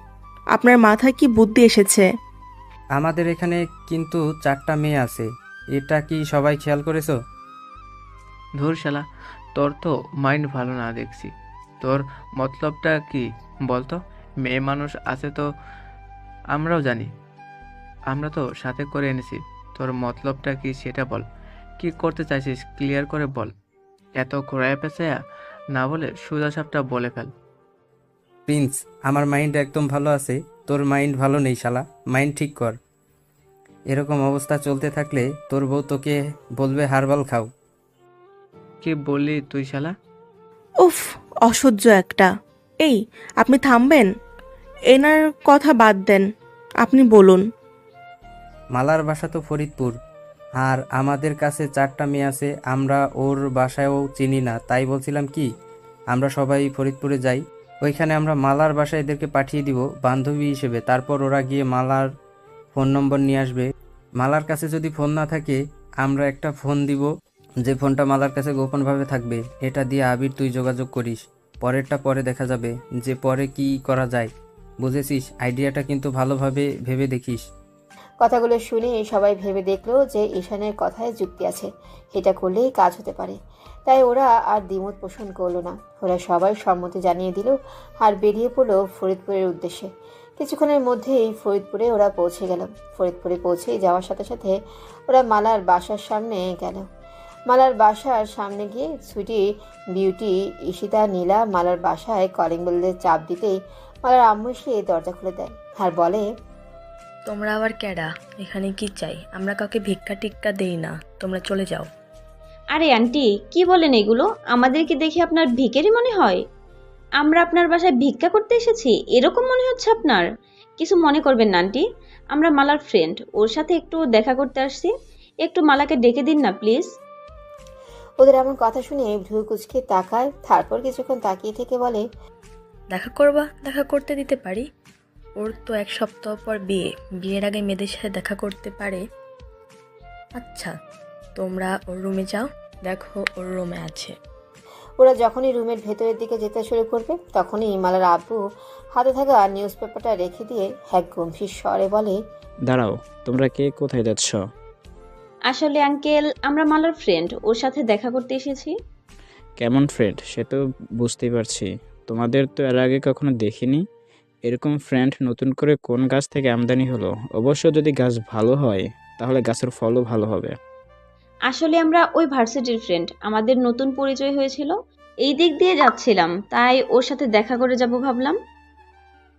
আপনার মাথায় কি বুদ্ধি এসেছে? আমাদের এখানে কিন্তু 4টা মেয়ে আছে, এটা কি সবাই খেয়াল করেছো? ধুর শালা, তোর তো মাইন্ড ভালো না দেখছি। তোর মতলবটা কি বলতো? মেয়ে মানুষ আছে তো আমরাও জানি, আমরা তো সাথে করে এনেছি। তোর মতলবটা কি সেটা বল, কি করতে চাইছিস ক্লিয়ার করে বল। এত ঘোরায় পেঁচায়া না বলে সোজা সাপটা বলে ফেল। প্রিন্স, আমার মাইন্ড একদম ভালো আছে, তোর মাইন্ড ভালো নেই শালা। মাইন্ড ঠিক কর। এরকম অবস্থা চলতে থাকলে তোর বউ তোকে বলবে হারবাল খাও। কি বললি তুই শালা? উফ, অসহ্য একটা। এই, আপনি থামবেন? এনার কথা বাদ দেন, আপনি বলুন। মালার বাসা তো ফরিদপুর, আর আমাদের কাছে 4টা মেয়ে আছে। আমরা ওর বাসায়ও চিনি না, তাই বলছিলাম কি আমরা সবাই ফরিদপুরে যাই। ওইখানে আমরা মালার বাসায় এদেরকে পাঠিয়ে দিব বান্ধবী হিসেবে। তারপর ওরা গিয়ে মালার ফোন নম্বর নিয়ে আসবে। মালার কাছে যদি ফোন না থাকে আমরা একটা ফোন দিব, যে ফোনটা মালার কাছে গোপনভাবে থাকবে। এটা দিয়ে আবির তুই যোগাযোগ করিস, পরেরটা পরে দেখা যাবে, যে পরে কি করা যায়। বুঝেছিস? আইডিয়াটা কিন্তু ভালোভাবে ভেবে দেখিস। কথাগুলো শুনে সবাই ভেবে দেখলো যে ঈশানের কথায় যুক্তি আছে, এটা করলেই কাজ হতে পারে। তাই ওরা আর দ্বিমত পোষণ করলো না। ওরা সবাই সম্মতি জানিয়ে দিল আর বেরিয়ে পড়লো ফরিদপুরের উদ্দেশ্যে। কিছুক্ষণের মধ্যেই ফরিদপুরে ওরা পৌঁছে গেল। ফরিদপুরে পৌঁছে যাওয়ার সাথে সাথে ওরা মালার বাসার সামনে গেল। মালার বাসার সামনে গিয়ে সুইটি, বিউটি, ঈশিতা, নীলা মালার বাসায় কলিং বেলে চাপ দিতেই মালার আম্মু এসে দরজা খুলে দেয় আর বলে, তোমরা আবার ক্যাডা? এখানে কি চাই? আমরা কাউকে ভিক্ষা টিক্কা দেই না, তোমরা চলে যাও। আরে আন্টি, কি বলেন এগুলো? আমাদেরকে দেখে আপনার ভিখারি মনে হয়? আমরা আপনার বাসায় ভিক্ষা করতে এসেছি এরকম মনে হচ্ছে আপনার? কিছু মনে করবেন না আন্টি, আমরা মালার ফ্রেন্ড, ওর সাথে একটু দেখা করতে আসছি। একটু মালাকে ডেকে দিন না প্লিজ। ওদের এমন কথা শুনে ভ্রু কুচকে তাকায়, তারপর কিছুক্ষণ তাকিয়ে থেকে বলে, দেখা করবা? দেখা করতে দিতে পারি। ওর তো 1 সপ্তাহ পর বিয়ে, বিয়ের আগে মেয়েদের সাথে দেখা করতে পারে। আচ্ছা, তোমরা ওর রুমে যাও, দেখো ওর রুমে আছে। ওরা যখনই রুমের ভেতরের দিকে যেতে শুরু করবে তখনই মালার আব্বু হাতে থাকা নিউজ পেপারটা রেখে দিয়ে এক গম্ভীর স্বরে বলে, দাঁড়াও, তোমরা কে কোথায় যাচ্ছ? আসলে আঙ্কেল, আমরা মালার ফ্রেন্ড, ওর সাথে দেখা করতে এসেছি। কেমন ফ্রেন্ড সে তো বুঝতেই পারছি, তোমাদের তো এর আগে কখনো দেখিনি। এরকম ফ্রেন্ড নতুন করে কোন গাছ থেকে আমদানি হলো? অবশ্য যদি গাছ ভালো হয় তাহলে গাছের ফলও ভালো হবে। আসলে আমরা ওই ভার্সিটির ফ্রেন্ড, আমাদের নতুন পরিচয় হয়েছিল, এই দিক দিয়ে যাচ্ছিলাম, তাই ওর সাথে দেখা করে যাব ভাবলাম।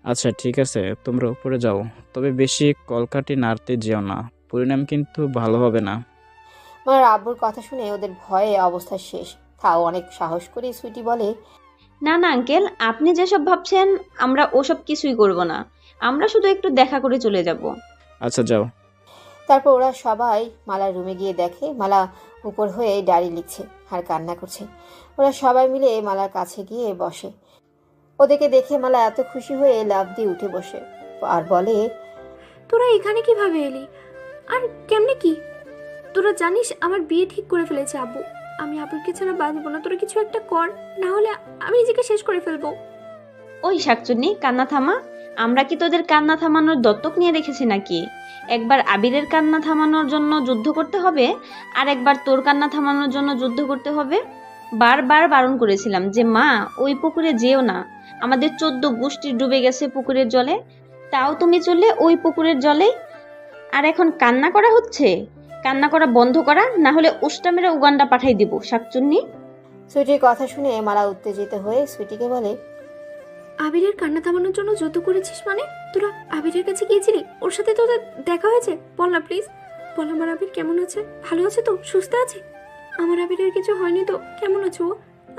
আচ্ছা ঠিক আছে, তোমরা উপরে যাও, তবে বেশি কলকাঠি নাড়তে যেও না, পরিণাম কিন্তু ভালো হবে না। মালার আব্বুর কথা শুনে ওদের ভয়ে অবস্থা শেষ। তাও অনেক সাহস করে সুইটি বলে, না না আঙ্কেল, আপনি যেসব ভাবছেন আমরা ওসব কিছুই করব না, আমরা শুধু একটু দেখা করে চলে যাব। আচ্ছা যাও। তারপর ওরা সবাই মালার রুমে গিয়ে দেখে মালা উপর হয়ে ডায়েরি লিখছে আর কান্না করছে। ওরা সবাই মিলে মালার কাছে গিয়ে বসে। ওদেরকে দেখে মালা এত খুশি হয়ে লাফ দিয়ে উঠে বসে আর বলে, তোরা এখানে কিভাবে এলি আর কেমনে কি? তোরা জানিস আমার বিয়ে ঠিক করে ফেলেছে আব্বু, আমি আব্বুকে ছাড়া বাঁচবো না। তোরা কিছু একটা কর, না হলে আমি নিজেকে শেষ করে ফেলবো। ওই শাকচুন্নি, কান্না থামা। আমরা কি তোদের কান্না থামানোর দত্তক নিয়ে রেখেছি নাকি? একবার আবিরের কান্না থামানোর জন্য যুদ্ধ করতে হবে, আর একবার তোর কান্না থামানোর জন্য যুদ্ধ করতে হবে। বারবার বারণ করেছিলাম যে মা ওই পুকুরে যেও না, আমাদের 14 গোষ্ঠী ডুবে গেছে পুকুরের জলে, তাও তুমি চললে ওই পুকুরের জলে। আর এখন কান্না করা হচ্ছে? কান্না করা বন্ধ করা, না হলে উষ্টা মেরে উগান্ডা পাঠাই দিব শাকচুন্নি। সুইটির কথা শুনে মালা উত্তেজিত হয়ে সুইটিকে বলে, আবিরের কান্না থামানোর জন্য যুদ্ধ করেছিস মানে? তোরা আবিরের কাছে গিয়েছিলি? ওর সাথে তোদের দেখা হয়েছে? বল না প্লিজ, বল আমার আবির কেমন আছে? ভালো আছে তো? সুস্থ আছে? আমার আবিরের কিছু হয়নি তো? কেমন আছো ও?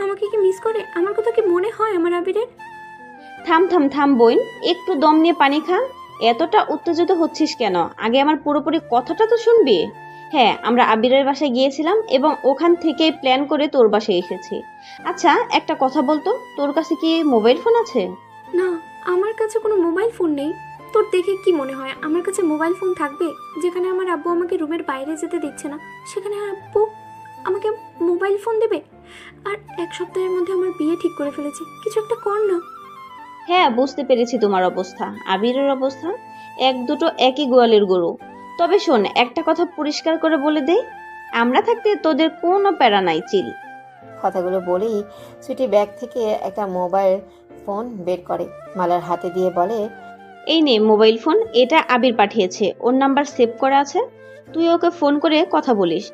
আমাকে কি মিস করে? আমার কথা কি মনে হয় আমার আবিরের? থাম থাম থাম বোন, একটু দম নিয়ে পানি খা। এতটা উত্তেজিত হচ্ছিস কেন? আগে আমার পুরোপুরি কথাটা তো শুনবি। হ্যাঁ, আমরা আবিরের বাসায় গিয়েছিলাম এবং ওখান থেকেই প্ল্যান করে তোর বাসায় এসেছি। আচ্ছা, একটা কথা বলতো, তোর কাছে কি মোবাইল ফোন আছে? না, আমার কাছে কোনো মোবাইল ফোন নেই। তোর দেখে কি মনে হয় আমার কাছে মোবাইল ফোন থাকবে? যেখানে আমার আব্বু আমাকে রুমের বাইরে যেতে দিচ্ছে না, সেখানে আব্বু আমাকে মোবাইল ফোন দেবে? আর 1 সপ্তাহের মধ্যে আমার বিয়ে ঠিক করে ফেলেছি, কিছু একটা কর না। হ্যাঁ, বুঝতে পেরেছি তোমার অবস্থা, আবিরের অবস্থা, এক দুটো একই গোয়ালের গরু। তবে শোন, একটা কথা পরিষ্কার করে বলে দে, আমরা থাকতে তোদের কোনো প্যারা নাই, চিল। কথাগুলো বলেই সুইটি ব্যাগ থেকে একটা মোবাইল ফোন বের করে মালার হাতে দিয়ে বলে, এই নে মোবাইল ফোন, এটা আবির পাঠিয়েছে, ওর নাম্বার সেভ করা আছে, তুই ওকে ফোন করে কথা বলিস।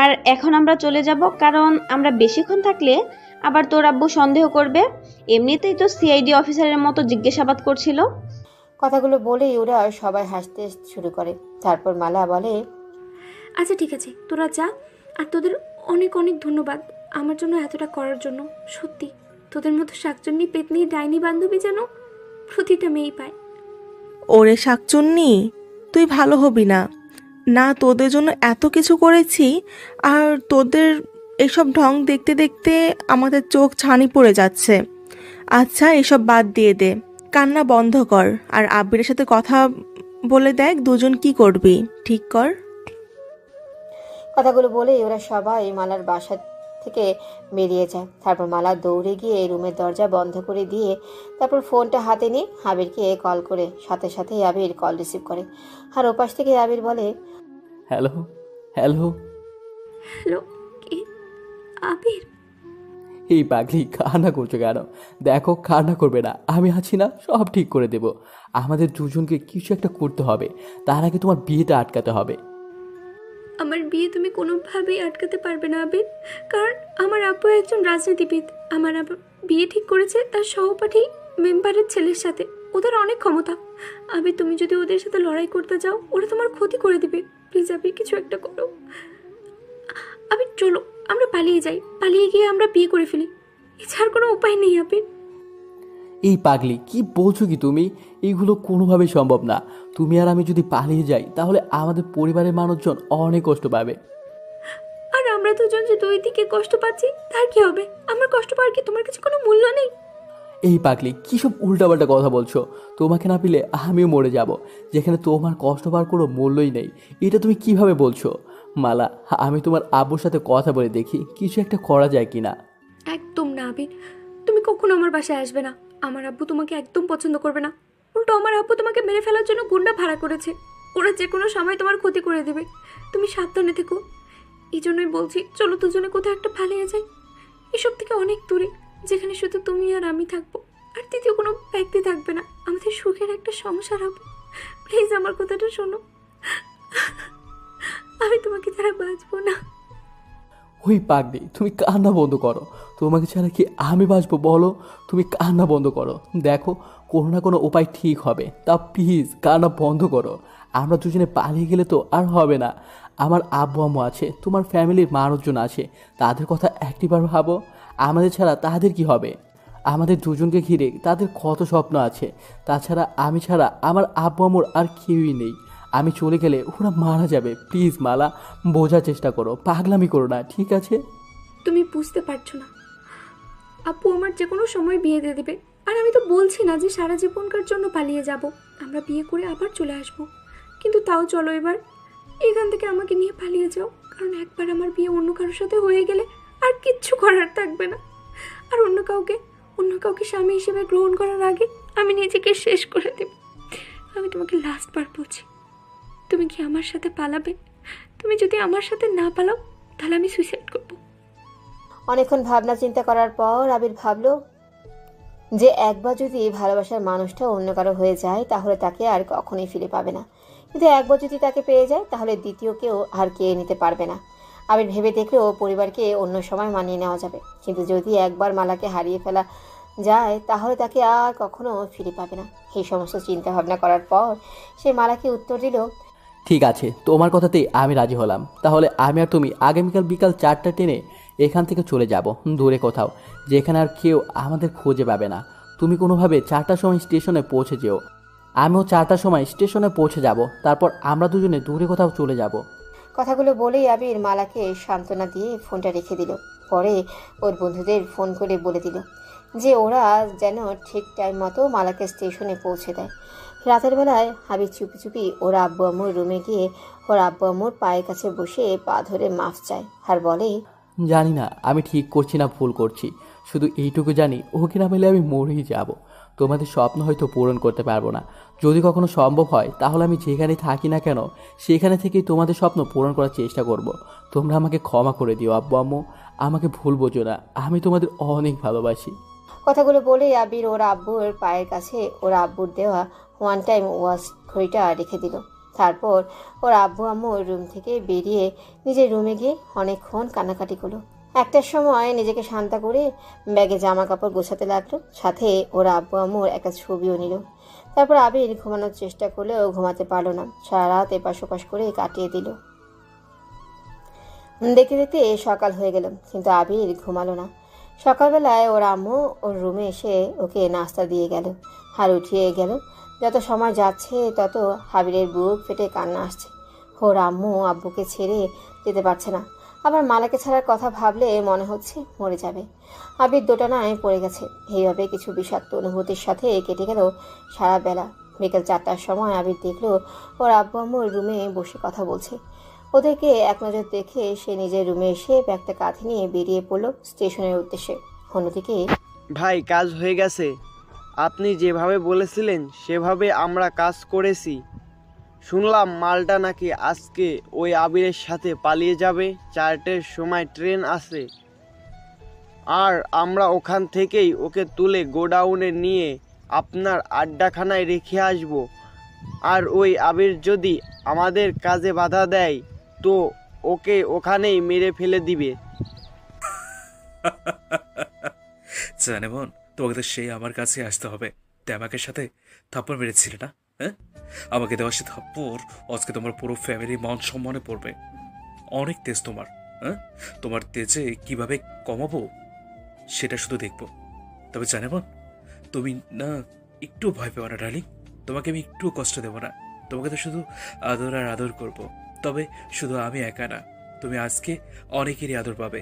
আর এখন আমরা চলে যাব, কারণ আমরা বেশিক্ষণ থাকলে আবার তোর আব্বু সন্দেহ করবে। এমনিতেই তো সিআইডি অফিসারের মতো জিজ্ঞাসাবাদ করছিল। কথাগুলো বলেই ওরা সবাই হাসতে শুরু করে। তারপর মালা বলে, আচ্ছা ঠিক আছে, তোরা যা। আর তোদের অনেক অনেক ধন্যবাদ আমার জন্য এতটা করার জন্য। সত্যি তোদের মতো শাকচুন্নি পেতনি ডাইনি বান্ধবী যেন প্রতিটা মেয়েই পায়। ওরে শাকচুন্নি, তুই ভালো হবি না। না তোদের জন্য এত কিছু করেছি, আর তোদের এসব ঢং দেখতে দেখতে আমাদের চোখ ছানি পড়ে যাচ্ছে। আচ্ছা, এসব বাদ দিয়ে দে, কান্না বন্ধ কর, আর আবিরের সাথে কথা বলে দেখ দুজন কি করবি, ঠিক কর। কথাগুলো বলেই ওরা সবাই মালার বাসা থেকে বেরিয়ে যায়। তারপর মালা দৌড়ে গিয়ে রুমের দরজা বন্ধ করে দিয়ে তারপর ফোনটা হাতে নিয়ে আবিরকে কল করে সাথে সাথেই আবির কল রিসিভ করে। আর ওপাশ থেকে আবির বলে, হ্যালো হ্যালো হ্যালো, কে? আবির? এই পাগলি কান্না করছো কেন? দেখো, কান্না করবে না, আমি আছি না, সব ঠিক করে দেব। আমাদের দুজনকে কিছু একটা করতে হবে, তার আগে তোমার বিয়েটা আটকাতে হবে। আমার বিয়ে তুমি কোনোভাবেই আটকাতে পারবে না আবির, কারণ আমার আব্বু একজন রাজনীতিবিদ। আমার আব্বু বিয়ে ঠিক করেছে তার সহপাঠী মেম্বারের ছেলের সাথে। ওদের অনেক ক্ষমতা। আবির, তুমি যদি ওদের সাথে লড়াই করতে যাও, ওরা তোমার ক্ষতি করে দিবে। প্লিজ আবির, কিছু একটা করো। আবির চলো, আমরা পালিয়ে যাই, পালিয়ে গিয়ে আমরা বিয়ে করে ফেলি। এছাড়া কোনো উপায় নেই আবির। এই পাগলি, কি বলছো কি তুমি? এইগুলো কোনোভাবেই সম্ভব না। তুমি আর আমি যদি পালিয়ে যাই, তাহলে আমাদের পরিবারের মানুষজন অনেক কষ্ট পাবে। আর আমরা দুজন যে দুই দিকে কষ্ট পাচ্ছি, তার কি হবে? আমার কষ্ট পাওয়ার কি তোমার কাছে কোনো মূল্য নেই? এই পাগলি, কী সব উল্টাপাল্টা কথা বলছো? তোমাকে না পেলে আমিও মরে যাব, যেখানে তোমার কষ্ট পাওয়ার কোনো মূল্যই নেই। এটা তুমি কিভাবে বলছো? মালা, আমি তোমার আব্বুর সাথে কথা বলে দেখি কিছু একটা করা যায় কিনা। একদম না আবির, তুমি কখনো আমার বাসায় আসবে না। আমার আব্বু তোমাকে একদম পছন্দ করবে না। উল্টো আমার আব্বু তোমাকে মেরে ফেলার জন্য গুন্ডা ভাড়া করেছে। ওরা যে কোনো সময় তোমার ক্ষতি করে দেবে। তুমি সাবধানে থেকো। এই জন্যই বলছি, চলো দুজনে কোথাও একটা পালিয়ে যাই, এসব থেকে অনেক দূরে, যেখানে শুধু তুমি আর আমি থাকবো, আর দ্বিতীয় কোনো ব্যক্তি থাকবে না। আমাদের সুখের একটা সংসার হবে। প্লিজ আমার কথাটা শোনো, আমি তোমাকে ছাড়া বাঁচবো না। ওই পাগলি, তুমি কান্না বন্ধ করো। তোমাকে ছাড়া কি আমি বাঁচবো বলো? তুমি কান্না বন্ধ করো, দেখো কোনো না কোনো উপায় ঠিক হবে। তা প্লিজ কান্না বন্ধ করো। আমরা দুজনে পালিয়ে গেলে তো আর হবে না। আমার আব্বু আম্মু আছে, তোমার ফ্যামিলির মানুষজন আছে, তাদের কথা একটিবার ভাবো। আমাদের ছাড়া তাদের কি হবে? আমাদের দুজনকে ঘিরে তাদের কত স্বপ্ন আছে। তাছাড়া আমি ছাড়া আমার আব্বু আম্মুর আর কেউই নেই। আমি চলে গেলে ওরা মারা যাবে। প্লিজ মালা, বোঝার চেষ্টা করো, পাগলামি করো না, ঠিক আছে? তুমি বুঝতে পারছো না, আপু আমার যে কোনো সময় বিয়ে দিয়ে দেবে। আর আমি তো বলছি না যে সারা জীবনকার জন্য পালিয়ে যাব, আমরা বিয়ে করে আবার চলে আসব। কিন্তু তাও চলো এবার এখান থেকে আমাকে নিয়ে পালিয়ে যাও, কারণ একবার আমার বিয়ে অন্য কারোর সাথে হয়ে গেলে আর কিচ্ছু করার থাকবে না। আর অন্য কাউকে স্বামী হিসেবে গ্রহণ করার আগে আমি নিজেকে শেষ করে দেব। আমি তোমাকে লাস্টবার বলছি, তুমি কি আমার সাথে পালাবে? তুমি যদি আমার সাথে না পালাও তাহলে আমি সুইসাইড করব। অনেকক্ষণ ভাবনা চিন্তা করার পর আবির ভাবল যে একবার যদি ভালোবাসার মানুষটা অন্য কারো হয়ে যায় তাহলে তাকে আর কখনোই ফিরে পাবে না, কিন্তু একবার যদি তাকে পেয়ে যায় তাহলে দ্বিতীয় কেউ আর কে নিতে পারবে না। আবির ভেবে দেখলেও পরিবারকে অন্য সময় মানিয়ে নেওয়া যাবে, কিন্তু যদি একবার মালাকে হারিয়ে ফেলা যায় তাহলে তাকে আর কখনো ফিরে পাবে না। এই সমস্ত চিন্তা ভাবনা করার পর সে মালাকে উত্তর দিল, ঠিক আছে, তোমার কথাতেই আমি রাজি হলাম। তাহলে আমি আর তুমি আগামীকাল বিকাল 4টা ট্রেনে এখান থেকে চলে যাব দূরে কোথাও, যেখানে আর কেউ আমাদের খুঁজে পাবে না। তুমি কোনোভাবে 4টার সময় স্টেশনে পৌঁছে যেও, আমিও 4টার সময় স্টেশনে পৌঁছে যাব। তারপর আমরা দুজনে দূরে কোথাও চলে যাব। কথাগুলো বলেই আবির মালাকে সান্ত্বনা দিয়ে ফোনটা রেখে দিল। পরে ওর বন্ধুদের ফোন করে বলে দিল যে ওরা যেন ঠিক টাইম মতো মালাকে স্টেশনে পৌঁছে দেয়। রাতের বেলায় আবির চুপি চুপি ওর আব্বু আম্মুর রুমে গিয়ে ওর আব্বু আম্মুর পায়ের কাছে বসে পা ধরে মাফ চায় আর বলে, জানি না আমি ঠিক করছি না ভুল করছি, শুধু এইটুকু জানি ওকে না পেলে আমি মরেই যাব। তোমাদের স্বপ্ন হয়তো পূরণ করতে পারবো না, যদি কখনো সম্ভব হয় তাহলে আমি যেখানে থাকি না কেন সেখানে থেকেই তোমাদের স্বপ্ন পূরণ করার চেষ্টা করব। তোমরা আমাকে ক্ষমা করে দিও আব্বু আম্মু, আমাকে ভুল বোঝো না, আমি তোমাদের অনেক ভালোবাসি। কথাগুলো বলেই আবির ওর আব্বুর পায়ের কাছে ওর আব্বুর দেওয়া ওয়ান টাইম ওয়াচ ঘড়িটা রেখে দিল। তারপর ওর আব্বু আম্মু রুম থেকে বেরিয়ে নিজের রুমে গিয়ে অনেকক্ষণ কান্নাকাটি করলো। একটার সময় নিজেকে শান্ত করে ব্যাগে জামা কাপড় গোছাতে লাগলো, সাথে ওর আব্বু আম্মুর একটা ছবিও নিল। তারপর আবির ঘুমানোর চেষ্টা করলেও ঘুমাতে পারলো না, সারা রাত এপাশ ওপাশ করে কাটিয়ে দিল। দেখতে দেখতে সকাল হয়ে গেল, কিন্তু আবির ঘুমালো না। সকালবেলায় ওর আম্মু ওর রুমে এসে ওকে নাস্তা দিয়ে গেল আর উঠিয়ে গেল। যত সময় যাচ্ছে তত আবিরের বুক ফেটে কান্না আসছে। ওর আম্মু আব্বুকে ছেড়ে যেতে পারছে না, আবার মালাকে ছাড়ার কথা ভাবলে মনে হচ্ছে মরে যাবে। আবির দোটানায় পড়ে গেছে। এইভাবে কিছু বিষাক্ত অনুভূতির সাথে কেটে গেল সারা বেলা। বিকেল 4টার সময় আবির দেখলো ওর আব্বু আম্মু রুমে বসে কথা বলছে। ওদেরকে এক নজর দেখে সে নিজের রুমে এসে ব্যাগটা কাঁধে নিয়ে বেরিয়ে পড়লো স্টেশনের উদ্দেশ্যে। অন্যদিকে, ভাই কাজ হয়ে গেছে, আপনি যেভাবে বলেছিলেন সেভাবে আমরা কাজ করেছি। শুনলাম মালটা নাকি আজকে ওই আবিরের সাথে পালিয়ে যাবে, 4টের সময় ট্রেন আছে, আর আমরা ওখান থেকেই ওকে তুলে গোডাউনে নিয়ে আপনার আড্ডাখানায় রেখে আসব। আর ওই আবির যদি আমাদের কাজে বাধা দেয় তো ওকে ওখানেই মেরে ফেলে দিবে। জানে বোন, তোমাকে তো সেই আমার কাছে আসতে হবে। আমাকে সাথে থাপ্পড় মেরেছিলে না? হ্যাঁ, আমাকে দেওয়া সে থাপ্পড় আজকে তোমার পুরো ফ্যামিলির মান সম্মানে পড়বে। অনেক তেজ তোমার। হ্যাঁ, তোমার তেজে কিভাবে কমাবো সেটা শুধু দেখবো। তবে জানে বোন, তুমি না একটু ভয় পেও না ডার্লিং, তোমাকে আমি একটু কষ্ট দেবো না। তোমাকে তো শুধু আদর আর আদর করব। তবে শুধু আমি একা না, তুমি আজকে অনেকেরই আদর পাবে।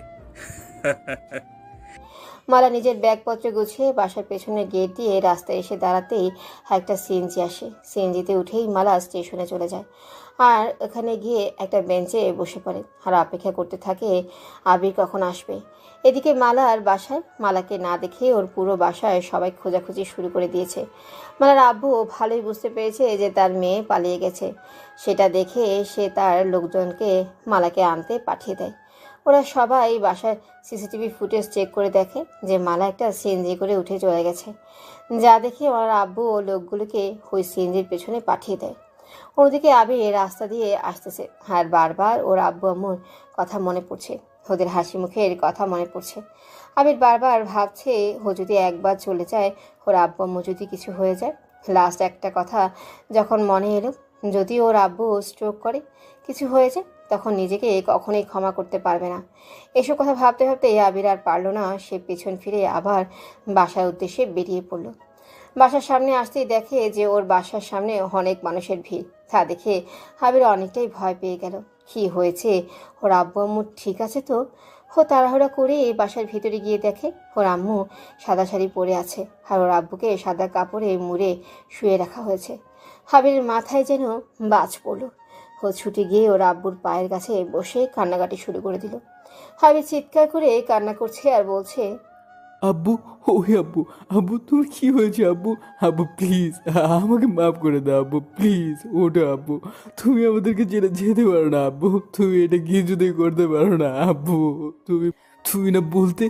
মালা নিজের ব্যাগপত্র গুছিয়ে বাসার পেছনের গেট দিয়ে রাস্তায় এসে দাঁড়াতেই একটা সিএনজি আসে। সিএনজিতে উঠেই মালা স্টেশনে চলে যায় আর ওখানে গিয়ে একটা বেঞ্চে বসে পড়ে আর অপেক্ষা করতে থাকে আবির কখন আসবে। এদিকে মালার বাসায় মালাকে না দেখে ওর পুরো বাসায় সবাই খোঁজাখুঁজি শুরু করে দিয়েছে। মালার আব্বু ভালোই বুঝতে পেরেছে যে তার মেয়ে পালিয়ে গেছে। সেটা দেখে সে তার লোকজনকে মালাকে আনতে পাঠিয়ে দেয়। ওরা সবাই বাসার সিসিটিভি ফুটেজ চেক করে দেখে যে মালা একটা সিএনজি করে উঠে চলে গেছে, যা দেখে ওর আব্বু ও লোকগুলোকে ওই সিএনজির পেছনে পাঠিয়ে দেয়। অন্যদিকে আবির রাস্তা দিয়ে আসতেছে আর বারবার ওর আব্বু আম্মুর কথা মনে পড়ছে, ওদের হাসি মুখের কথা মনে পড়ছে। আবির বারবার ভাবছে ও যদি একবার চলে যায়, ওর আব্বু আম্মু যদি কিছু হয়ে যায়। লাস্ট একটা কথা যখন মনে এলো, যদি ওর আব্বু স্ট্রোক করে কিছু হয়ে যায় তখন নিজেকে কখনোই ক্ষমা করতে পারবে না। এসব কথা ভাবতে ভাবতে আবির আর পারল না, সে পেছন ফিরে আবার বাসার উদ্দেশ্যে বেরিয়ে পড়ল। বাসার সামনে আসতেই দেখে যে ওর বাসার সামনে অনেক মানুষের ভিড়। তা দেখে আবির অনেকটাই ভয় পেয়ে গেল। কি হয়েছে, ওর আব্বু আম্মু ঠিক আছে তো? ও তাড়াহুড়া করে বাসার ভিতরে গিয়ে দেখে ওর আম্মু সাদা শাড়ি পরে আছে আর ওর আব্বুকে সাদা কাপড়ে মুড়ে শুয়ে রাখা হয়েছে। আবিরের মাথায় যেন বাজ পড়ল। ও ছুটে গিয়ে ওর আব্বুর পায়ের কাছে বসে কান্নাকাটি শুরু করে দিল। আবির চিৎকার করে কান্না করছে আর বলছে, আব্বু, ওই আব্বু, আব্বু তুমি কি হয়েছে আব্বু? আব্বু প্লিজ আমাকে মাফ করে দাও আব্বু, প্লিজ ওটা আব্বু, তুমি আমাদেরকে ছেড়ে যেতে পারো না আব্বু, তুমি এটা কিছুতেই করতে পারো না আব্বু, তুমি তুমি না বলতে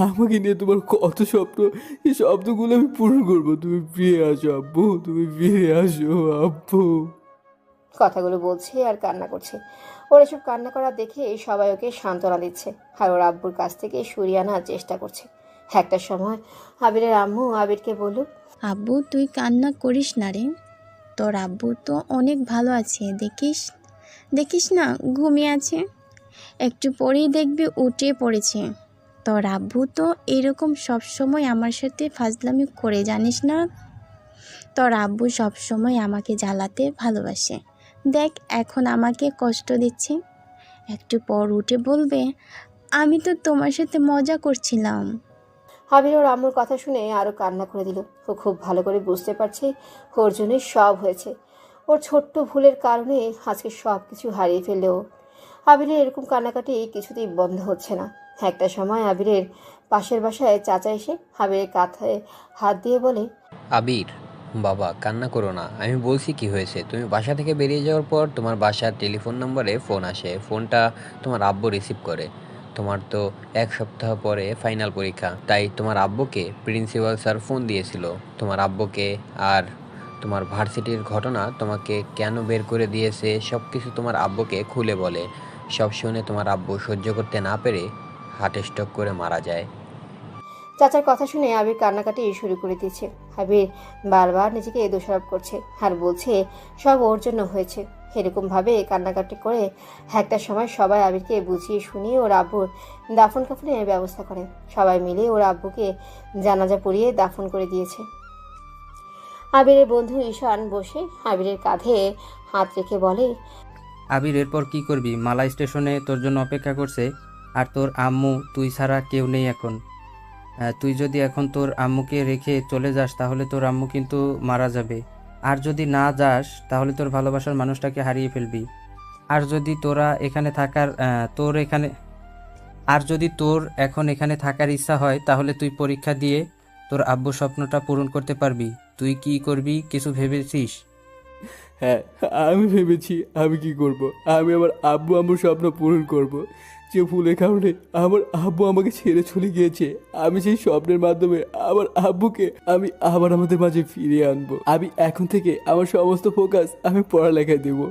আমাকে নিয়ে তোমার কত স্বপ্ন, এই স্বপ্নগুলো আমি পূরণ করবো, তুমি ফিরে আসো আব্বু, তুমি ফিরে আসো আব্বু। কথাগুলো বলছে আর কান্না করছে। ওর এসব কান্না করা দেখে সবাই ওকে সান্ত্বনা দিচ্ছে আর ওর আব্বুর কাছ থেকে সরিয়ে আনার চেষ্টা করছে। একটা সময় আবিরের আম্মু আবিরকে বলল, আব্বু তুই কান্না করিস না রে, তোর আব্বু তো অনেক ভালো আছে, দেখিস দেখিস না ঘুমিয়ে আছে, একটু পরেই দেখবি উঠে পড়েছে। তোর আব্বু তো এরকম সবসময় আমার সাথে ফাজলামি করে, জানিস না? তোর আব্বু সবসময় আমাকে জ্বালাতে ভালোবাসে, দেখ এখন আমাকে কষ্ট দিচ্ছে, একটু পর উঠে বলবে আমি তো তোমার সাথে মজা করছিলাম। আবির ওর আম্মুর কথা শুনে আরো কান্না করে দিল। ও খুব ভালো করে বুঝতে পারছে ওর জন্যই সব হয়েছে, ওর ছোট্ট ভুলের কারণে আজকে সব কিছু হারিয়ে ফেললেও আবিরের এরকম কান্নাকাটি কিছুতেই বন্ধ হচ্ছে না। একটা সময় আবিরের পাশের বাসায় চাচা এসে আবিরের কাঁধে হাত দিয়ে বলে, আবির বাবা কান্না করো না, আমি বলছি কি হয়েছে। তুমি বাসা থেকে বেরিয়ে যাওয়ার পর তোমার বাসার টেলিফোন নম্বরে ফোন আসে, ফোনটা তোমার আব্বু রিসিভ করে। তোমার তো 1 সপ্তাহ পরে ফাইনাল পরীক্ষা, তাই তোমার আব্বুকে প্রিন্সিপাল স্যার ফোন দিয়েছিল। তোমার আব্বুকে আর তোমার ভার্সিটির ঘটনা, তোমাকে কেন বের করে দিয়েছে সব কিছু তোমার আব্বুকে খুলে বলে। সব শুনে তোমার আব্বু সহ্য করতে না পেরে হার্ট স্ট্রোক করে মারা যায়। চাচার কথা শুনে আবির কান্নাকাটি শুরু করে দিয়েছে। আবির বারবার নিজেকে দোষারোপ করছে আর বলছে সব ওর জন্য হয়েছে। এরকম ভাবে কান্নাকাটি করে একটা সময় সবাই আবিরকে বুঝিয়ে শুনিয়ে ওর আব্বুর দাফন কাফনের ব্যবস্থা করে। সবাই মিলে ওর আব্বুকে জানাজা পড়িয়ে দাফন করে দিয়েছে। আবিরের বন্ধু ঈশান বসে আবিরের কাঁধে হাত রেখে বলে, আবির এরপর কি করবি? মালা স্টেশনে তোর জন্য অপেক্ষা করছে, আর তোর আম্মু তুই ছাড়া কেউ নেই এখন। তুই যদি এখন তোর আম্মুকে রেখে চলে যাস তাহলে তোর আম্মু কিন্তু মারা যাবে, আর যদি না যাস তাহলে তোর ভালোবাসার মানুষটাকে হারিয়ে ফেলবি। আর যদি তোরা এখানে থাকার তোর এখানে আর যদি তোর এখন এখানে থাকার ইচ্ছা হয় তাহলে তুই পরীক্ষা দিয়ে তোর আব্বুর স্বপ্নটা পূরণ করতে পারবি। তুই কি করবি কিছু ভেবেছিস? হ্যাঁ আমি ভেবেছি আমি কি করব, আমি আমার আব্বু আম্মুর স্বপ্ন পূরণ করব। যে ভুলের কারণে আমার আব্বু আমাকে ছেড়ে চলে গিয়েছে, আমি সেই স্বপ্নের মাধ্যমে আমার আব্বুকে আমি আবার আমাদের মাঝে ফিরিয়ে আনবো। আমি এখন থেকে আমার সমস্ত ফোকাস আমি পড়ালেখায় দেবো।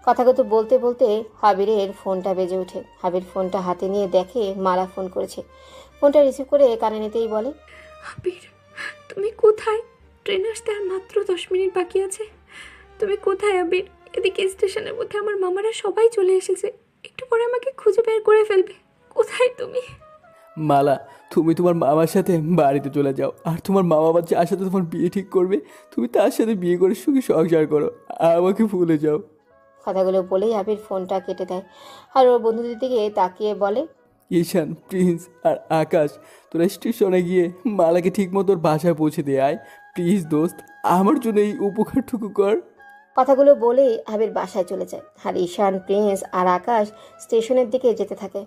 কথাগুলো বলতে বলতে আবিরের ফোনটা বেজে ওঠে। আবির ফোনটা হাতে নিয়ে দেখে মালা ফোন করেছে। ফোনটা রিসিভ করে কানে নিতেই বলে, আবির তুমি কোথায়? ট্রেন আসতে আর মাত্র 10 মিনিট বাকি আছে, তুমি কোথায় আবির? এদিকে স্টেশনের মধ্যে আমার মামারা সবাই চলে এসেছে, একটু পরে আমাকে খুঁজে বের করে ফেলবে। কোথায় তুমি? মালা তুমি তোমার মামার সাথে বাড়িতে চলে যাও, আর তোমার মা বাবা যার সাথে তোমার বিয়ে ঠিক করবে তুমি তার সাথে বিয়ে করে সুখী সংসার করো, আমাকে ভুলে যাও। কথাগুলো বলেই আবির ফোনটা কেটে দেয় আর ওর বন্ধুদের দিকে তাকিয়ে বলে, ঈশান, প্রিন্স আর আকাশ তোরা স্টেশনে গিয়ে মালাকে ঠিক মতো ওর বাসায় পৌঁছে দিয়ে আয় প্লিজ দোস্ত, আমার জন্য এই উপকারটুকু কর। কথাগুলো বলেই আবির বাসায় চলে যায় আর ঈশান, প্রিন্স আর আকাশ স্টেশনের দিকে যেতে থাকে।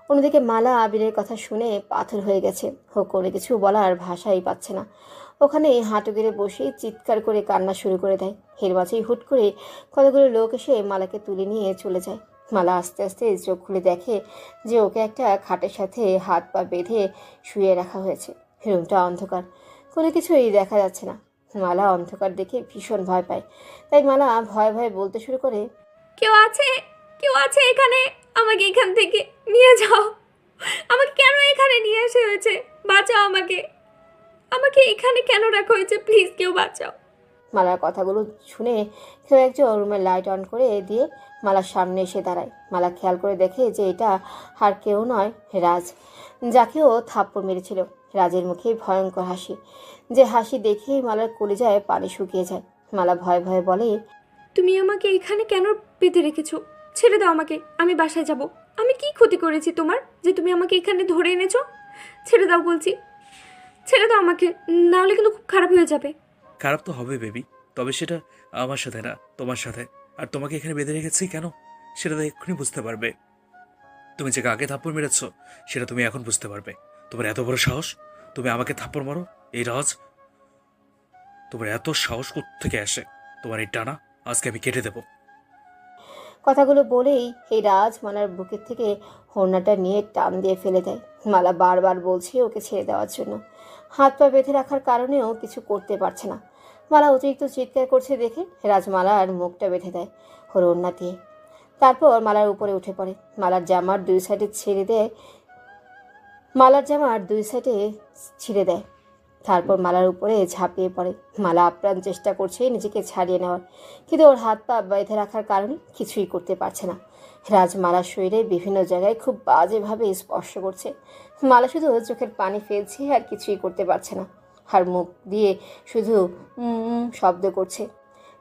অন্যদিকে মালা আবিরের কথা শুনে পাথর হয়ে গেছে। ও কোনো কিছু বলার ভাষাই পাচ্ছে না। ওখানে হাঁটু গেড়ে বসে চিৎকার করে কান্না শুরু করে দেয়। এর মাঝেই হুট করে কতগুলো লোক এসে মালাকে তুলে নিয়ে চলে যায়। মালা আস্তে আস্তে চোখ খুলে দেখে যে ওকে একটা খাটের সাথে হাত পা বেঁধে শুয়ে রাখা হয়েছে। রুমটা অন্ধকার, কোনো কিছুই দেখা যাচ্ছে না। মালা অন্ধকার দেখে ভীষণ ভয় পায়, তাই মালা ভয়ে ভয়ে বলতে শুরু করে, কেউ আছে? কেউ আছে এখানে? আমাকে এখান থেকে নিয়ে যাও, আমাকে কেন এখানে নিয়ে আসা হয়েছে? বাঁচাও আমাকে, আমাকে এখানে কেন রাখা হয়েছে? প্লিজ কেউ বাঁচাও। মালার কথাগুলো শুনে কেউ একজন রুমের লাইট অন করে দিয়ে মালার সামনে এসে দাঁড়ায়। মালা খেয়াল করে দেখে যে এটা আর কেউ নয়, রাজ, যাকেও থাপ্পড় মেরেছিল। রাজের মুখে ভয়ঙ্কর হাসি, যে হাসি দেখেই মালার কলিজায় পানি শুকিয়ে যায়। মালা ভয়ে ভয়ে বলে, তুমি আমাকে এখানে কেন পেতে রেখেছো? ছেড়ে দাও আমাকে, আমি বাসায় যাব। আমি কি ক্ষতি করেছি তোমার যে তুমি আমাকে এখানে ধরে এনেছো? ছেড়ে দাও বলছি, ছেড়ে দাও আমাকে, নাহলে কিন্তু খুব খারাপ হয়ে যাবে। খারাপ তো হবে বেবি, তবে সেটা আমার সাথে না, তোমার সাথে। আর তোমাকে এখানে বেঁধে রেখেছি কেন সেটা তো এক্ষুনি বুঝতে পারবে। তুমি যে কাকে থাপ্পড় মেরেছ সেটা তুমি এখন বুঝতে পারবে। তোমার এত বড় সাহস, তুমি আমাকে থাপ্পড় মারো? এই রাজ, তোমার এত সাহস থেকে আসে? তোমার এই টানা আজকে আমি কেটে দেবো। কথাগুলো বলেই এই রাজ মালার বুকের থেকে হোড়নাটা নিয়ে টান দিয়ে ফেলে দেয়। মালা বারবার বলছে ওকে ছেড়ে দেওয়ার জন্য, হাত পা বেঁধে রাখার কারণেও কিছু করতে পারছে না। মালা অতিরিক্ত চিৎকার করছে দেখে রাজ মালার মুখটা বেঁধে দেয় ওর ওড়না দিয়ে। তারপর মালার উপরে উঠে পড়ে, মালার জামার দুই সাইডে ছিঁড়ে দেয়। তারপর মালার উপরে ঝাঁপিয়ে পড়ে। মালা আপ্রাণ চেষ্টা করছে নিজেকে ছাড়িয়ে নেওয়ার, কিন্তু ওর হাত পা বেঁধে রাখার কারণে কিছুই করতে পারছে না। রাজ মালার শরীরে বিভিন্ন জায়গায় খুব বাজেভাবে স্পর্শ করছে। মালা শুধু চোখের পানি ফেলছে আর কিছুই করতে পারছে না, আর মুখ দিয়ে শুধু শব্দ করছে।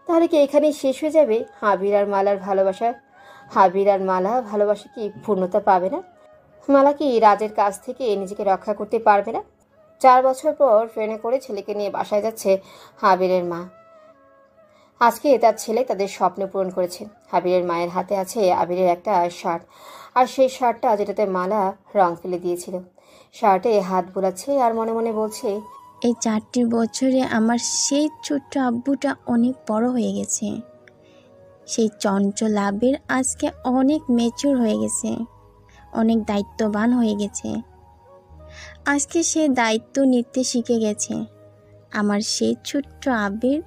তাহলে কি এখানেই শেষ হয়ে যাবে আবির আর মালার ভালোবাসা? আবির আর মালা ভালোবাসা কি পূর্ণতা পাবে না? মালা কি রাজের কাছ থেকে নিজেকে রক্ষা করতে পারবে না? 4 বছর পর ট্রেনে করে ছেলেকে নিয়ে বাসায় যাচ্ছে আবিরের মা। আজকে তার ছেলে তাদের স্বপ্ন পূরণ করেছে। আবিরের মায়ের হাতে আছে আবিরের একটা শার্ট, আর সেই শার্টটা যেটাতে মালা রং ফেলে দিয়েছিল। শার্টে হাত বোলাচ্ছে আর মনে মনে বলছে, এই 4টি বছরে আমার সেই ছোট্ট আব্বুটা অনেক বড় হয়ে গেছে। সেই চঞ্চল আবির আজকে অনেক ম্যাচিউর হয়ে গেছে, অনেক দায়িত্ববান হয়ে গেছে। আজকে সে দায়িত্ব নিতে শিখে গেছে। আমার সেই ছোট্ট আবির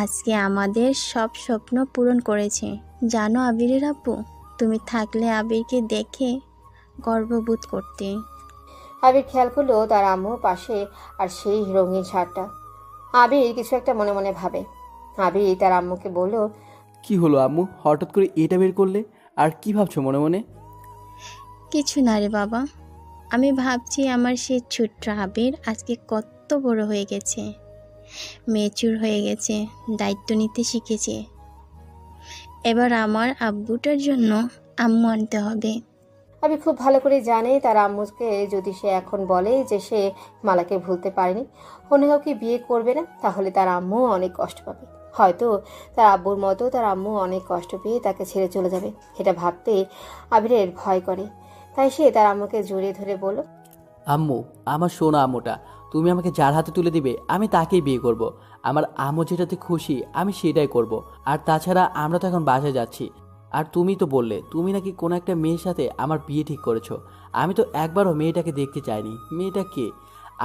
আজকে আমাদের সব স্বপ্ন পূরণ করেছে। জানো আবিরের আপু, তুমি থাকলে আবিরকে দেখে গর্ববোধ করতে। আবির খেয়াল করলো তার আম্মু পাশে আর সেই রঙিন শার্টটা। আবির কিছু একটা মনে মনে ভাবে। আবির তার আম্মুকে বলল, কি হলো আম্মু, হঠাৎ করে এটা বের করলে? আর কি ভাবছো মনে মনে? কিছু না রে বাবা, আমি ভাবছি আমার সেই ছোট্ট আবির আজকে কত বড় হয়ে গেছে, ম্যাচিউর হয়ে গেছে, দায়িত্ব নিতে শিখেছে। এবার আমার আব্বুটার জন্য আম্মু আনতে হবে। আমি খুব ভালো করে জানি তার আম্মুকে যদি সে এখন বলে যে সে মালাকে ভুলতে পারেনি, অন্য কাউকে বিয়ে করবে না, তাহলে তার আম্মু অনেক কষ্ট পাবে। হয়তো তার আব্বুর মতো তার আম্মু অনেক কষ্ট পেয়ে তাকে ছেড়ে চলে যাবে। এটা ভাবতে আবিরের ভয় করে। তাই সে তার আম্মুকে জড়িয়ে ধরে বলল, আম্মু, আমার সোনা আম্মুটা, তুমি আমাকে যার হাতে তুলে দিবে আমি তাকেই বিয়ে করব। আমার আম্মু যেটাতে খুশি আমি সেটাই করব। আর তাছাড়া আমরা তো এখন বাসায় যাচ্ছি। আর তুমি তো বললে তুমি নাকি কোনো একটা মেয়ের সাথে আমার বিয়ে ঠিক করেছো। আমি তো একবারও মেয়েটাকে দেখতে চাইনি। মেয়েটা কে?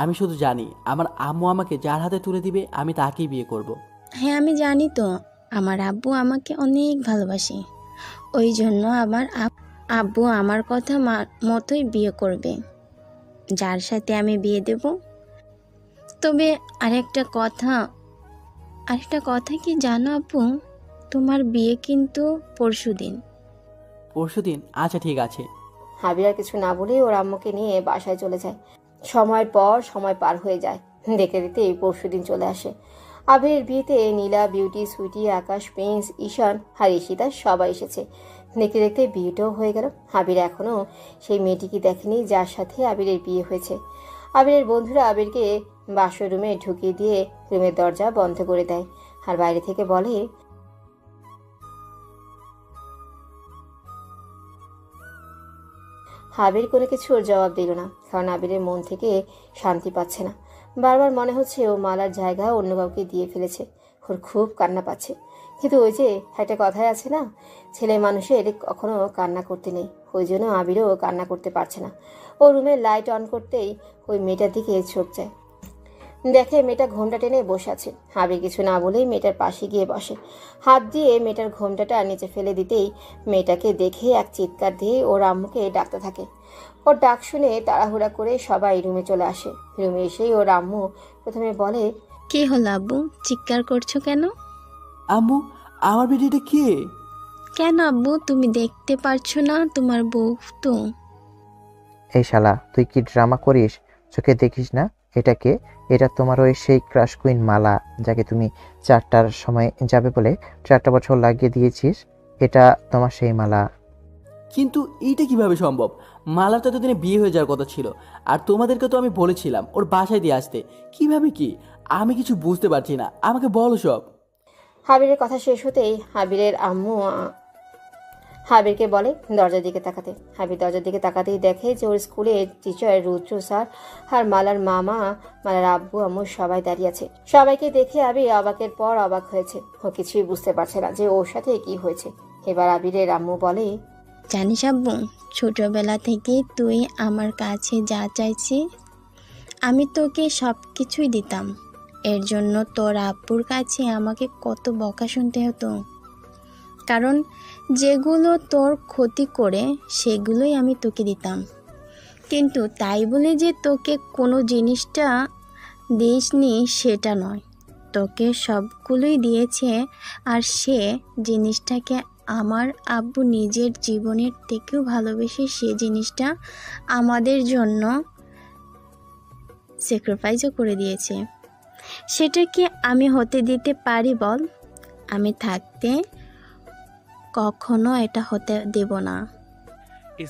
আমি শুধু জানি আমার আম্মু আমাকে যার হাতে তুলে দিবে আমি তাকেই বিয়ে করব। হ্যাঁ আমি জানি তো, আমার আব্বু আমাকে অনেক ভালোবাসে। ওই জন্য আমার আব্বু আমার কথা মতোই বিয়ে করবে, যার সাথে আমি বিয়ে দেব। তবে আরেকটা কথা কি জানো আব্বু, তোমার বিয়ে কিন্তু পরশুদিন। পরশুদিন? আচ্ছা ঠিক আছে। আবির আর কিছু না বলে ওর আম্মুকে নিয়ে বাসায় চলে যায়। সময়ের পর সময় পার হয়ে যায়, দেখতে দেখতে পরশুদিন চলে আসে। আবিরের বিয়েতে নীলা, বিউটি, সুইটি, আকাশ, প্রিন্স, ঈশান আর ঈশিতা সবাই এসেছে। দেখতে দেখতে বিয়েটাও হয়ে গেল। আবির এখনও সেই মেয়েটিকে দেখেনি যার সাথে আবিরের বিয়ে হয়েছে। আবিরের বন্ধুরা আবিরকে বাসর রুমে ঢুকিয়ে দিয়ে রুমের দরজা বন্ধ করে দেয় আর বাইরে থেকে বলে, আবির কোনো কিছুর জবাব দিল না, কারণ আবিরের মন থেকে শান্তি পাচ্ছে না। বারবার মনে হচ্ছে ও মালার জায়গা অন্য কাউকে দিয়ে ফেলেছে। ওর খুব কান্না পাচ্ছে। কিন্তু ওই যে একটা কথাই আছে না, ছেলে মানুষের কখনো কান্না করতে নেই। ওই জন্য আবিরও কান্না করতে পারছে না। ও রুমের লাইট অন করতেই ওই মেয়েটার দিকে চোখ যায়। দেখে মেয়েটা ঘোমটা টেনে বসে আছে। আবির কিছু না বলেই মেয়েটার পাশে গিয়ে বসে। হাত দিয়ে মেয়েটার ঘোমটাটা নিচে ফেলে দিতেই মেয়েটাকে দেখে এক চিৎকার দিয়ে ওর আম্মুকে ডাকতে থাকে। ওর ডাক শুনে তাড়াহুড়া করে সবাই রুমে চলে আসে। রুমে এসেই ওর আম্মু প্রথমে বলে, কি হলো আব্বু, চিৎকার করছো কেন? আম্মু, আমার বেটিটা কে? কেন আব্বু, তুমি দেখতে পারছো না? তোমার বউ তো। এই শালা, তুই কি ড্রামা করিস? চোখে দেখিস না এটা কে? এটা তোমার ওই সেই ক্রাশ কুইন মালা, যাকে তুমি 4টার সময় যাবে বলে 4টা বছর লাগিয়ে দিয়েছিস। এটা তোমার সেই মালা। কিন্তু এইটা কিভাবে সম্ভব? মালার তো এতদিনে বিয়ে হয়ে যাওয়ার কথা ছিল। আর তোমাদেরকে তো আমি বলেছিলাম ওর বাসায় দিয়ে আসতে। কিভাবে কি? আমি কিছু বুঝতে পারছি না, আমাকে বলো সব। আবিরের কথা শেষ হতেই হাবিরকে বলে দরজার দিকে তাকাতে। হাবির দরজার দিকে তাকাতেই দেখে যে ওর স্কুলের টিচার রুদ্র স্যার আর মালার মামা, মালার আব্বু আম্মু সবাই দাঁড়িয়ে আছে। সবাইকে দেখে আবির অবাকের পর অবাক হয়েছে। ও কিছুই বুঝতে পারছে না যে ওর সাথে কি হয়েছে। এবার আবিরের আম্মু বলে, জানিস আব্বু, ছোটবেলা থেকে তুই আমার কাছে যা চাইছি আমি তোকে সব কিছুই দিতাম। এর জন্য তোর আব্বুর কাছে আমাকে কত বকা শুনতে হতো, কারণ যেগুলো তোর ক্ষতি করে সেগুলোই আমি তোকে দিতাম। কিন্তু তাই বলে যে তোকে কোনো জিনিসটা দিসনি সেটা নয়, তোকে সবগুলোই দিয়েছে। আর সে জিনিসটাকে আমার আব্বু নিজের জীবনের থেকেও ভালোবেসে সে জিনিসটা আমাদের জন্য স্যাক্রিফাইসও করে দিয়েছে। সেটা কি আমি হতে দিতে পারি বল? আমি থাকতে কখনো এটা হতে দেব না।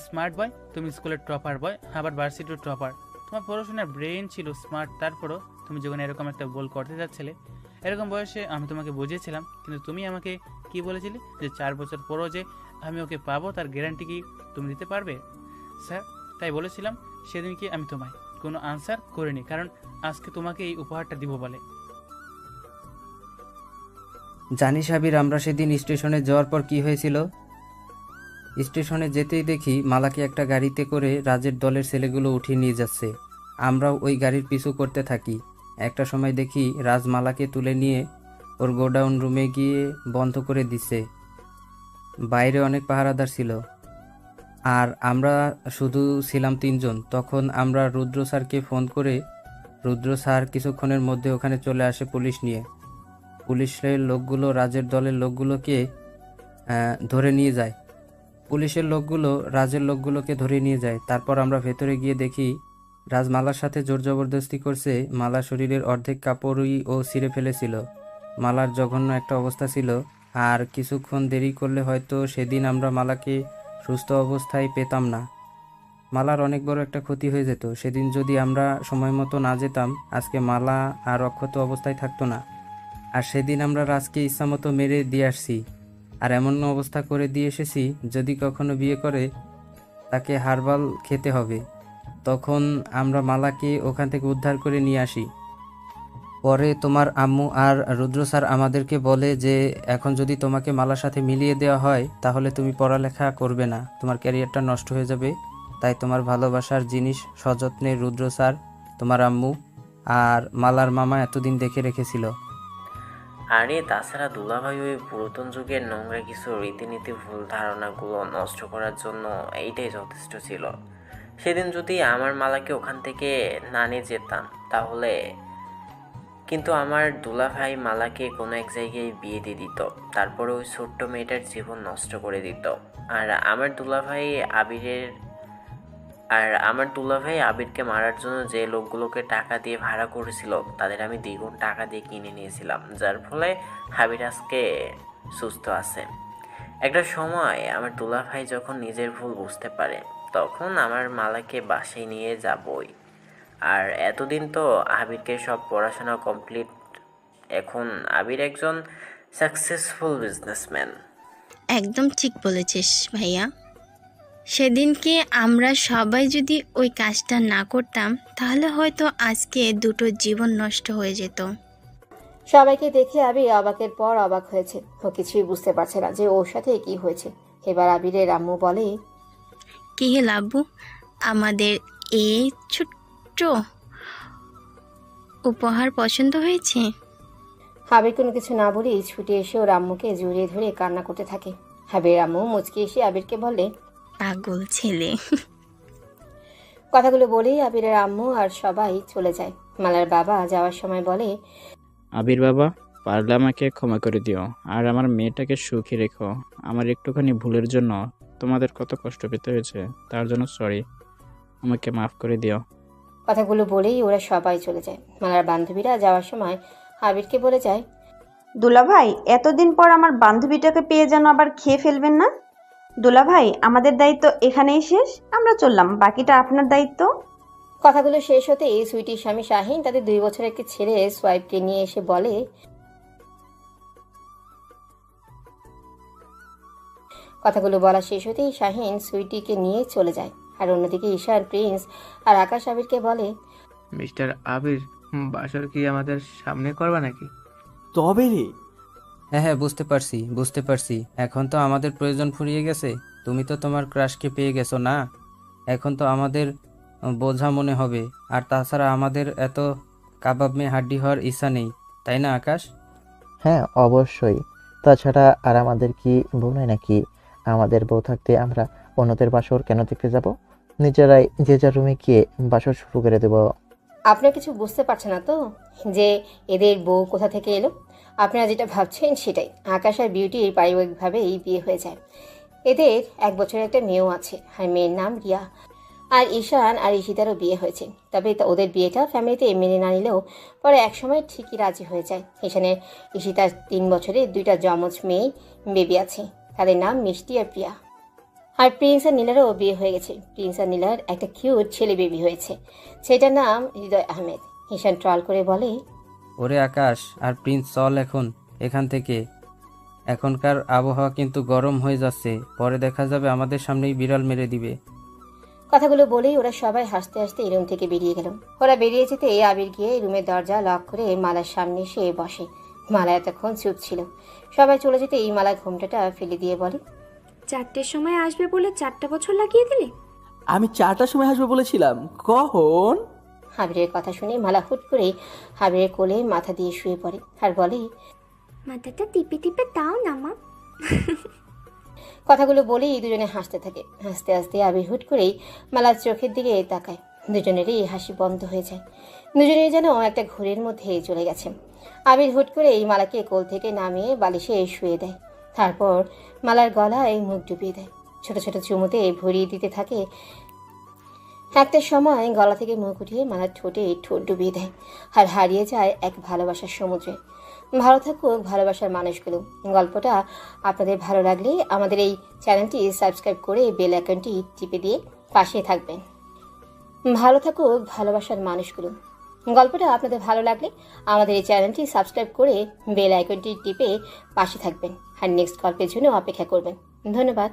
স্মার্ট বয়, তুমি স্কুলের টপার বয়, আবার ভার্সিটির টপার। তোমার পড়াশোনার ব্রেন ছিল স্মার্ট, তারপরও তুমি যখন এরকম একটা ভুল করতে যাচ্ছিলে, এরকম বয়সে আমি তোমাকে বুঝিয়েছিলাম, কিন্তু তুমি আমাকে কি বলেছিলে যে 4 বছর পরও যে আমি ওকে পাবো তার গ্যারান্টি কি তুমি দিতে পারবে? স্যার, তাই বলেছিলাম সেদিন কি আমি তোমায় কোনো আনসার করিনি, কারণ আজকে তোমাকে এই উপহারটা দিব বলে। জানিস আবির, আমরা সেদিন স্টেশনে যাওয়ার পর কি হয়েছিল? স্টেশনে যেতেই দেখি মালাকে একটা গাড়িতে করে রাজের দলের ছেলেগুলো উঠিয়ে নিয়ে যাচ্ছে। আমরাও ওই গাড়ির পিছু করতে থাকি। একটা সময় দেখি রাজ মালাকে তুলে নিয়ে ওর গোডাউন রুমে গিয়ে বন্ধ করে দিচ্ছে। বাইরে অনেক পাহারাদার ছিল, আর আমরা শুধু ছিলাম 3 জন। তখন আমরা রুদ্র স্যারকে ফোন করে, রুদ্র স্যার কিছুক্ষণের মধ্যে ওখানে চলে আসে পুলিশ নিয়ে। পুলিশের লোকগুলো রাজের দলের লোকগুলোকে ধরে নিয়ে যায়। পুলিশের লোকগুলো রাজের লোকগুলোকে ধরে নিয়ে যায়। তারপর আমরা ভেতরে গিয়ে দেখি রাজ মালার সাথে জোর জবরদস্তি করছে। মালা শরীরের অর্ধেক কাপড়ই ও ছিঁড়ে ফেলেছিল। মালার জঘন্য একটা অবস্থা ছিল। আর কিছুক্ষণ দেরি করলে হয়তো সেদিন আমরা মালাকে সুস্থ অবস্থায় পেতাম না। মালার অনেক বড় একটা ক্ষতি হয়ে যেত। সেদিন যদি আমরা সময় মতো না যেতাম, আজকে মালা আর অক্ষত অবস্থায় থাকতো না। আর সেদিন আমরা রাজকে ইচ্ছামতো মেরে দিয়ে আসছি, আর এমন অবস্থা করে দিয়ে এসেছি যদি কখনো বিয়ে করে তাকে হারবাল খেতে হবে। তখন আমরা মালাকে ওখান থেকে উদ্ধার করে নিয়ে আসি। পরে তোমার আম্মু আর রুদ্র স্যার আমাদেরকে বলে যে এখন যদি তোমাকে মালার সাথে মিলিয়ে দেওয়া হয় তাহলে তুমি পড়ালেখা করবে না, তোমার ক্যারিয়ারটা নষ্ট হয়ে যাবে। তাই তোমার ভালোবাসার জিনিস সযত্নে রুদ্র স্যার, তোমার আম্মু আর মালার মামা এতদিন দেখে রেখেছিল। আরে তাছাড়া দুলাভাই ওই পুরাতন যুগের নোংরা কিছু রীতিনীতি ভুল ধারণাগুলো নষ্ট করার জন্য এইটাই যথেষ্ট ছিল। সেদিন যদি আমার মালাকে ওখান থেকে না নিয়ে যেতাম তাহলে কিন্তু আমার দুলাভাই মালাকে কোনো এক জায়গায় বিয়ে দিয়ে দিত, তারপরে ওই ছোট্ট মেয়েটার জীবন নষ্ট করে দিত। আর আমার দুলাভাই আবিরকে মারার জন্য যে লোকগুলোকে টাকা দিয়ে ভাড়া করেছিল তাদের আমি দ্বিগুণ টাকা দিয়ে কিনে নিয়েছিলাম, যার ফলে আবির আজকে সুস্থ আছে। একটা সময় আমার দুলাভাই যখন নিজের ভুল বুঝতে পারে তখন আমার মালাকে বাসায় নিয়ে যাবই। আর এতদিন তো আবিরকে সব পড়াশোনা কমপ্লিট, এখন আবির একজন সাকসেসফুল বিজনেসম্যান। একদম ঠিক বলেছিস ভাইয়া। সেদিনকে আমরা সবাই যদি ওই কাজটা না করতাম তাহলে হয়তো আজকে দুটো জীবন নষ্ট হয়ে যেত। সবাইকে দেখে আবির অবাকের পর অবাক হয়েছে। ও কিছুই বুঝতে পারছে না যে ওর সাথে কি হয়েছে। এবার আবিরের আম্মু বলে, কি হে লাব্বু, আমাদের এই ছোট্ট উপহার পছন্দ হয়েছে? আবির কোনো কিছু না বলেই ছুটে এসে ওর আম্মুকে জড়িয়ে ধরে কান্না করতে থাকে। আবির আম্মু মুচকি এসে আবিরকে বলে, পাগল ছেলে। কথাগুলো বলেই আবিরের আম্মু আর সবাই চলে যায়। মালার বাবা যাওয়ার সময় বলে, আবির বাবা, পারলে আমাকে ক্ষমা করে দিও, আর আমার মেয়েটাকে সুখী রেখো। আমার একটুখানি ভুলের জন্য তোমাদের কত কষ্ট পেতে হয়েছে, তার জন্য সরি, আমাকে মাফ করে দিও। কথাগুলো বলেই ওরা সবাই চলে যায়। মালার বান্ধবীরা যাওয়ার সময় আবিরকে বলে যায়, দুলাভাই, এতদিন পর আমার বান্ধবীটাকে পেয়ে যেন আবার খেয়ে ফেলবেন না। দুলাভাই, আমাদের দায়িত্ব এখানেই শেষ, আমরা চললাম, বাকিটা আপনার দায়িত্ব। কথাগুলো শেষ হতেই সুইটির স্বামী শাহিন তাদের 2 বছরের একটি ছেলে সোয়াইবকে নিয়ে এসে বলে, কথাগুলো বলা শেষ হতেই শাহিন সুইটিকে নিয়ে চলে যায়। আর অন্যদিকে ঈশান, প্রিন্স আর আকাশ আবিরকে বলে, মিস্টার আবির, বাসর কি আমাদের সামনে করবা নাকি? তবে রে, হ্যাঁ, বুঝতে পারছি। এখন তো আমাদের প্রয়োজন ফুরিয়ে গেছে। তুমি তো তোমার ক্রাশকে পেয়ে গেছো না, এখন তো আমাদের বোঝা মনে হবে। আর তাছাড়া আমাদের এত কাবাব মে হাড্ডি হওয়ার ইচ্ছা নেই, তাই না আকাশ? হ্যাঁ, অবশ্যই। তাছাড়া আর আমাদের কি বউ নাই নাকি? আমাদের বউ থাকতে আমরা অন্যদের বাসর কেন দেখতে যাব? নিজেরাই যে যার রুমে গিয়ে বাসর শুরু করে দেব। আপনারা কিছু বুঝতে পারছেন না তো যে এদের বউ কোথা থেকে এলো? আপনারা যেটা ভাবছেন সেটাই। আকাশ আর বিউটির পারিবারিকভাবেই বিয়ে হয়ে যায়। এদের 1 বছরের একটা মেয়েও আছে, আর মেয়ের নাম রিয়া। আর ঈশান আর ঈশিতারও বিয়ে হয়েছে, তবে ওদের বিয়েটা ফ্যামিলিতে মেনে না নিলেও পরে একসময় ঠিকই রাজি হয়ে যায়। ঈশানের ঈশিতার 3 বছরে 2টা যমজ মেয়ে বেবি আছে, তাদের নাম মিষ্টি আর প্রিয়া। আর প্রিন্স আর নীলারও বিয়ে হয়ে গেছে। প্রিন্স আর নীলার একটা কিউট ছেলে বেবি হয়েছে, সেটার নাম হৃদয় আহমেদ। ঈশান ট্রল করে বলে, ওরে আকাশ আর প্রিন্স, চল এখন এখান থেকে। এখনকার আবহাওয়া কিন্তু গরম হয়ে যাচ্ছে, পরে দেখা যাবে আমাদের সামনেই বিড়াল মেরে দিবে। কথাগুলো বলেই ওরা সবাই হাসতে হাসতে এই রুম থেকে বেরিয়ে গেল। ওরা বেরিয়ে যেতে আবির গিয়ে রুমের দরজা লক করে মালার সামনে এসে বসে। মালা এতক্ষণ চুপ ছিল। সবাই চলে যেতে এই মালা ঘোমটাটা ফেলে দিয়ে বলে, 4টের সময় আসবে বলে 4টা বছর লাগিয়ে দিলে। আমি 4টার সময় আসবো বলেছিলাম, কখন? আবিরের কথা শুনে মালা হুট করে আবিরের কোলে মাথা দিয়ে শুয়ে পড়ে আর বলে, মাথাটা টিপে টিপে দাও না মা। কথাগুলো বলেই দুজনে হাসতে থাকে। হাসতে হাসতে আবির হুট করেই মালার চোখের দিকে তাকায়। দুজনেরই হাসি বন্ধ হয়ে যায়। দুজনেই যেন একটা ঘোরের মধ্যে চলে গেছে। আবির হুট করেই মালাকে কোল থেকে নামিয়ে বালিশে শুয়ে দেয়। তারপর মালার গলায় মুখ ডুবিয়ে দেয়। ছোট ছোট চুমুতে ভরিয়ে দিতে থাকে। একটা সময় গলা থেকে মুখ উঠিয়ে মালার ঠোঁটে ঠোঁট ডুবিয়ে দেয় আর হারিয়ে যায় এক ভালোবাসার সমুদ্রে। ভালো থাকুক ভালোবাসার মানুষগুলো। গল্পটা আপনাদের ভালো লাগলে আমাদের এই চ্যানেলটি সাবস্ক্রাইব করে বেল আইকনটি টিপে দিয়ে পাশে থাকবেন। ভালো থাকুক ভালোবাসার মানুষগুলো। গল্পটা আপনাদের ভালো লাগলে আমাদের এই চ্যানেলটি সাবস্ক্রাইব করে বেল আইকনটি টিপে পাশে থাকবেন আর নেক্সট গল্পের জন্য অপেক্ষা করবেন। ধন্যবাদ।